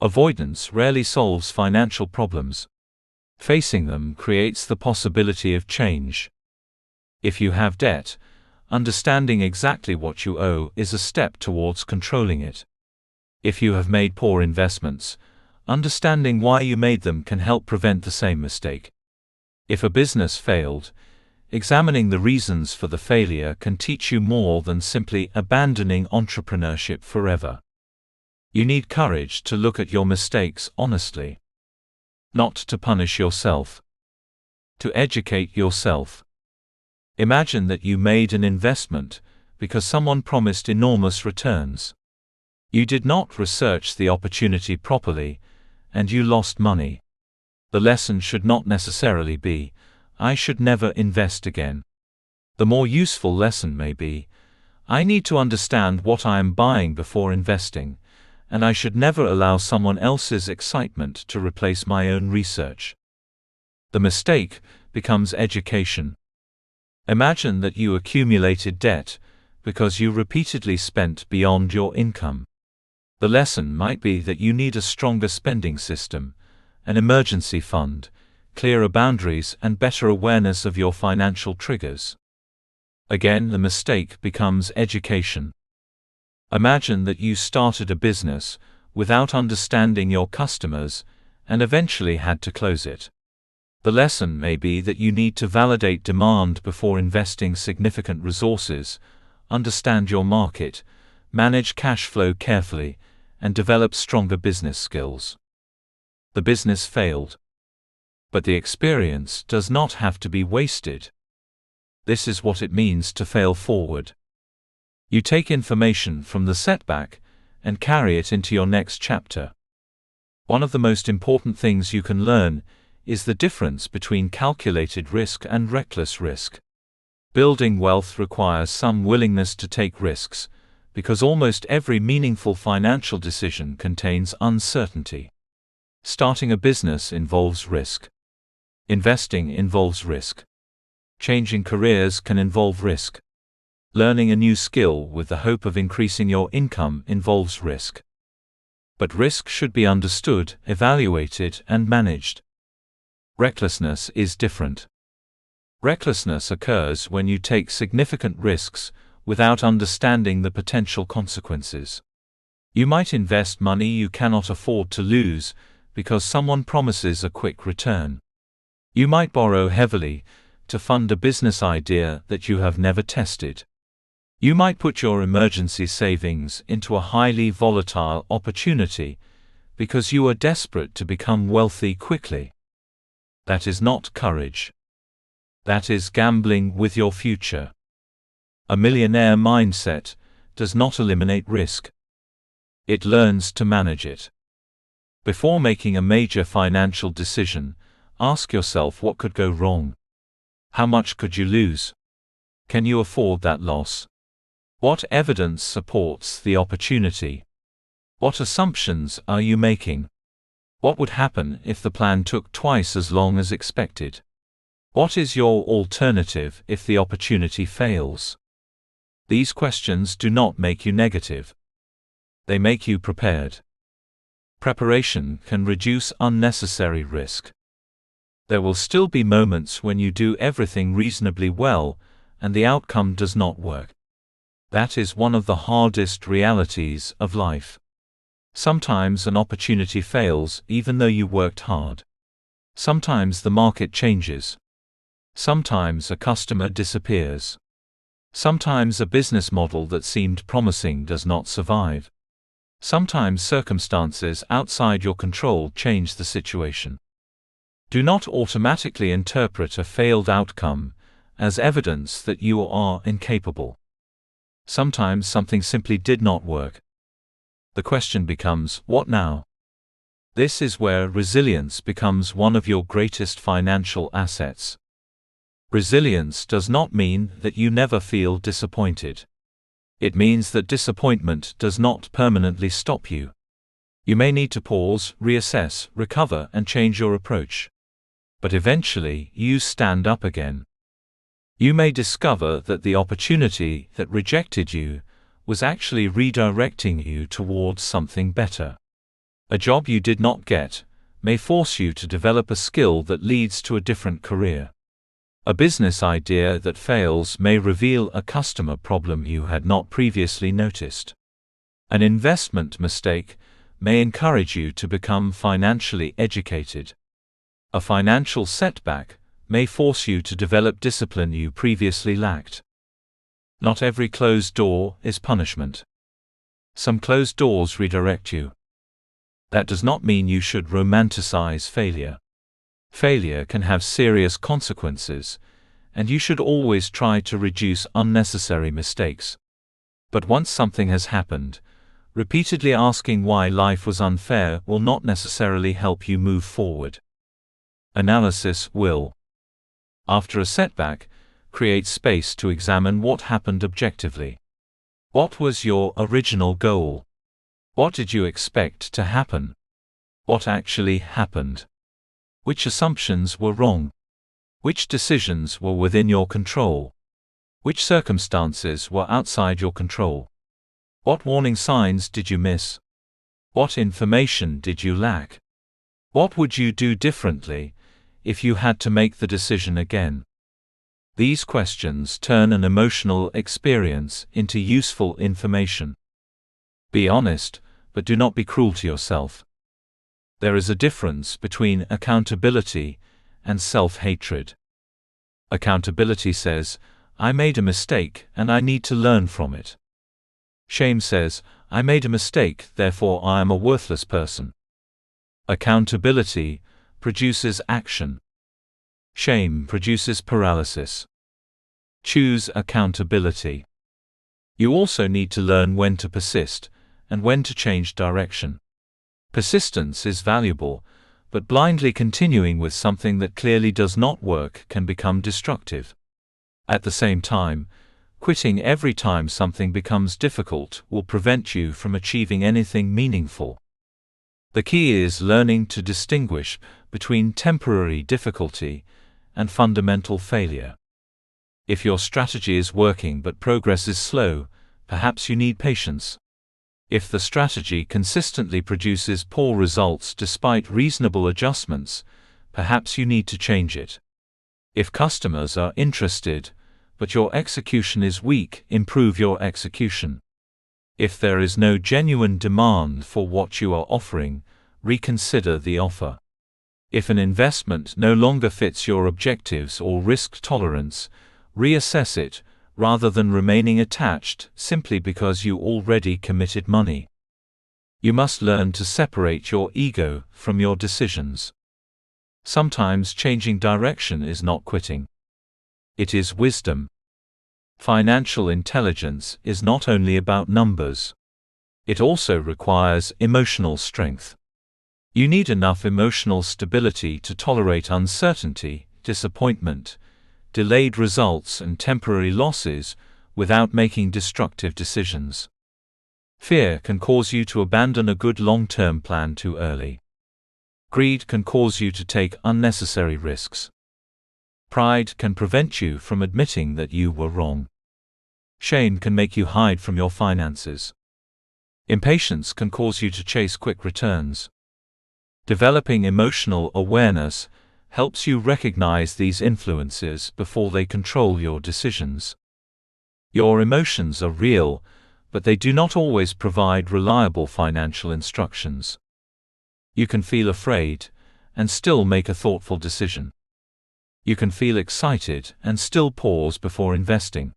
Avoidance rarely solves financial problems. Facing them creates the possibility of change. If you have debt, understanding exactly what you owe is a step towards controlling it. If you have made poor investments, understanding why you made them can help prevent the same mistake. If a business failed, examining the reasons for the failure can teach you more than simply abandoning entrepreneurship forever. You need courage to look at your mistakes honestly. Not to punish yourself. To educate yourself. Imagine that you made an investment because someone promised enormous returns. You did not research the opportunity properly, and you lost money. The lesson should not necessarily be, "I should never invest again." The more useful lesson may be, "I need to understand what I am buying before investing, and I should never allow someone else's excitement to replace my own research." The mistake becomes education. Imagine that you accumulated debt because you repeatedly spent beyond your income. The lesson might be that you need a stronger spending system, an emergency fund, clearer boundaries, and better awareness of your financial triggers. Again, the mistake becomes education. Imagine that you started a business without understanding your customers and eventually had to close it. The lesson may be that you need to validate demand before investing significant resources, understand your market, manage cash flow carefully, and develop stronger business skills. The business failed. But the experience does not have to be wasted. This is what it means to fail forward. You take information from the setback and carry it into your next chapter. One of the most important things you can learn is the difference between calculated risk and reckless risk. Building wealth requires some willingness to take risks, because almost every meaningful financial decision contains uncertainty. Starting a business involves risk. Investing involves risk. Changing careers can involve risk. Learning a new skill with the hope of increasing your income involves risk. But risk should be understood, evaluated, and managed. Recklessness is different. Recklessness occurs when you take significant risks without understanding the potential consequences. You might invest money you cannot afford to lose because someone promises a quick return. You might borrow heavily to fund a business idea that you have never tested. You might put your emergency savings into a highly volatile opportunity because you are desperate to become wealthy quickly. That is not courage. That is gambling with your future. A millionaire mindset does not eliminate risk. It learns to manage it. Before making a major financial decision, ask yourself what could go wrong. How much could you lose? Can you afford that loss? What evidence supports the opportunity? What assumptions are you making? What would happen if the plan took twice as long as expected? What is your alternative if the opportunity fails? These questions do not make you negative. They make you prepared. Preparation can reduce unnecessary risk. There will still be moments when you do everything reasonably well, and the outcome does not work. That is one of the hardest realities of life. Sometimes an opportunity fails even though you worked hard. Sometimes the market changes. Sometimes a customer disappears. Sometimes a business model that seemed promising does not survive. Sometimes circumstances outside your control change the situation. Do not automatically interpret a failed outcome as evidence that you are incapable. Sometimes something simply did not work. The question becomes, what now? This is where resilience becomes one of your greatest financial assets. Resilience does not mean that you never feel disappointed. It means that disappointment does not permanently stop you. You may need to pause, reassess, recover, and change your approach. But eventually, you stand up again. You may discover that the opportunity that rejected you was actually redirecting you towards something better. A job you did not get may force you to develop a skill that leads to a different career. A business idea that fails may reveal a customer problem you had not previously noticed. An investment mistake may encourage you to become financially educated. A financial setback may force you to develop discipline you previously lacked. Not every closed door is punishment. Some closed doors redirect you. That does not mean you should romanticize failure. Failure can have serious consequences, and you should always try to reduce unnecessary mistakes. But once something has happened, repeatedly asking why life was unfair will not necessarily help you move forward. Analysis will. After a setback, create space to examine what happened objectively. What was your original goal? What did you expect to happen? What actually happened? Which assumptions were wrong? Which decisions were within your control? Which circumstances were outside your control? What warning signs did you miss? What information did you lack? What would you do differently if you had to make the decision again? These questions turn an emotional experience into useful information. Be honest, but do not be cruel to yourself. There is a difference between accountability and self-hatred. Accountability says, I made a mistake and I need to learn from it. Shame says, I made a mistake, therefore I am a worthless person. Accountability produces action. Shame produces paralysis. Choose accountability. You also need to learn when to persist and when to change direction. Persistence is valuable, but blindly continuing with something that clearly does not work can become destructive. At the same time, quitting every time something becomes difficult will prevent you from achieving anything meaningful. The key is learning to distinguish between temporary difficulty and fundamental failure. If your strategy is working but progress is slow, perhaps you need patience. If the strategy consistently produces poor results despite reasonable adjustments, perhaps you need to change it. If customers are interested, but your execution is weak, improve your execution. If there is no genuine demand for what you are offering, reconsider the offer. If an investment no longer fits your objectives or risk tolerance, reassess it, rather than remaining attached simply because you already committed money. You must learn to separate your ego from your decisions. Sometimes changing direction is not quitting. It is wisdom. Financial intelligence is not only about numbers. It also requires emotional strength. You need enough emotional stability to tolerate uncertainty, disappointment, delayed results and temporary losses without making destructive decisions. Fear can cause you to abandon a good long-term plan too early. Greed can cause you to take unnecessary risks. Pride can prevent you from admitting that you were wrong. Shame can make you hide from your finances. Impatience can cause you to chase quick returns. Developing emotional awareness helps you recognize these influences before they control your decisions. Your emotions are real, but they do not always provide reliable financial instructions. You can feel afraid and still make a thoughtful decision. You can feel excited and still pause before investing.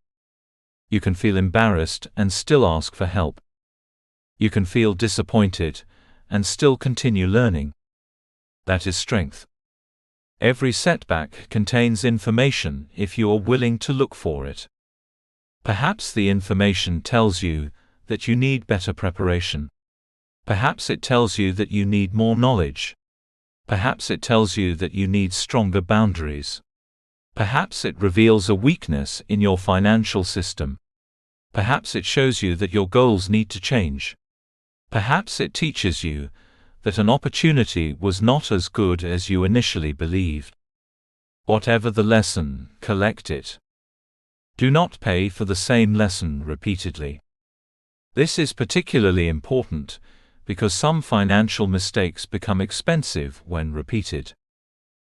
You can feel embarrassed and still ask for help. You can feel disappointed and still continue learning. That is strength. Every setback contains information if you are willing to look for it. Perhaps the information tells you that you need better preparation. Perhaps it tells you that you need more knowledge. Perhaps it tells you that you need stronger boundaries. Perhaps it reveals a weakness in your financial system. Perhaps it shows you that your goals need to change. Perhaps it teaches you that an opportunity was not as good as you initially believed. Whatever the lesson, collect it. Do not pay for the same lesson repeatedly. This is particularly important because some financial mistakes become expensive when repeated.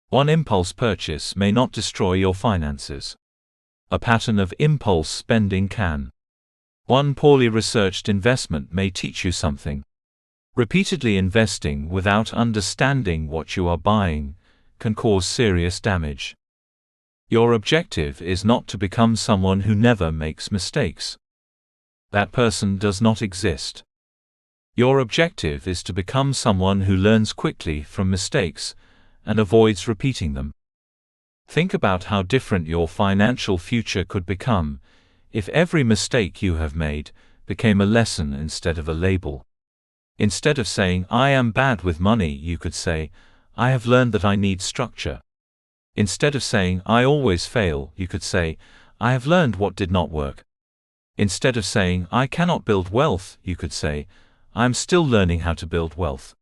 One impulse purchase may not destroy your finances. A pattern of impulse spending can. One poorly researched investment may teach you something. Repeatedly investing without understanding what you are buying can cause serious damage. Your objective is not to become someone who never makes mistakes. That person does not exist. Your objective is to become someone who learns quickly from mistakes and avoids repeating them. Think about how different your financial future could become if every mistake you have made became a lesson instead of a label. Instead of saying, "I am bad with money," you could say, "I have learned that I need structure." Instead of saying, "I always fail," you could say, "I have learned what did not work." Instead of saying, "I cannot build wealth," you could say, "I am still learning how to build wealth."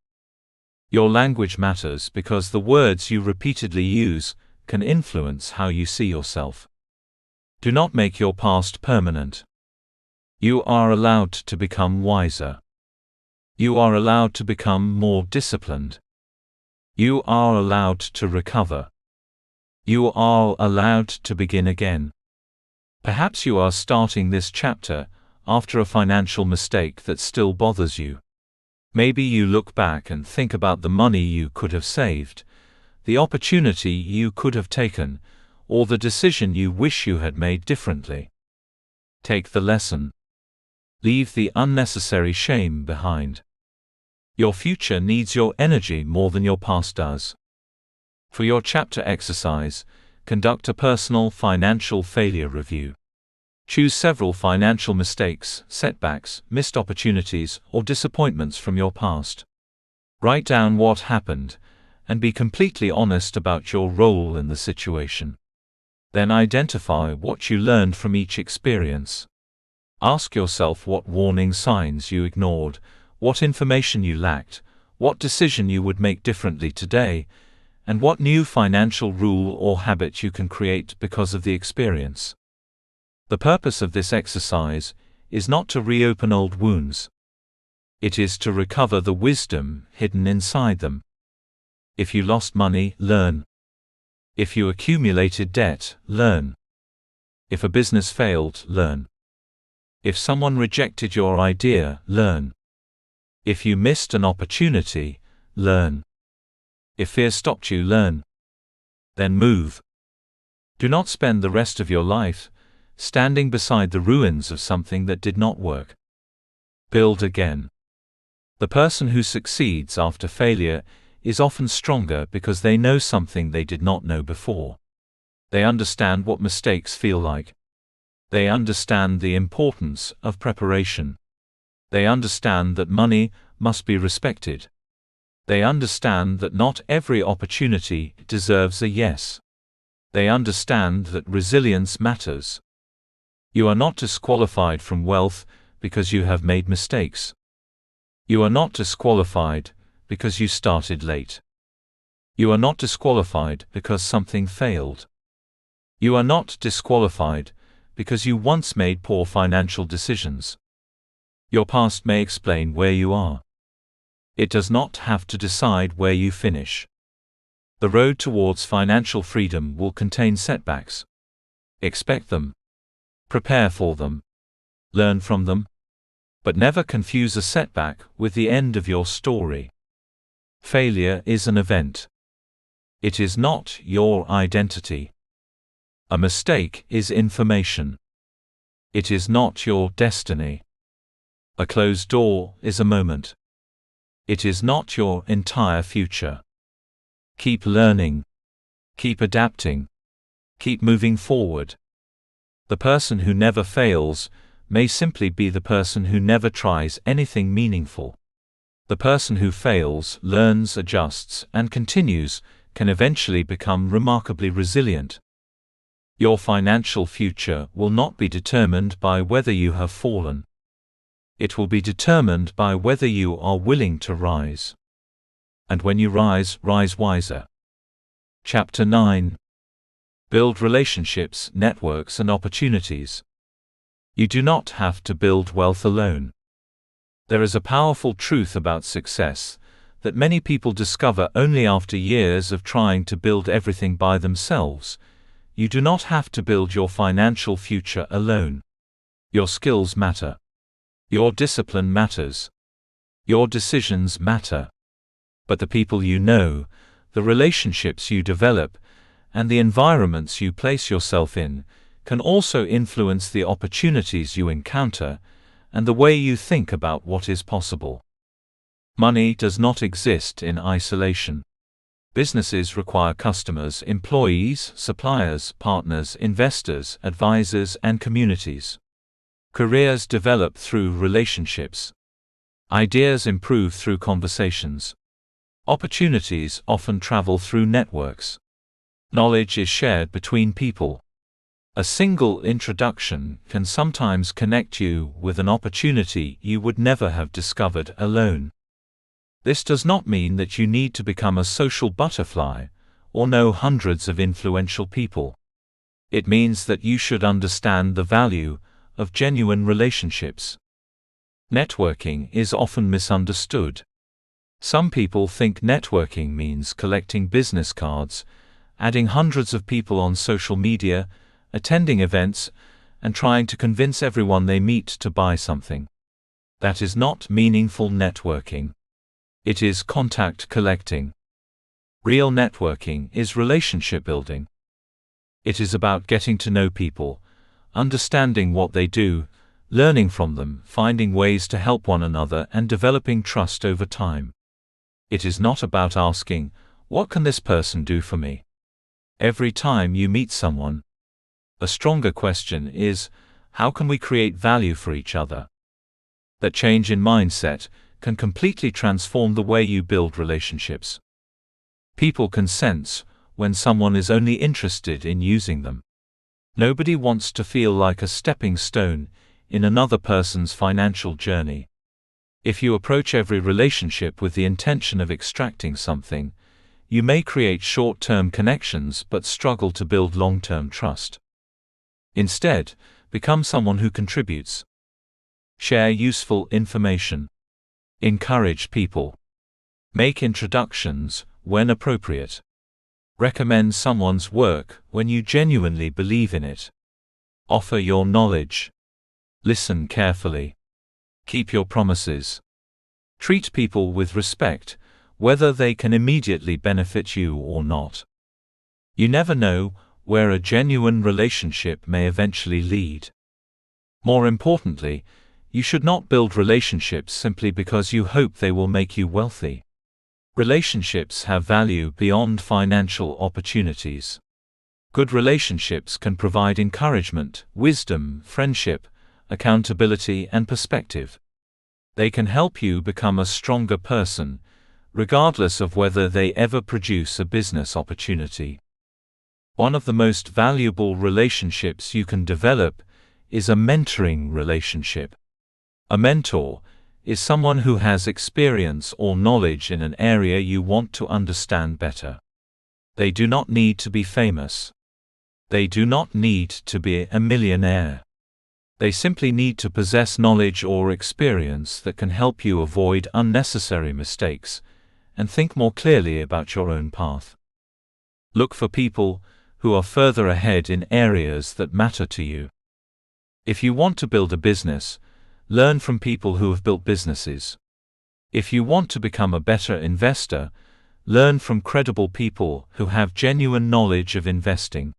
Your language matters because the words you repeatedly use can influence how you see yourself. Do not make your past permanent. You are allowed to become wiser. You are allowed to become more disciplined. You are allowed to recover. You are allowed to begin again. Perhaps you are starting this chapter after a financial mistake that still bothers you. Maybe you look back and think about the money you could have saved, the opportunity you could have taken, or the decision you wish you had made differently. Take the lesson. Leave the unnecessary shame behind. Your future needs your energy more than your past does. For your chapter exercise, Conduct a personal financial failure review. Choose several financial mistakes, setbacks, missed opportunities, or disappointments from your past. Write down what happened, and be completely honest about your role in the situation. Then identify what you learned from each experience. Ask yourself what warning signs you ignored, what information you lacked, what decision you would make differently today, and what new financial rule or habit you can create because of the experience. The purpose of this exercise is not to reopen old wounds. It is to recover the wisdom hidden inside them. If you lost money, learn. If you accumulated debt, learn. If a business failed, learn. If someone rejected your idea, learn. If you missed an opportunity, learn. If fear stopped you, learn. Then move. Do not spend the rest of your life standing beside the ruins of something that did not work. Build again. The person who succeeds after failure is often stronger because they know something they did not know before. They understand what mistakes feel like. They understand the importance of preparation. They understand that money must be respected. They understand that not every opportunity deserves a yes. They understand that resilience matters. You are not disqualified from wealth because you have made mistakes. You are not disqualified because you started late. You are not disqualified because something failed. You are not disqualified because you once made poor financial decisions. Your past may explain where you are. It does not have to decide where you finish. The road towards financial freedom will contain setbacks. Expect them. Prepare for them. Learn from them. But never confuse a setback with the end of your story. Failure is an event. It is not your identity. A mistake is information. It is not your destiny. A closed door is a moment. It is not your entire future. Keep learning. Keep adapting. Keep moving forward. The person who never fails may simply be the person who never tries anything meaningful. The person who fails, learns, adjusts, and continues can eventually become remarkably resilient. Your financial future will not be determined by whether you have fallen. It will be determined by whether you are willing to rise. And when you rise, rise wiser. Chapter 9. Build relationships, networks, and opportunities. You do not have to build wealth alone. There is a powerful truth about success that many people discover only after years of trying to build everything by themselves. You do not have to build your financial future alone. Your skills matter. Your discipline matters. Your decisions matter. But the people you know, the relationships you develop, and the environments you place yourself in can also influence the opportunities you encounter and the way you think about what is possible. Money does not exist in isolation. Businesses require customers, employees, suppliers, partners, investors, advisors, and communities. Careers develop through relationships. Ideas improve through conversations. Opportunities often travel through networks. Knowledge is shared between people. A single introduction can sometimes connect you with an opportunity you would never have discovered alone. This does not mean that you need to become a social butterfly or know hundreds of influential people. It means that you should understand the value of genuine relationships. Networking is often misunderstood. Some people think networking means collecting business cards, adding hundreds of people on social media, attending events, and trying to convince everyone they meet to buy something. That is not meaningful networking. It is contact collecting. Real networking is relationship building. It is about getting to know people, understanding what they do, learning from them, finding ways to help one another, and developing trust over time. It is not about asking, "What can this person do for me?" Every time you meet someone. A stronger question is, how can we create value for each other? That change in mindset can completely transform the way you build relationships. People can sense when someone is only interested in using them. Nobody wants to feel like a stepping stone in another person's financial journey. If you approach every relationship with the intention of extracting something, you may create short-term connections but struggle to build long-term trust. Instead, become someone who contributes. Share useful information. Encourage people. Make introductions when appropriate. Recommend someone's work when you genuinely believe in it. Offer your knowledge. Listen carefully. Keep your promises. Treat people with respect, whether they can immediately benefit you or not. You never know where a genuine relationship may eventually lead. More importantly, you should not build relationships simply because you hope they will make you wealthy. Relationships have value beyond financial opportunities. Good relationships can provide encouragement, wisdom, friendship, accountability, and perspective. They can help you become a stronger person, regardless of whether they ever produce a business opportunity. One of the most valuable relationships you can develop is a mentoring relationship. A mentor is someone who has experience or knowledge in an area you want to understand better. They do not need to be famous. They do not need to be a millionaire. They simply need to possess knowledge or experience that can help you avoid unnecessary mistakes and think more clearly about your own path. Look for people who are further ahead in areas that matter to you. If you want to build a business, learn from people who have built businesses. If you want to become a better investor, learn from credible people who have genuine knowledge of investing.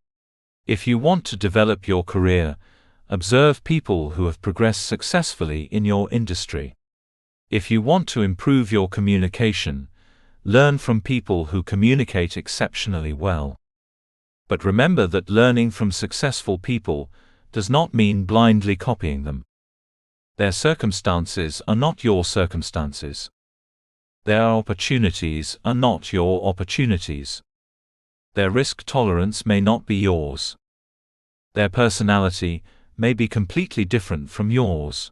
If you want to develop your career, observe people who have progressed successfully in your industry. If you want to improve your communication, learn from people who communicate exceptionally well. But remember that learning from successful people does not mean blindly copying them. Their circumstances are not your circumstances. Their opportunities are not your opportunities. Their risk tolerance may not be yours. Their personality may be completely different from yours.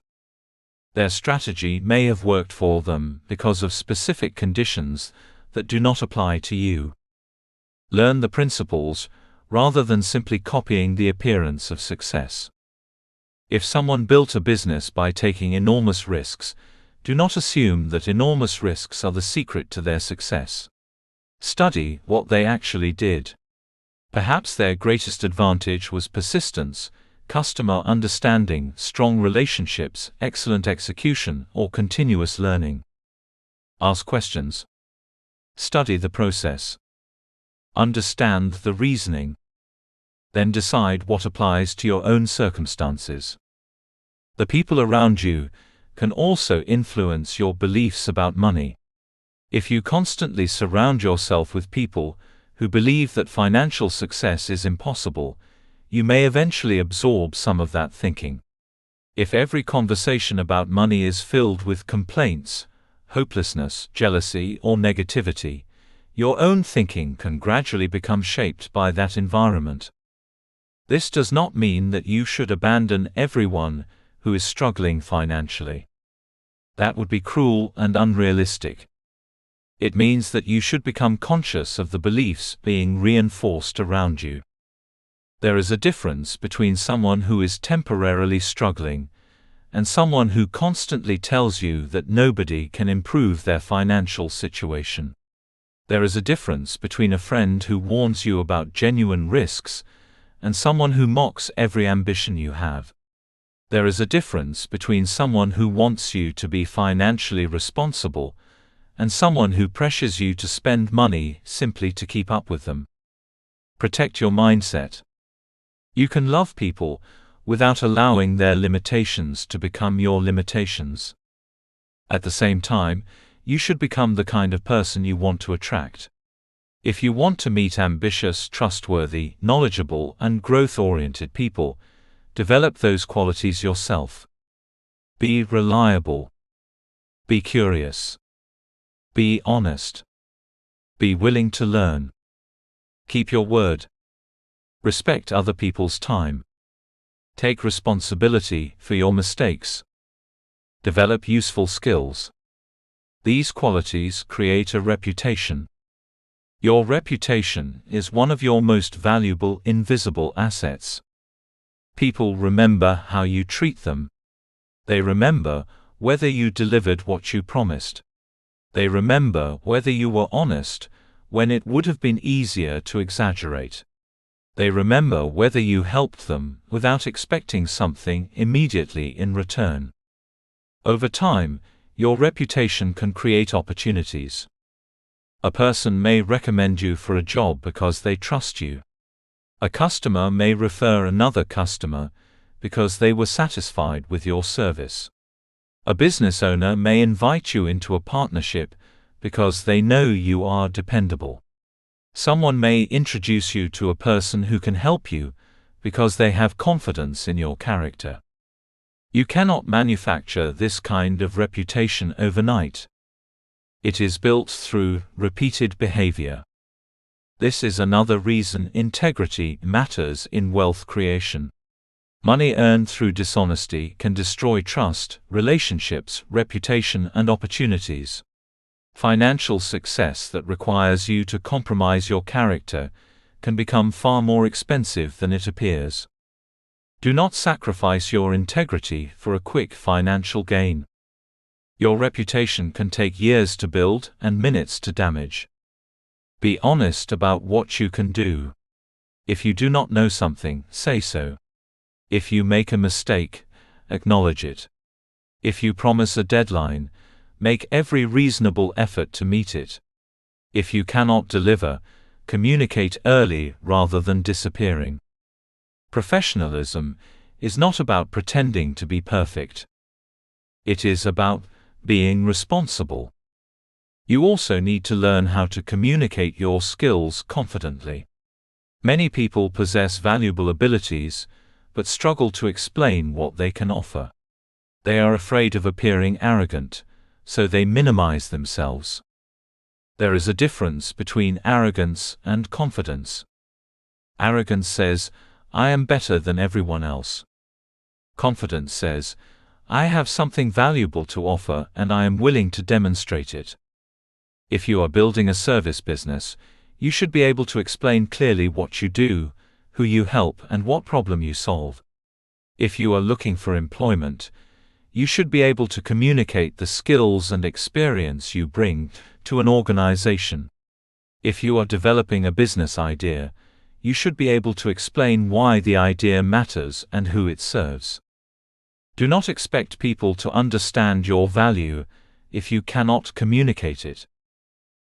Their strategy may have worked for them because of specific conditions that do not apply to you. Learn the principles rather than simply copying the appearance of success. If someone built a business by taking enormous risks, do not assume that enormous risks are the secret to their success. Study what they actually did. Perhaps their greatest advantage was persistence, customer understanding, strong relationships, excellent execution, or continuous learning. Ask questions. Study the process. Understand the reasoning. Then decide what applies to your own circumstances. The people around you can also influence your beliefs about money. If you constantly surround yourself with people who believe that financial success is impossible, you may eventually absorb some of that thinking. If every conversation about money is filled with complaints, hopelessness, jealousy, or negativity, your own thinking can gradually become shaped by that environment. This does not mean that you should abandon everyone who is struggling financially. That would be cruel and unrealistic. It means that you should become conscious of the beliefs being reinforced around you. There is a difference between someone who is temporarily struggling and someone who constantly tells you that nobody can improve their financial situation. There is a difference between a friend who warns you about genuine risks and someone who mocks every ambition you have. There is a difference between someone who wants you to be financially responsible and someone who pressures you to spend money simply to keep up with them. Protect your mindset. You can love people without allowing their limitations to become your limitations. At the same time, you should become the kind of person you want to attract. If you want to meet ambitious, trustworthy, knowledgeable, and growth-oriented people, develop those qualities yourself. Be reliable. Be curious. Be honest. Be willing to learn. Keep your word. Respect other people's time. Take responsibility for your mistakes. Develop useful skills. These qualities create a reputation. Your reputation is one of your most valuable invisible assets. People remember how you treat them. They remember whether you delivered what you promised. They remember whether you were honest when it would have been easier to exaggerate. They remember whether you helped them without expecting something immediately in return. Over time, your reputation can create opportunities. A person may recommend you for a job because they trust you. A customer may refer another customer because they were satisfied with your service. A business owner may invite you into a partnership because they know you are dependable. Someone may introduce you to a person who can help you because they have confidence in your character. You cannot manufacture this kind of reputation overnight. It is built through repeated behavior. This is another reason integrity matters in wealth creation. Money earned through dishonesty can destroy trust, relationships, reputation, and opportunities. Financial success that requires you to compromise your character can become far more expensive than it appears. Do not sacrifice your integrity for a quick financial gain. Your reputation can take years to build and minutes to damage. Be honest about what you can do. If you do not know something, say so. If you make a mistake, acknowledge it. If you promise a deadline, make every reasonable effort to meet it. If you cannot deliver, communicate early rather than disappearing. Professionalism is not about pretending to be perfect. It is about being responsible. You also need to learn how to communicate your skills confidently. Many people possess valuable abilities, but struggle to explain what they can offer. They are afraid of appearing arrogant, so they minimize themselves. There is a difference between arrogance and confidence. Arrogance says, "I am better than everyone else." Confidence says, "I have something valuable to offer and I am willing to demonstrate it." If you are building a service business, you should be able to explain clearly what you do, who you help, and what problem you solve. If you are looking for employment, you should be able to communicate the skills and experience you bring to an organization. If you are developing a business idea, you should be able to explain why the idea matters and who it serves. Do not expect people to understand your value if you cannot communicate it.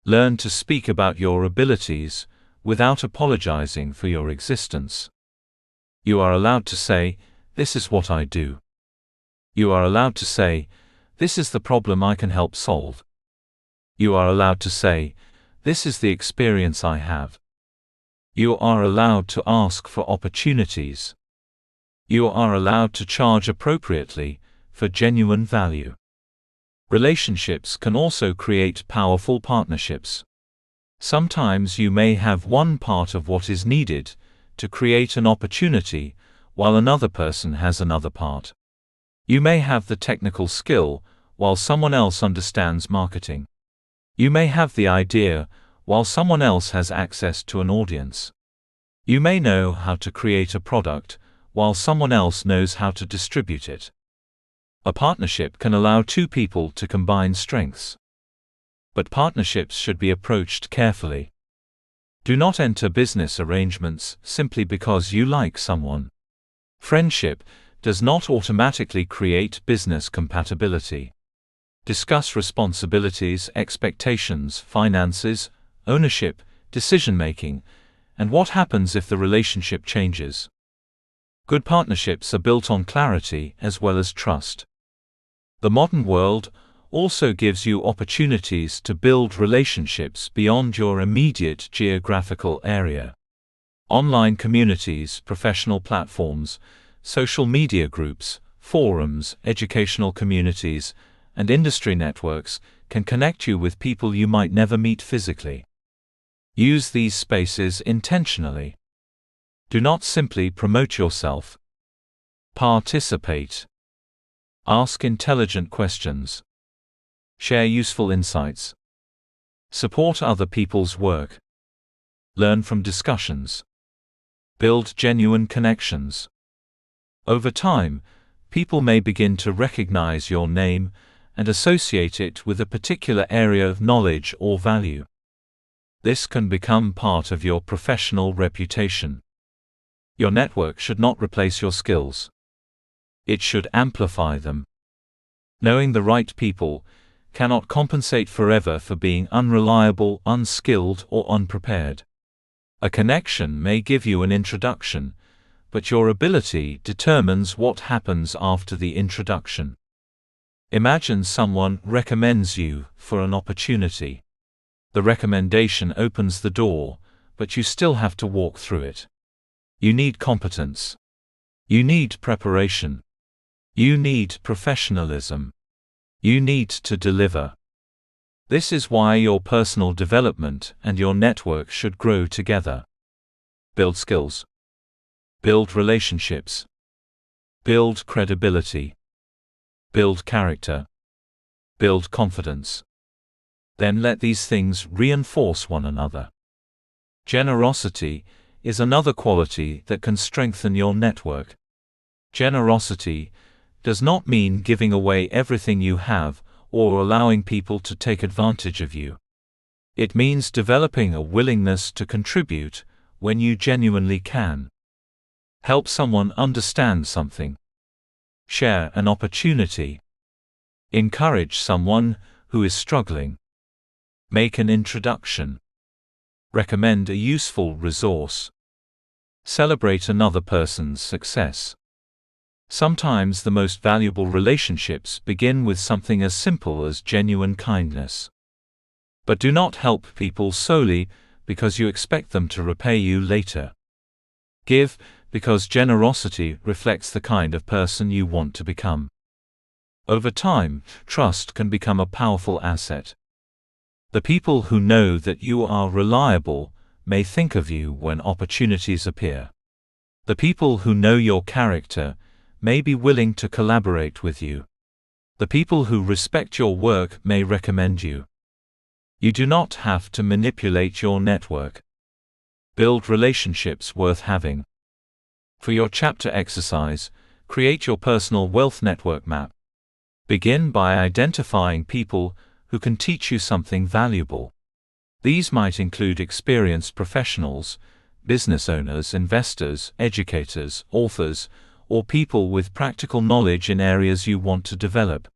Learn to speak about your abilities without apologizing for your existence. You are allowed to say, "This is what I do." You are allowed to say, "This is the problem I can help solve." You are allowed to say, "This is the experience I have." You are allowed to ask for opportunities. You are allowed to charge appropriately for genuine value. Relationships can also create powerful partnerships. Sometimes you may have one part of what is needed to create an opportunity, while another person has another part. You may have the technical skill, while someone else understands marketing. You may have the idea, while someone else has access to an audience. You may know how to create a product, while someone else knows how to distribute it. A partnership can allow two people to combine strengths. But partnerships should be approached carefully. Do not enter business arrangements simply because you like someone. Friendship does not automatically create business compatibility. Discuss responsibilities, expectations, finances, ownership, decision-making, and what happens if the relationship changes. Good partnerships are built on clarity as well as trust. The modern world also gives you opportunities to build relationships beyond your immediate geographical area. Online communities, professional platforms, social media groups, forums, educational communities, and industry networks can connect you with people you might never meet physically. Use these spaces intentionally. Do not simply promote yourself. Participate. Ask intelligent questions. Share useful insights. Support other people's work. Learn from discussions. Build genuine connections. Over time, people may begin to recognize your name and associate it with a particular area of knowledge or value. This can become part of your professional reputation. Your network should not replace your skills. It should amplify them. Knowing the right people cannot compensate forever for being unreliable, unskilled, or unprepared. A connection may give you an introduction, but your ability determines what happens after the introduction. Imagine someone recommends you for an opportunity. The recommendation opens the door, but you still have to walk through it. You need competence. You need preparation. You need professionalism. You need to deliver. This is why your personal development and your network should grow together. Build skills. Build relationships. Build credibility. Build character. Build confidence. Then let these things reinforce one another. Generosity is another quality that can strengthen your network. Generosity does not mean giving away everything you have or allowing people to take advantage of you. It means developing a willingness to contribute when you genuinely can. Help someone understand something. Share an opportunity. Encourage someone who is struggling. Make an introduction. Recommend a useful resource. Celebrate another person's success. Sometimes the most valuable relationships begin with something as simple as genuine kindness. But do not help people solely because you expect them to repay you later. Give because generosity reflects the kind of person you want to become. Over time, trust can become a powerful asset. The people who know that you are reliable may think of you when opportunities appear. The people who know your character may be willing to collaborate with you. The people who respect your work may recommend you. You do not have to manipulate your network. Build relationships worth having. For your chapter exercise, create your personal wealth network map. Begin by identifying people who can teach you something valuable. These might include experienced professionals, business owners, investors, educators, authors, or people with practical knowledge in areas you want to develop.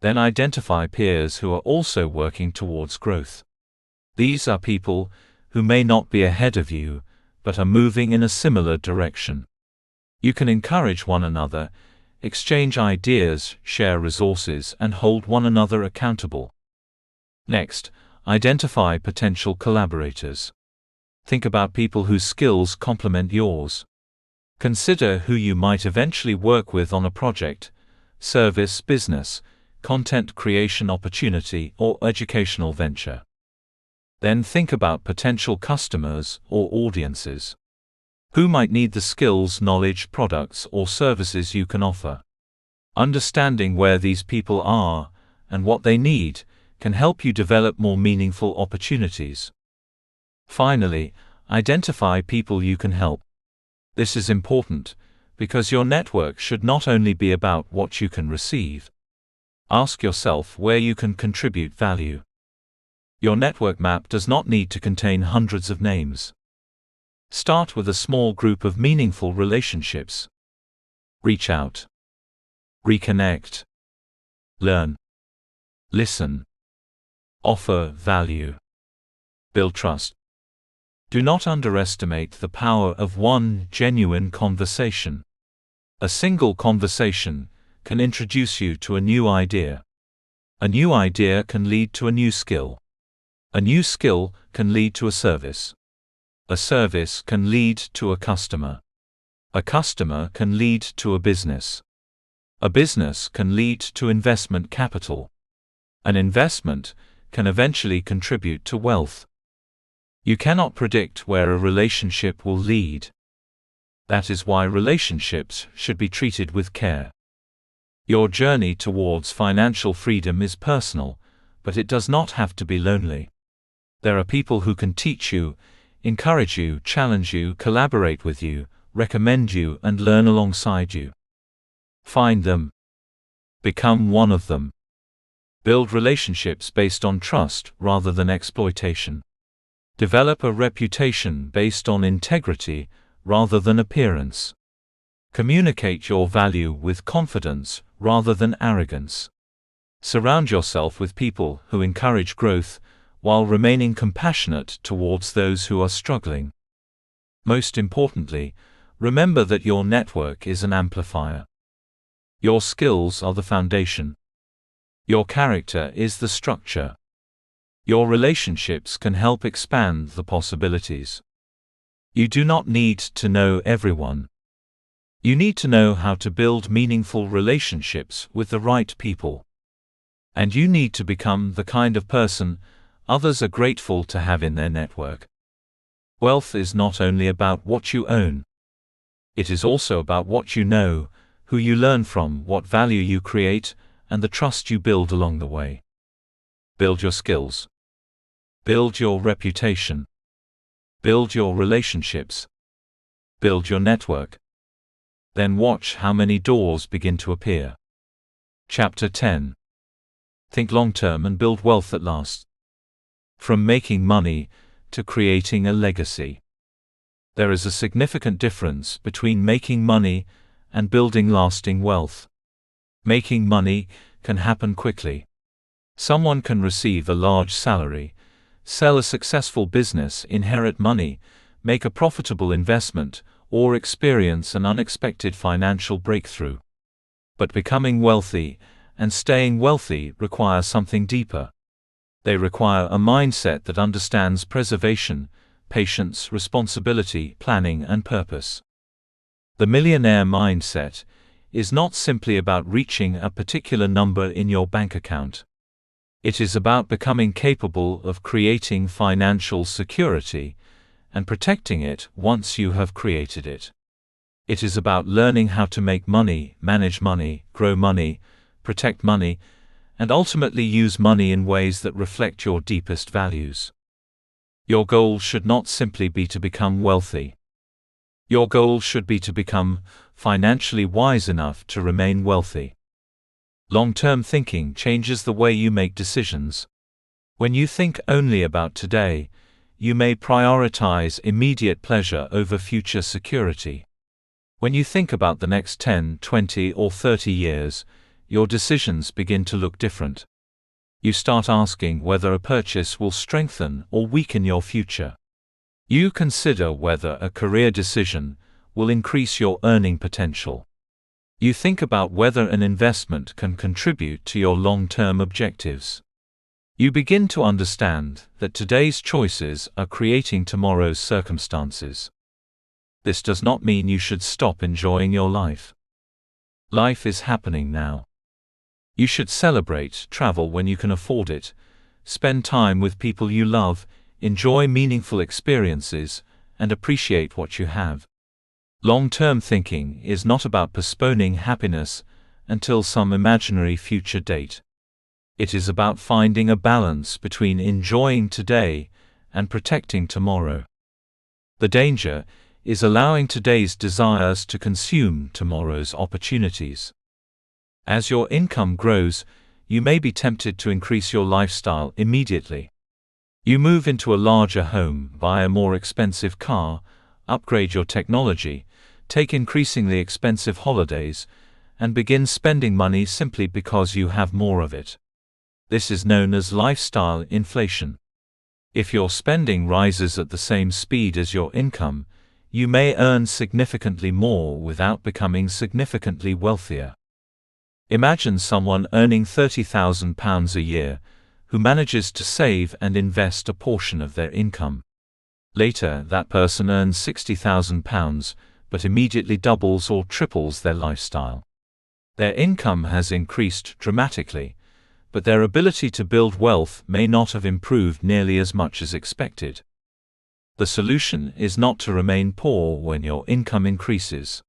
Then identify peers who are also working towards growth. These are people who may not be ahead of you, but are moving in a similar direction. You can encourage one another, exchange ideas, share resources, and hold one another accountable. Next, identify potential collaborators. Think about people whose skills complement yours. Consider who you might eventually work with on a project, service, business, content creation opportunity, or educational venture. Then think about potential customers or audiences. Who might need the skills, knowledge, products, or services you can offer? Understanding where these people are and what they need can help you develop more meaningful opportunities. Finally, identify people you can help. This is important because your network should not only be about what you can receive. Ask yourself where you can contribute value. Your network map does not need to contain hundreds of names. Start with a small group of meaningful relationships. Reach out. Reconnect. Learn. Listen. Offer value. Build trust. Do not underestimate the power of one genuine conversation. A single conversation can introduce you to a new idea. A new idea can lead to a new skill. A new skill can lead to a service. A service can lead to a customer. A customer can lead to a business. A business can lead to investment capital. An investment can eventually contribute to wealth. You cannot predict where a relationship will lead. That is why relationships should be treated with care. Your journey towards financial freedom is personal, but it does not have to be lonely. There are people who can teach you, encourage you, challenge you, collaborate with you, recommend you, and learn alongside you. Find them. Become one of them. Build relationships based on trust rather than exploitation. Develop a reputation based on integrity rather than appearance. Communicate your value with confidence rather than arrogance. Surround yourself with people who encourage growth while remaining compassionate towards those who are struggling. Most importantly, remember that your network is an amplifier. Your skills are the foundation. Your character is the structure. Your relationships can help expand the possibilities. You do not need to know everyone. You need to know how to build meaningful relationships with the right people. And you need to become the kind of person others are grateful to have in their network. Wealth is not only about what you own. It is also about what you know, who you learn from, what value you create, and the trust you build along the way. Build your skills. Build your reputation. Build your relationships. Build your network. Then watch how many doors begin to appear. Chapter 10. Think long-term and build wealth that lasts. From making money to creating a legacy. There is a significant difference between making money and building lasting wealth. Making money can happen quickly. Someone can receive a large salary, sell a successful business, inherit money, make a profitable investment, or experience an unexpected financial breakthrough. But becoming wealthy and staying wealthy require something deeper. They require a mindset that understands preservation, patience, responsibility, planning, and purpose. The millionaire mindset is not simply about reaching a particular number in your bank account. It is about becoming capable of creating financial security and protecting it once you have created it. It is about learning how to make money, manage money, grow money, protect money, and ultimately use money in ways that reflect your deepest values. Your goal should not simply be to become wealthy. Your goal should be to become financially wise enough to remain wealthy. Long-term thinking changes the way you make decisions. When you think only about today, you may prioritize immediate pleasure over future security. When you think about the next 10, 20, or 30 years, your decisions begin to look different. You start asking whether a purchase will strengthen or weaken your future. You consider whether a career decision will increase your earning potential. You think about whether an investment can contribute to your long-term objectives. You begin to understand that today's choices are creating tomorrow's circumstances. This does not mean you should stop enjoying your life. Life is happening now. You should celebrate, travel when you can afford it, spend time with people you love, enjoy meaningful experiences, and appreciate what you have. Long-term thinking is not about postponing happiness until some imaginary future date. It is about finding a balance between enjoying today and protecting tomorrow. The danger is allowing today's desires to consume tomorrow's opportunities. As your income grows, you may be tempted to increase your lifestyle immediately. You move into a larger home, buy a more expensive car, upgrade your technology, take increasingly expensive holidays, and begin spending money simply because you have more of it. This is known as lifestyle inflation. If your spending rises at the same speed as your income, you may earn significantly more without becoming significantly wealthier. Imagine someone earning £30,000 a year, who manages to save and invest a portion of their income. Later, that person earns £60,000, but immediately doubles or triples their lifestyle. Their income has increased dramatically, but their ability to build wealth may not have improved nearly as much as expected. The solution is not to remain poor when your income increases.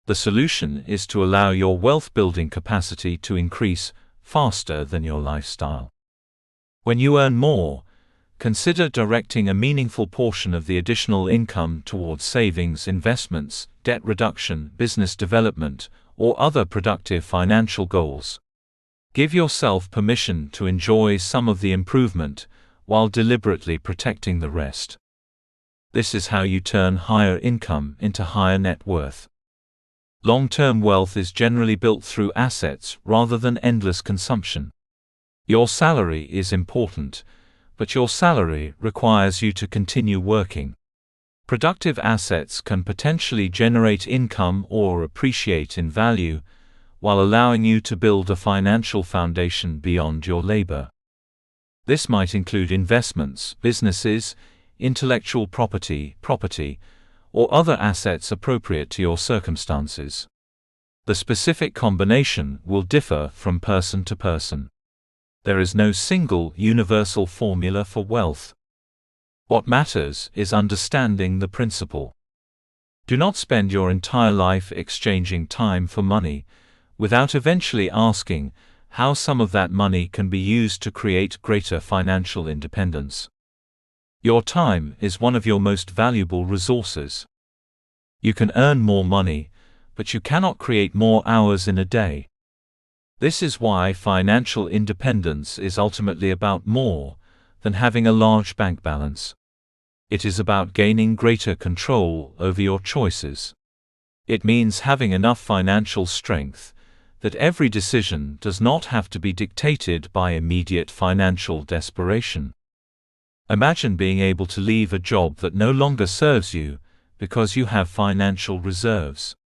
The solution is to allow your wealth-building capacity to increase faster than your lifestyle. When you earn more, consider directing a meaningful portion of the additional income towards savings, investments, debt reduction, business development, or other productive financial goals. Give yourself permission to enjoy some of the improvement, while deliberately protecting the rest. This is how you turn higher income into higher net worth. Long-term wealth is generally built through assets rather than endless consumption. Your salary is important, but your salary requires you to continue working. Productive assets can potentially generate income or appreciate in value, while allowing you to build a financial foundation beyond your labor. This might include investments, businesses, intellectual property, or other assets appropriate to your circumstances. The specific combination will differ from person to person. There is no single, universal formula for wealth. What matters is understanding the principle. Do not spend your entire life exchanging time for money, without eventually asking how some of that money can be used to create greater financial independence. Your time is one of your most valuable resources. You can earn more money, but you cannot create more hours in a day. This is why financial independence is ultimately about more than having a large bank balance. It is about gaining greater control over your choices. It means having enough financial strength that every decision does not have to be dictated by immediate financial desperation. Imagine being able to leave a job that no longer serves you because you have financial reserves.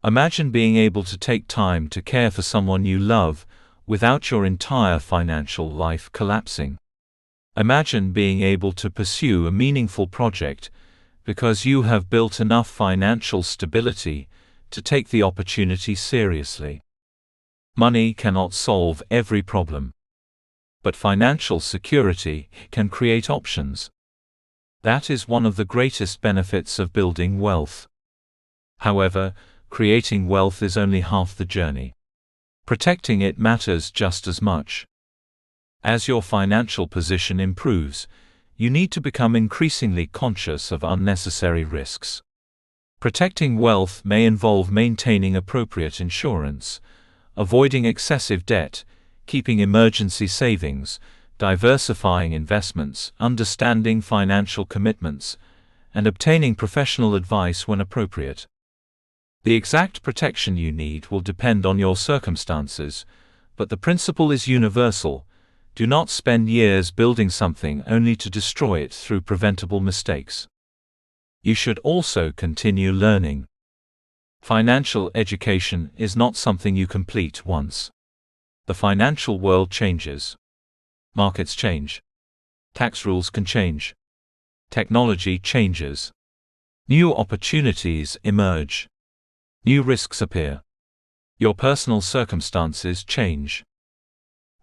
Imagine being able to take time to care for someone you love without your entire financial life collapsing. Imagine being able to pursue a meaningful project because you have built enough financial stability to take the opportunity seriously. Money cannot solve every problem, but financial security can create options. That is one of the greatest benefits of building wealth. However, creating wealth is only half the journey. Protecting it matters just as much. As your financial position improves, you need to become increasingly conscious of unnecessary risks. Protecting wealth may involve maintaining appropriate insurance, avoiding excessive debt, keeping emergency savings, diversifying investments, understanding financial commitments, and obtaining professional advice when appropriate. The exact protection you need will depend on your circumstances, but the principle is universal. Do not spend years building something only to destroy it through preventable mistakes. You should also continue learning. Financial education is not something you complete once. The financial world changes. Markets change. Tax rules can change. Technology changes. New opportunities emerge. New risks appear. Your personal circumstances change.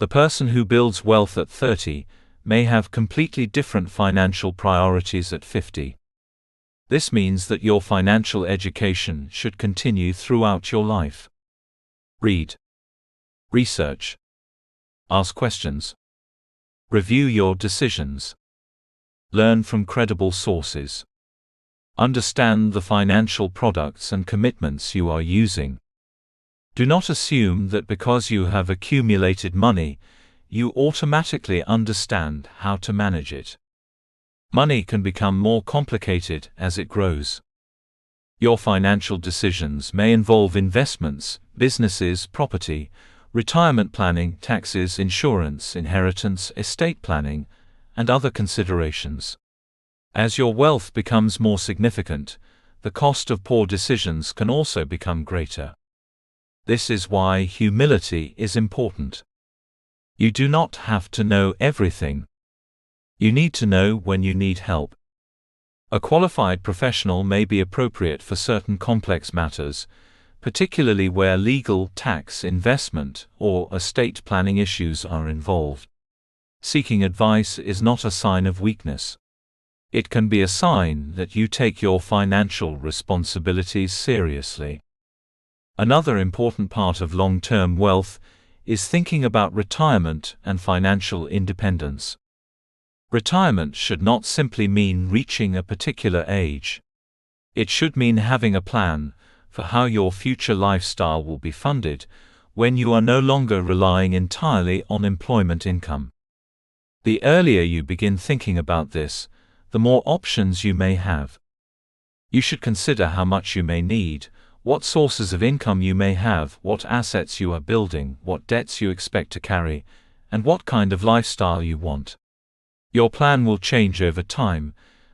The person who builds wealth at 30 may have completely different financial priorities at 50. This means that your financial education should continue throughout your life. Read. Research. Ask questions. Review your decisions. Learn from credible sources. Understand the financial products and commitments you are using. Do not assume that because you have accumulated money, you automatically understand how to manage it. Money can become more complicated as it grows. Your financial decisions may involve investments, businesses, property, retirement planning, taxes, insurance, inheritance, estate planning, and other considerations. As your wealth becomes more significant, the cost of poor decisions can also become greater. This is why humility is important. You do not have to know everything. You need to know when you need help. A qualified professional may be appropriate for certain complex matters, particularly where legal, tax, investment, or estate planning issues are involved. Seeking advice is not a sign of weakness. It can be a sign that you take your financial responsibilities seriously. Another important part of long-term wealth is thinking about retirement and financial independence. Retirement should not simply mean reaching a particular age. It should mean having a plan for how your future lifestyle will be funded when you are no longer relying entirely on employment income. The earlier you begin thinking about this, the more options you may have. You should consider how much you may need, what sources of income you may have, what assets you are building, what debts you expect to carry, and what kind of lifestyle you want. Your plan will change over time,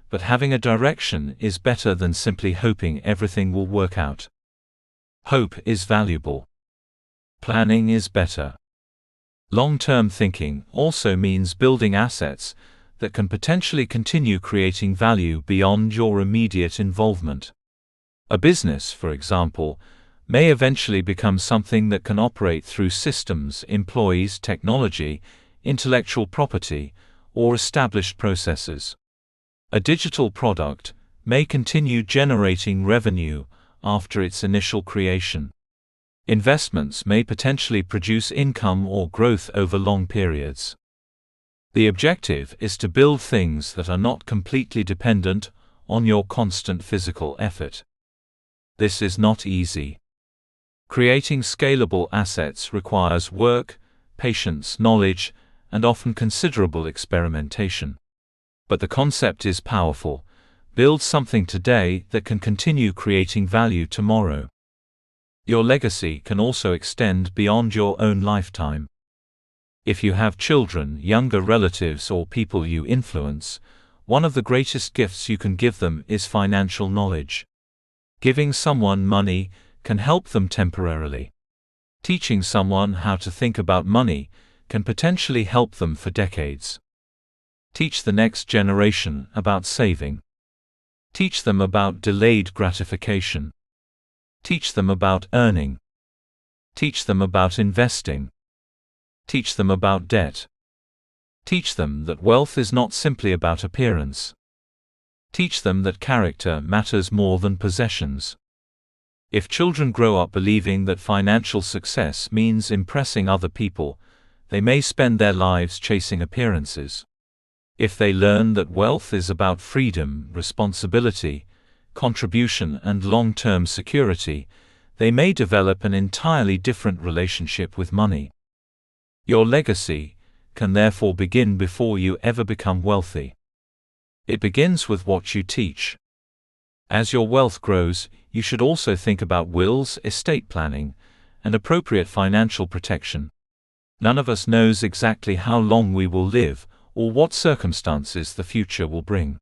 but having a direction is better than simply hoping everything will work out. Hope is valuable. Planning is better. Long-term thinking also means building assets that can potentially continue creating value beyond your immediate involvement. A business, for example, may eventually become something that can operate through systems, employees, technology, intellectual property, or established processes. A digital product may continue generating revenue after its initial creation. Investments may potentially produce income or growth over long periods. The objective is to build things that are not completely dependent on your constant physical effort. This is not easy. Creating scalable assets requires work, patience, knowledge, and often considerable experimentation. But the concept is powerful. Build something today that can continue creating value tomorrow. Your legacy can also extend beyond your own lifetime. If you have children, younger relatives, or people you influence, one of the greatest gifts you can give them is financial knowledge. Giving someone money can help them temporarily. Teaching someone how to think about money can potentially help them for decades. Teach the next generation about saving. Teach them about delayed gratification. Teach them about earning. Teach them about investing. Teach them about debt. Teach them that wealth is not simply about appearance. Teach them that character matters more than possessions. If children grow up believing that financial success means impressing other people, they may spend their lives chasing appearances. If they learn that wealth is about freedom, responsibility, contribution, and long-term security, they may develop an entirely different relationship with money. Your legacy can therefore begin before you ever become wealthy. It begins with what you teach. As your wealth grows, you should also think about wills, estate planning, and appropriate financial protection. None of us knows exactly how long we will live, or what circumstances the future will bring.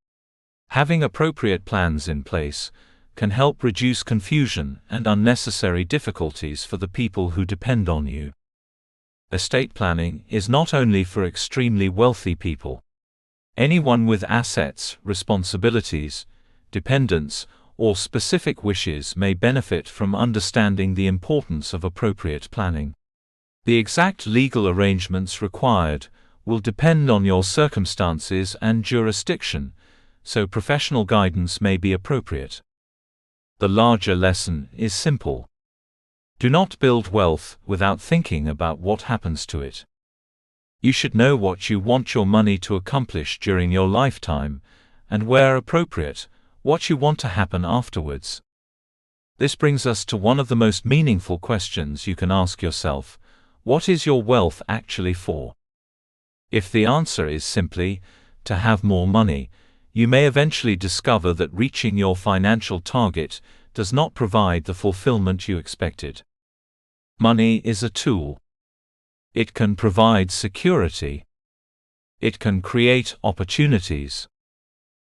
Having appropriate plans in place can help reduce confusion and unnecessary difficulties for the people who depend on you. Estate planning is not only for extremely wealthy people. Anyone with assets, responsibilities, dependents, or specific wishes may benefit from understanding the importance of appropriate planning. The exact legal arrangements required will depend on your circumstances and jurisdiction, so professional guidance may be appropriate. The larger lesson is simple. Do not build wealth without thinking about what happens to it. You should know what you want your money to accomplish during your lifetime, and where appropriate, what you want to happen afterwards. This brings us to one of the most meaningful questions you can ask yourself: what is your wealth actually for? If the answer is simply to have more money, you may eventually discover that reaching your financial target does not provide the fulfillment you expected. Money is a tool. It can provide security. It can create opportunities.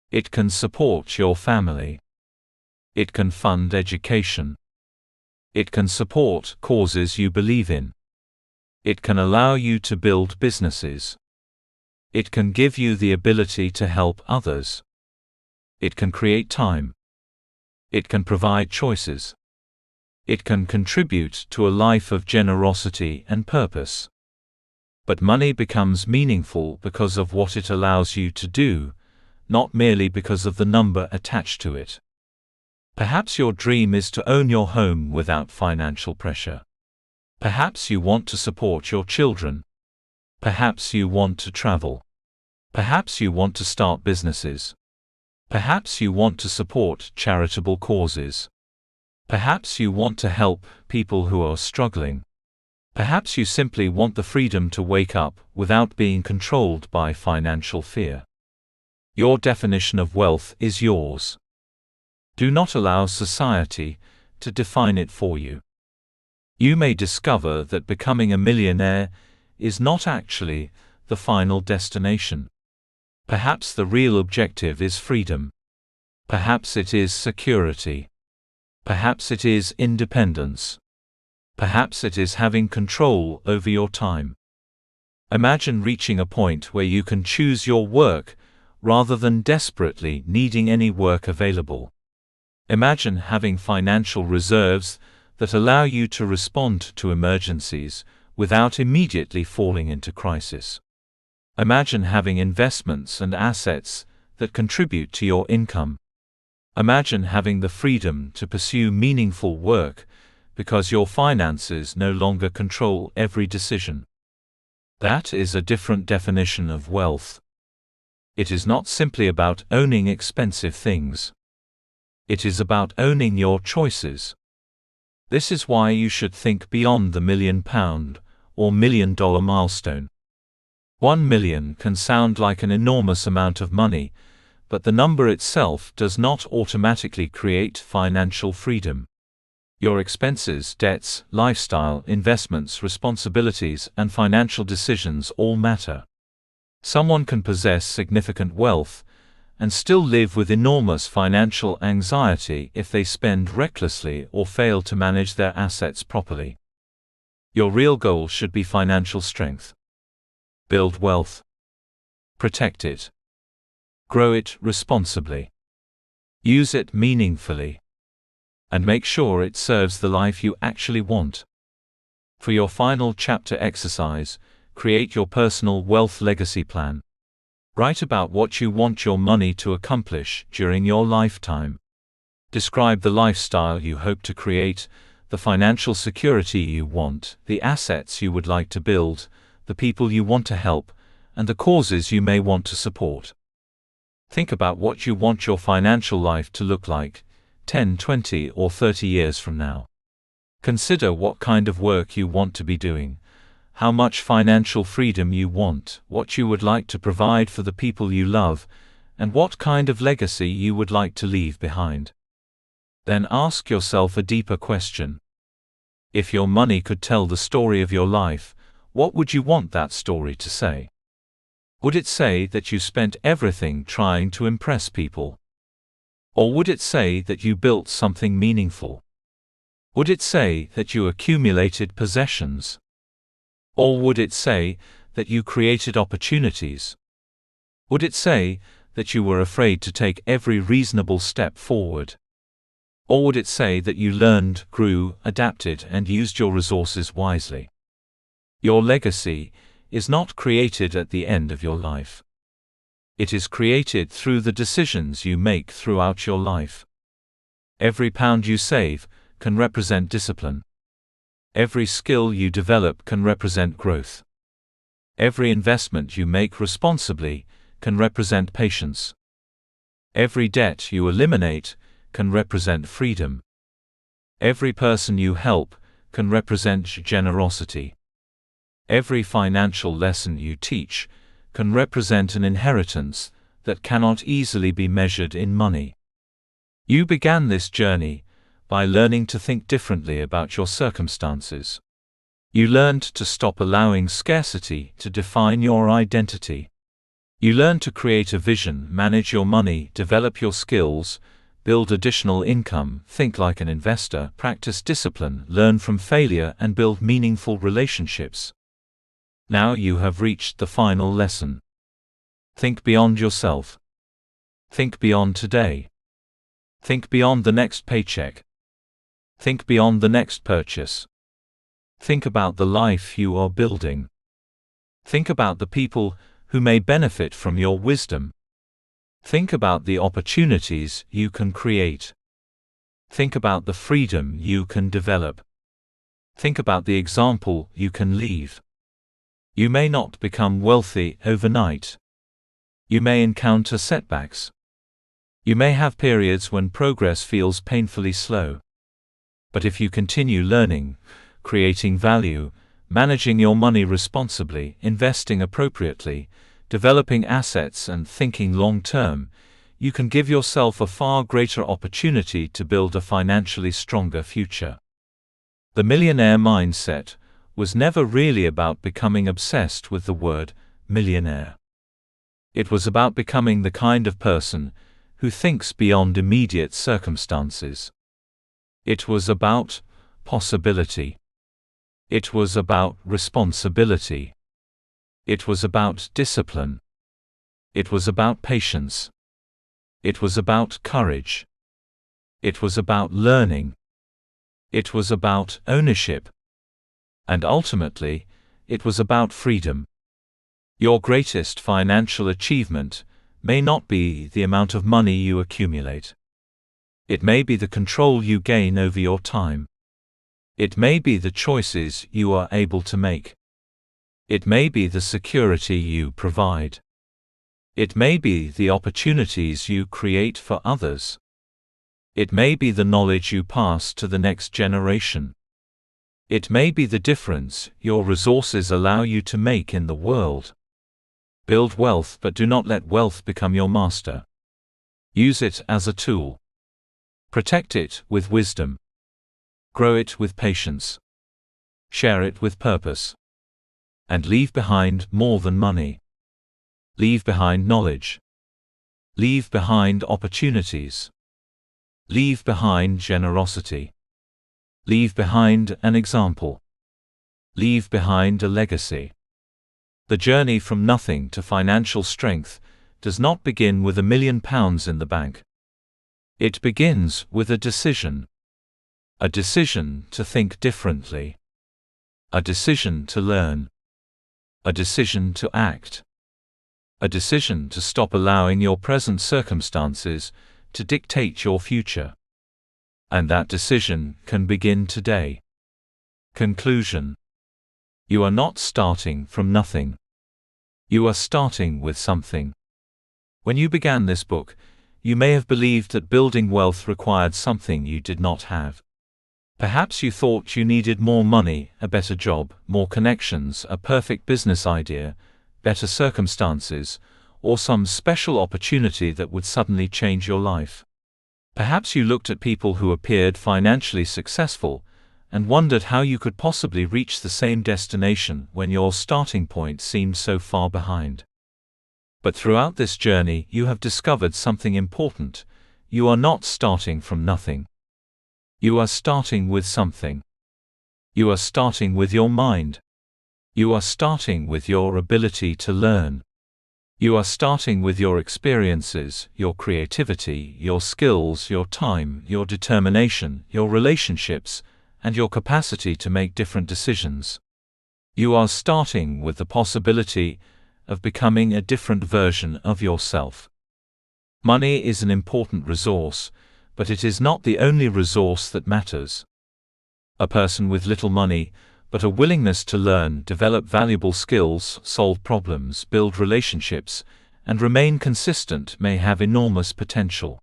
It can support your family. It can fund education. It can support causes you believe in. It can allow you to build businesses. It can give you the ability to help others. It can create time. It can provide choices. It can contribute to a life of generosity and purpose. But money becomes meaningful because of what it allows you to do, not merely because of the number attached to it. Perhaps your dream is to own your home without financial pressure. Perhaps you want to support your children. Perhaps you want to travel. Perhaps you want to start businesses. Perhaps you want to support charitable causes. Perhaps you want to help people who are struggling. Perhaps you simply want the freedom to wake up without being controlled by financial fear. Your definition of wealth is yours. Do not allow society to define it for you. You may discover that becoming a millionaire is not actually the final destination. Perhaps the real objective is freedom. Perhaps it is security. Perhaps it is independence. Perhaps it is having control over your time. Imagine reaching a point where you can choose your work rather than desperately needing any work available. Imagine having financial reserves that allow you to respond to emergencies without immediately falling into crisis. Imagine having investments and assets that contribute to your income. Imagine having the freedom to pursue meaningful work because your finances no longer control every decision. That is a different definition of wealth. It is not simply about owning expensive things. It is about owning your choices. This is why you should think beyond the £1 million or $1 million milestone. 1 million can sound like an enormous amount of money, but the number itself does not automatically create financial freedom. Your expenses, debts, lifestyle, investments, responsibilities, and financial decisions all matter. Someone can possess significant wealth and still live with enormous financial anxiety if they spend recklessly or fail to manage their assets properly. Your real goal should be financial strength. Build wealth. Protect it. Grow it responsibly. Use it meaningfully. And make sure it serves the life you actually want. For your final chapter exercise, create your personal wealth legacy plan. Write about what you want your money to accomplish during your lifetime. Describe the lifestyle you hope to create, the financial security you want, the assets you would like to build, the people you want to help, and the causes you may want to support. Think about what you want your financial life to look like 10, 20, or 30 years from now. Consider what kind of work you want to be doing, how much financial freedom you want, what you would like to provide for the people you love, and what kind of legacy you would like to leave behind. Then ask yourself a deeper question. If your money could tell the story of your life, what would you want that story to say? Would it say that you spent everything trying to impress people? Or would it say that you built something meaningful? Would it say that you accumulated possessions? Or would it say that you created opportunities? Would it say that you were afraid to take every reasonable step forward? Or would it say that you learned, grew, adapted, and used your resources wisely? Your legacy is not created at the end of your life. It is created through the decisions you make throughout your life. Every pound you save can represent discipline. Every skill you develop can represent growth. Every investment you make responsibly can represent patience. Every debt you eliminate can represent freedom. Every person you help can represent generosity. Every financial lesson you teach can represent an inheritance that cannot easily be measured in money. You began this journey by learning to think differently about your circumstances. You learned to stop allowing scarcity to define your identity. You learned to create a vision, manage your money, develop your skills, build additional income, think like an investor, practice discipline, learn from failure, and build meaningful relationships. Now you have reached the final lesson. Think beyond yourself. Think beyond today. Think beyond the next paycheck. Think beyond the next purchase. Think about the life you are building. Think about the people who may benefit from your wisdom. Think about the opportunities you can create. Think about the freedom you can develop. Think about the example you can leave. You may not become wealthy overnight. You may encounter setbacks. You may have periods when progress feels painfully slow. But if you continue learning, creating value, managing your money responsibly, investing appropriately, developing assets, and thinking long-term, you can give yourself a far greater opportunity to build a financially stronger future. The millionaire mindset was never really about becoming obsessed with the word millionaire. It was about becoming the kind of person who thinks beyond immediate circumstances. It was about possibility. It was about responsibility. It was about discipline. It was about patience. It was about courage. It was about learning. It was about ownership. And ultimately, it was about freedom. Your greatest financial achievement may not be the amount of money you accumulate. It may be the control you gain over your time. It may be the choices you are able to make. It may be the security you provide. It may be the opportunities you create for others. It may be the knowledge you pass to the next generation. It may be the difference your resources allow you to make in the world. Build wealth, but do not let wealth become your master. Use it as a tool. Protect it with wisdom. Grow it with patience. Share it with purpose. And leave behind more than money. Leave behind knowledge. Leave behind opportunities. Leave behind generosity. Leave behind an example. Leave behind a legacy. The journey from nothing to financial strength does not begin with £1 million in the bank. It begins with a decision. A decision to think differently. A decision to learn. A decision to act. A decision to stop allowing your present circumstances to dictate your future. And that decision can begin today. Conclusion. You are not starting from nothing. You are starting with something. When you began this book, you may have believed that building wealth required something you did not have. Perhaps you thought you needed more money, a better job, more connections, a perfect business idea, better circumstances, or some special opportunity that would suddenly change your life. Perhaps you looked at people who appeared financially successful and wondered how you could possibly reach the same destination when your starting point seemed so far behind. But throughout this journey, you have discovered something important. You are not starting from nothing. You are starting with something. You are starting with your mind. You are starting with your ability to learn. You are starting with your experiences, your creativity, your skills, your time, your determination, your relationships, and your capacity to make different decisions. You are starting with the possibility of becoming a different version of yourself. Money is an important resource, but it is not the only resource that matters. A person with little money, but a willingness to learn, develop valuable skills, solve problems, build relationships, and remain consistent may have enormous potential.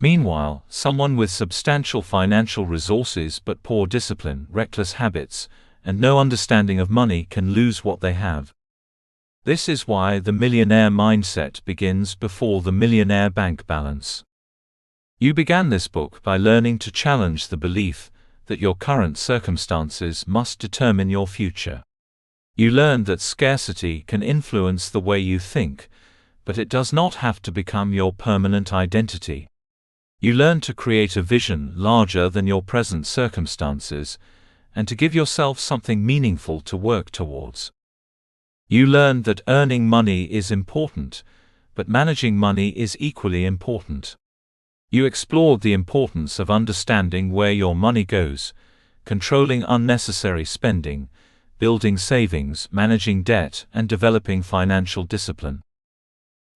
Meanwhile, someone with substantial financial resources but poor discipline, reckless habits, and no understanding of money can lose what they have. This is why the millionaire mindset begins before the millionaire bank balance. You began this book by learning to challenge the belief that your current circumstances must determine your future. You learned that scarcity can influence the way you think, but it does not have to become your permanent identity. You learn to create a vision larger than your present circumstances and to give yourself something meaningful to work towards. You learn that earning money is important, but managing money is equally important. You explored the importance of understanding where your money goes, controlling unnecessary spending, building savings, managing debt, and developing financial discipline.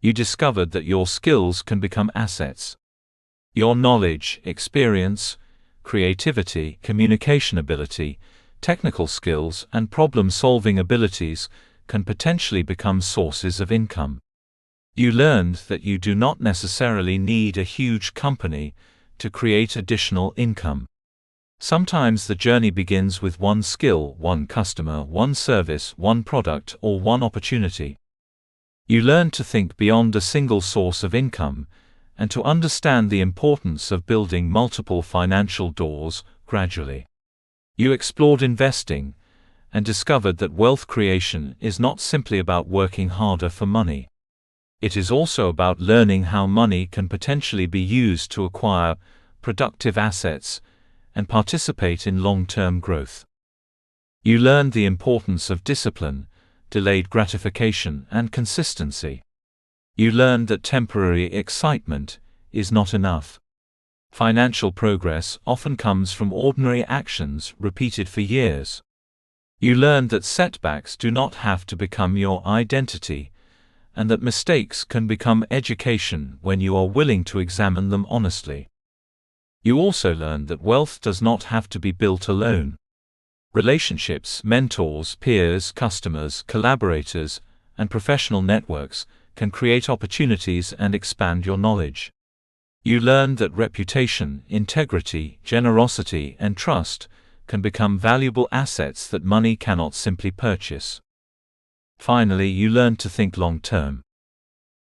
You discovered that your skills can become assets. Your knowledge, experience, creativity, communication ability, technical skills, and problem-solving abilities can potentially become sources of income. You learned that you do not necessarily need a huge company to create additional income. Sometimes the journey begins with one skill, one customer, one service, one product, or one opportunity. You learn to think beyond a single source of income and to understand the importance of building multiple financial doors gradually. You explored investing and discovered that wealth creation is not simply about working harder for money. It is also about learning how money can potentially be used to acquire productive assets and participate in long-term growth. You learned the importance of discipline, delayed gratification, and consistency. You learned that temporary excitement is not enough. Financial progress often comes from ordinary actions repeated for years. You learned that setbacks do not have to become your identity, and that mistakes can become education when you are willing to examine them honestly. You also learned that wealth does not have to be built alone. Relationships, mentors, peers, customers, collaborators, and professional networks can create opportunities and expand your knowledge. You learned that reputation, integrity, generosity, and trust can become valuable assets that money cannot simply purchase. Finally, you learned to think long-term.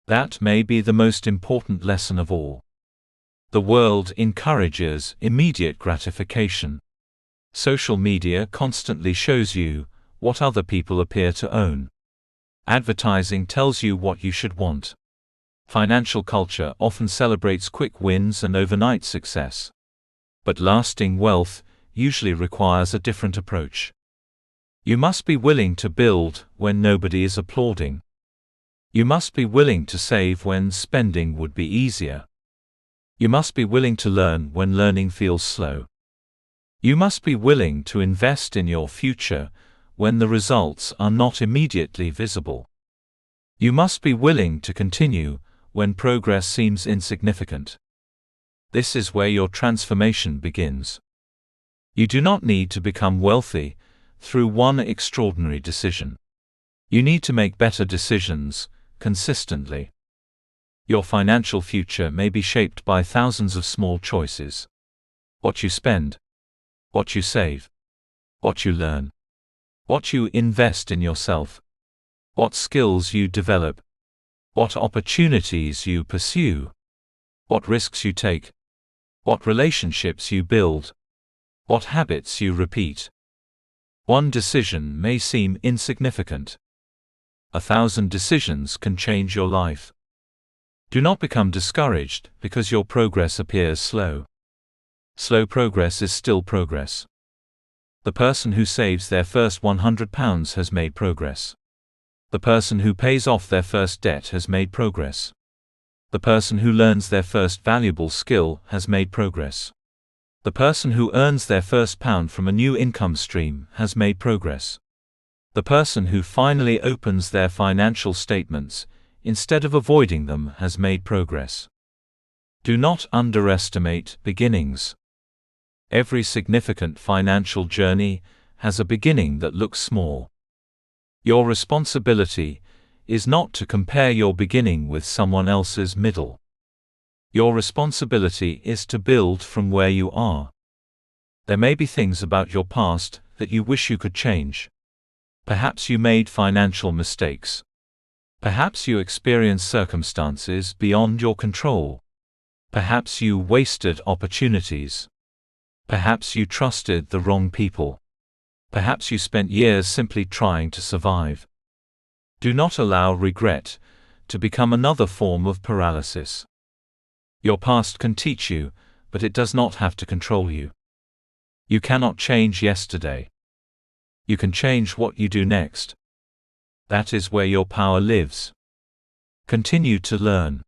That may be the most important lesson of all. The world encourages immediate gratification. Social media constantly shows you what other people appear to own. Advertising tells you what you should want. Financial culture often celebrates quick wins and overnight success. But lasting wealth usually requires a different approach. You must be willing to build when nobody is applauding. You must be willing to save when spending would be easier. You must be willing to learn when learning feels slow. You must be willing to invest in your future when the results are not immediately visible. You must be willing to continue when progress seems insignificant. This is where your transformation begins. You do not need to become wealthy through one extraordinary decision. You need to make better decisions consistently. Your financial future may be shaped by thousands of small choices. What you spend, what you save, what you learn, what you invest in yourself, what skills you develop, what opportunities you pursue, what risks you take, what relationships you build, what habits you repeat. One decision may seem insignificant. 1,000 decisions can change your life. Do not become discouraged because your progress appears slow. Slow progress is still progress. The person who saves their first £100 has made progress. The person who pays off their first debt has made progress. The person who learns their first valuable skill has made progress. The person who earns their first pound from a new income stream has made progress. The person who finally opens their financial statements instead of avoiding them has made progress. Do not underestimate beginnings. Every significant financial journey has a beginning that looks small. Your responsibility is not to compare your beginning with someone else's middle. Your responsibility is to build from where you are. There may be things about your past that you wish you could change. Perhaps you made financial mistakes. Perhaps you experienced circumstances beyond your control. Perhaps you wasted opportunities. Perhaps you trusted the wrong people. Perhaps you spent years simply trying to survive. Do not allow regret to become another form of paralysis. Your past can teach you, but it does not have to control you. You cannot change yesterday. You can change what you do next. That is where your power lives. Continue to learn.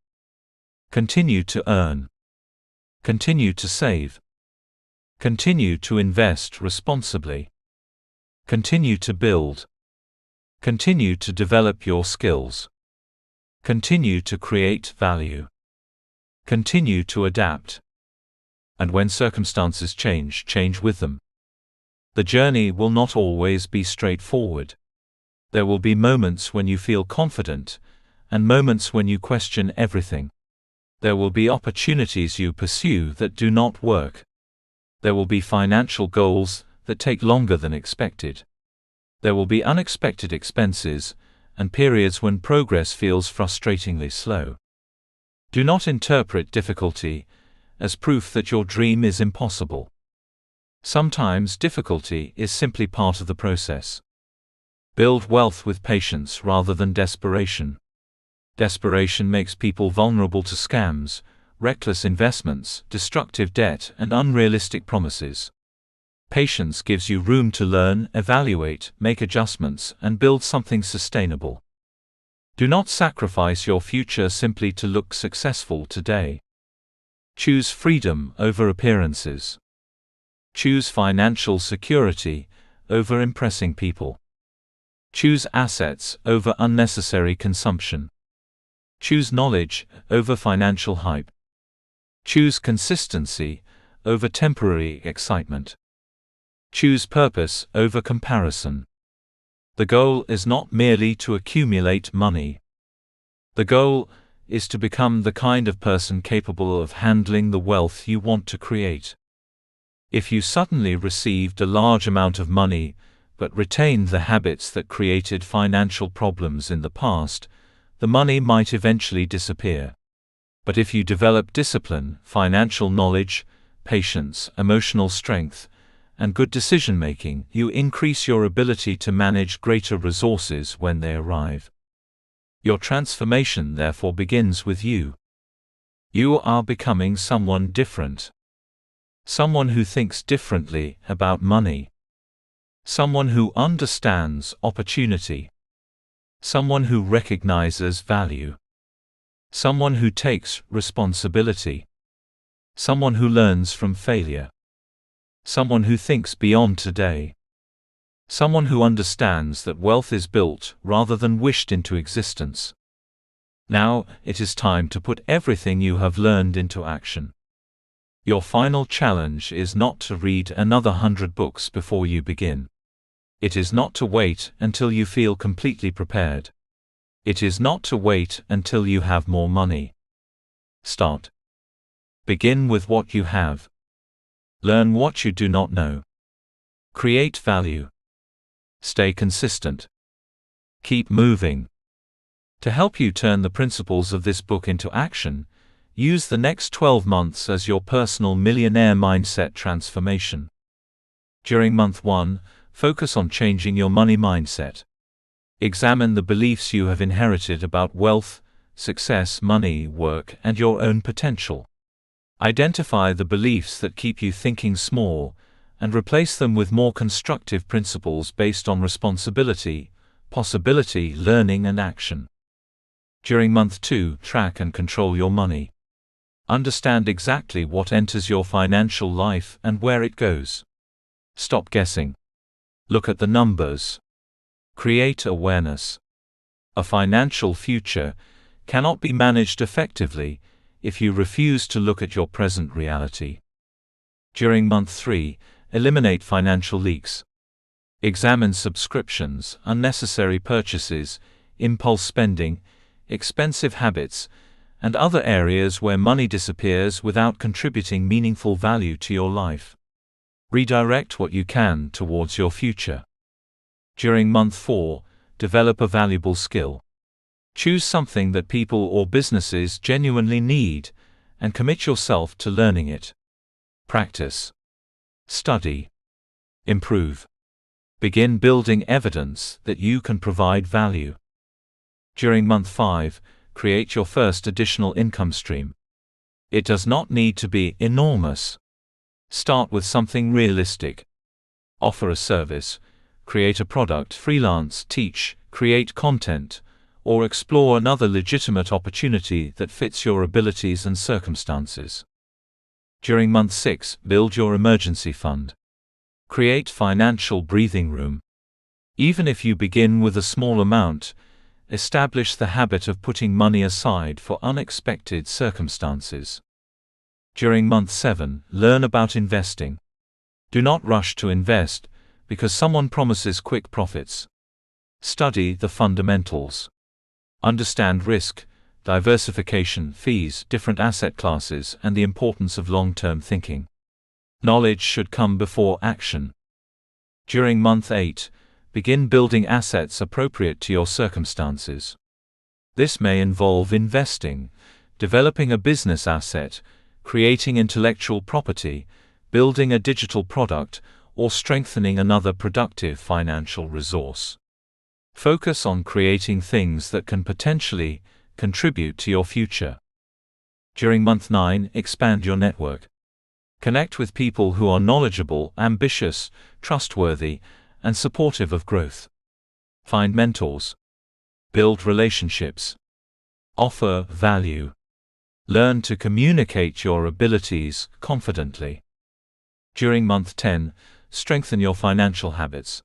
Continue to earn. Continue to save. Continue to invest responsibly. Continue to build. Continue to develop your skills. Continue to create value. Continue to adapt. And when circumstances change, change with them. The journey will not always be straightforward. There will be moments when you feel confident, and moments when you question everything. There will be opportunities you pursue that do not work. There will be financial goals that take longer than expected. There will be unexpected expenses, and periods when progress feels frustratingly slow. Do not interpret difficulty as proof that your dream is impossible. Sometimes difficulty is simply part of the process. Build wealth with patience rather than desperation. Desperation makes people vulnerable to scams, reckless investments, destructive debt, and unrealistic promises. Patience gives you room to learn, evaluate, make adjustments, and build something sustainable. Do not sacrifice your future simply to look successful today. Choose freedom over appearances. Choose financial security over impressing people. Choose assets over unnecessary consumption. Choose knowledge over financial hype. Choose consistency over temporary excitement. Choose purpose over comparison. The goal is not merely to accumulate money. The goal is to become the kind of person capable of handling the wealth you want to create. If you suddenly received a large amount of money, but retained the habits that created financial problems in the past, the money might eventually disappear. But if you develop discipline, financial knowledge, patience, emotional strength, and good decision-making, you increase your ability to manage greater resources when they arrive. Your transformation therefore begins with you. You are becoming someone different. Someone who thinks differently about money. Someone who understands opportunity. Someone who recognizes value. Someone who takes responsibility. Someone who learns from failure. Someone who thinks beyond today. Someone who understands that wealth is built rather than wished into existence. Now, it is time to put everything you have learned into action. Your final challenge is not to read another 100 books before you begin. It is not to wait until you feel completely prepared. It is not to wait until you have more money. Start. Begin with what you have. Learn what you do not know. Create value. Stay consistent. Keep moving. To help you turn the principles of this book into action, use the next 12 months as your personal millionaire mindset transformation. During month 1, focus on changing your money mindset. Examine the beliefs you have inherited about wealth, success, money, work, and your own potential. Identify the beliefs that keep you thinking small, and replace them with more constructive principles based on responsibility, possibility, learning, and action. During month 2, track and control your money. Understand exactly what enters your financial life and where it goes. Stop guessing. Look at the numbers. Create awareness. A financial future cannot be managed effectively if you refuse to look at your present reality. During month 3, eliminate financial leaks. Examine subscriptions, unnecessary purchases, impulse spending, expensive habits, and other areas where money disappears without contributing meaningful value to your life. Redirect what you can towards your future. During month 4, develop a valuable skill. Choose something that people or businesses genuinely need, and commit yourself to learning it. Practice. Study. Improve. Begin building evidence that you can provide value. During month 5, create your first additional income stream. It does not need to be enormous. Start with something realistic. Offer a service, create a product, freelance, teach, create content, or explore another legitimate opportunity that fits your abilities and circumstances. During month 6, build your emergency fund. Create financial breathing room. Even if you begin with a small amount, establish the habit of putting money aside for unexpected circumstances. During month 7, learn about investing. Do not rush to invest because someone promises quick profits. Study the fundamentals. Understand risk, diversification, fees, different asset classes, and the importance of long-term thinking. Knowledge should come before action. During month 8, begin building assets appropriate to your circumstances. This may involve investing, developing a business asset, creating intellectual property, building a digital product, or strengthening another productive financial resource. Focus on creating things that can potentially contribute to your future. During month 9, expand your network. Connect with people who are knowledgeable, ambitious, trustworthy, and supportive of growth. Find mentors. Build relationships. Offer value. Learn to communicate your abilities confidently. During month 10, strengthen your financial habits.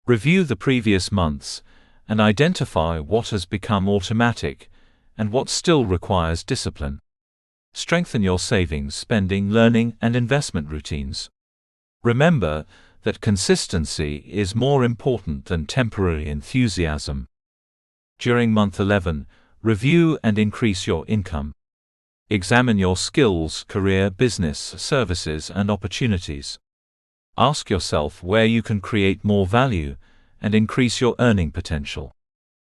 Review the previous months and identify what has become automatic and what still requires discipline. Strengthen your savings, spending, learning, and investment routines. Remember that consistency is more important than temporary enthusiasm. During month 11, review and increase your income. Examine your skills, career, business, services, and opportunities. Ask yourself where you can create more value and increase your earning potential.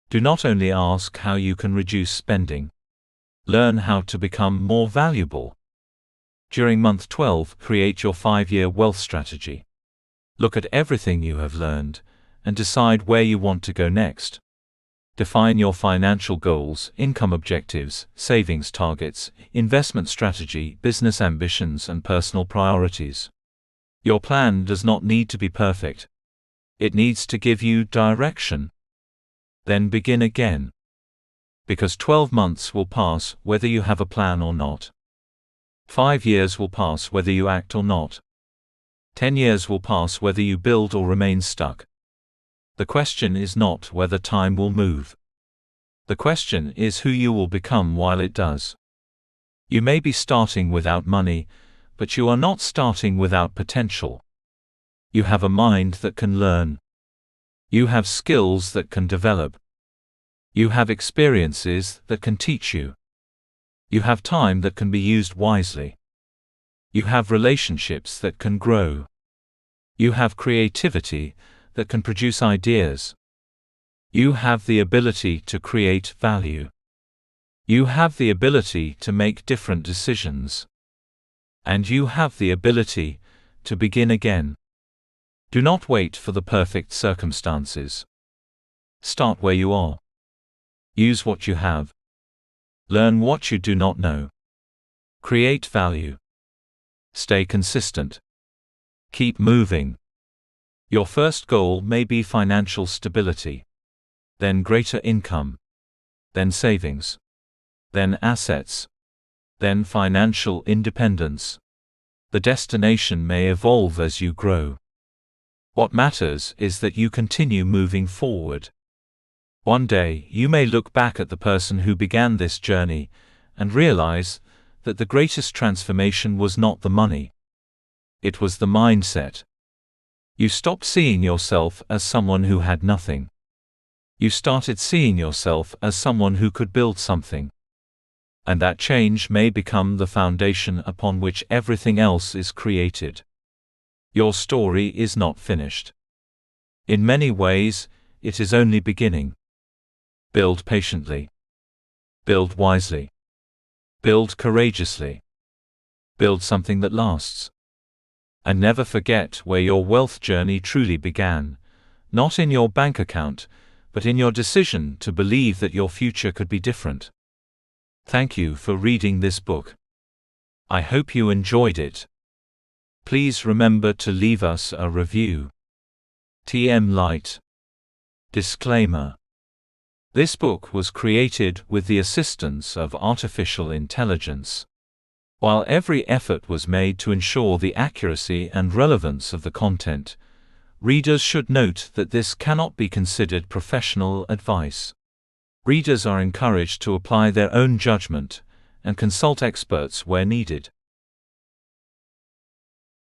Do not only ask how you can reduce spending. Learn how to become more valuable. During month 12, create your 5-year wealth strategy. Look at everything you have learned and decide where you want to go next. Define your financial goals, income objectives, savings targets, investment strategy, business ambitions, and personal priorities. Your plan does not need to be perfect. It needs to give you direction. Then begin again. Because 12 months will pass whether you have a plan or not. 5 years will pass whether you act or not. 10 years will pass whether you build or remain stuck. The question is not whether time will move. The question is who you will become while it does. You may be starting without money, but you are not starting without potential. You have a mind that can learn. You have skills that can develop. You have experiences that can teach you. You have time that can be used wisely. You have relationships that can grow. You have creativity that can produce ideas. You have the ability to create value. You have the ability to make different decisions. And you have the ability to begin again. Do not wait for the perfect circumstances. Start where you are. Use what you have. Learn what you do not know. Create value. Stay consistent. Keep moving. Your first goal may be financial stability, then greater income, then savings, then assets, then financial independence. The destination may evolve as you grow. What matters is that you continue moving forward. One day, you may look back at the person who began this journey and realize that the greatest transformation was not the money. It was the mindset. You stopped seeing yourself as someone who had nothing. You started seeing yourself as someone who could build something. And that change may become the foundation upon which everything else is created. Your story is not finished. In many ways, it is only beginning. Build patiently. Build wisely. Build courageously. Build something that lasts. And never forget where your wealth journey truly began, not in your bank account, but in your decision to believe that your future could be different. Thank you for reading this book. I hope you enjoyed it. Please remember to leave us a review. TM Light. Disclaimer. This book was created with the assistance of artificial intelligence. While every effort was made to ensure the accuracy and relevance of the content, readers should note that this cannot be considered professional advice. Readers are encouraged to apply their own judgment and consult experts where needed.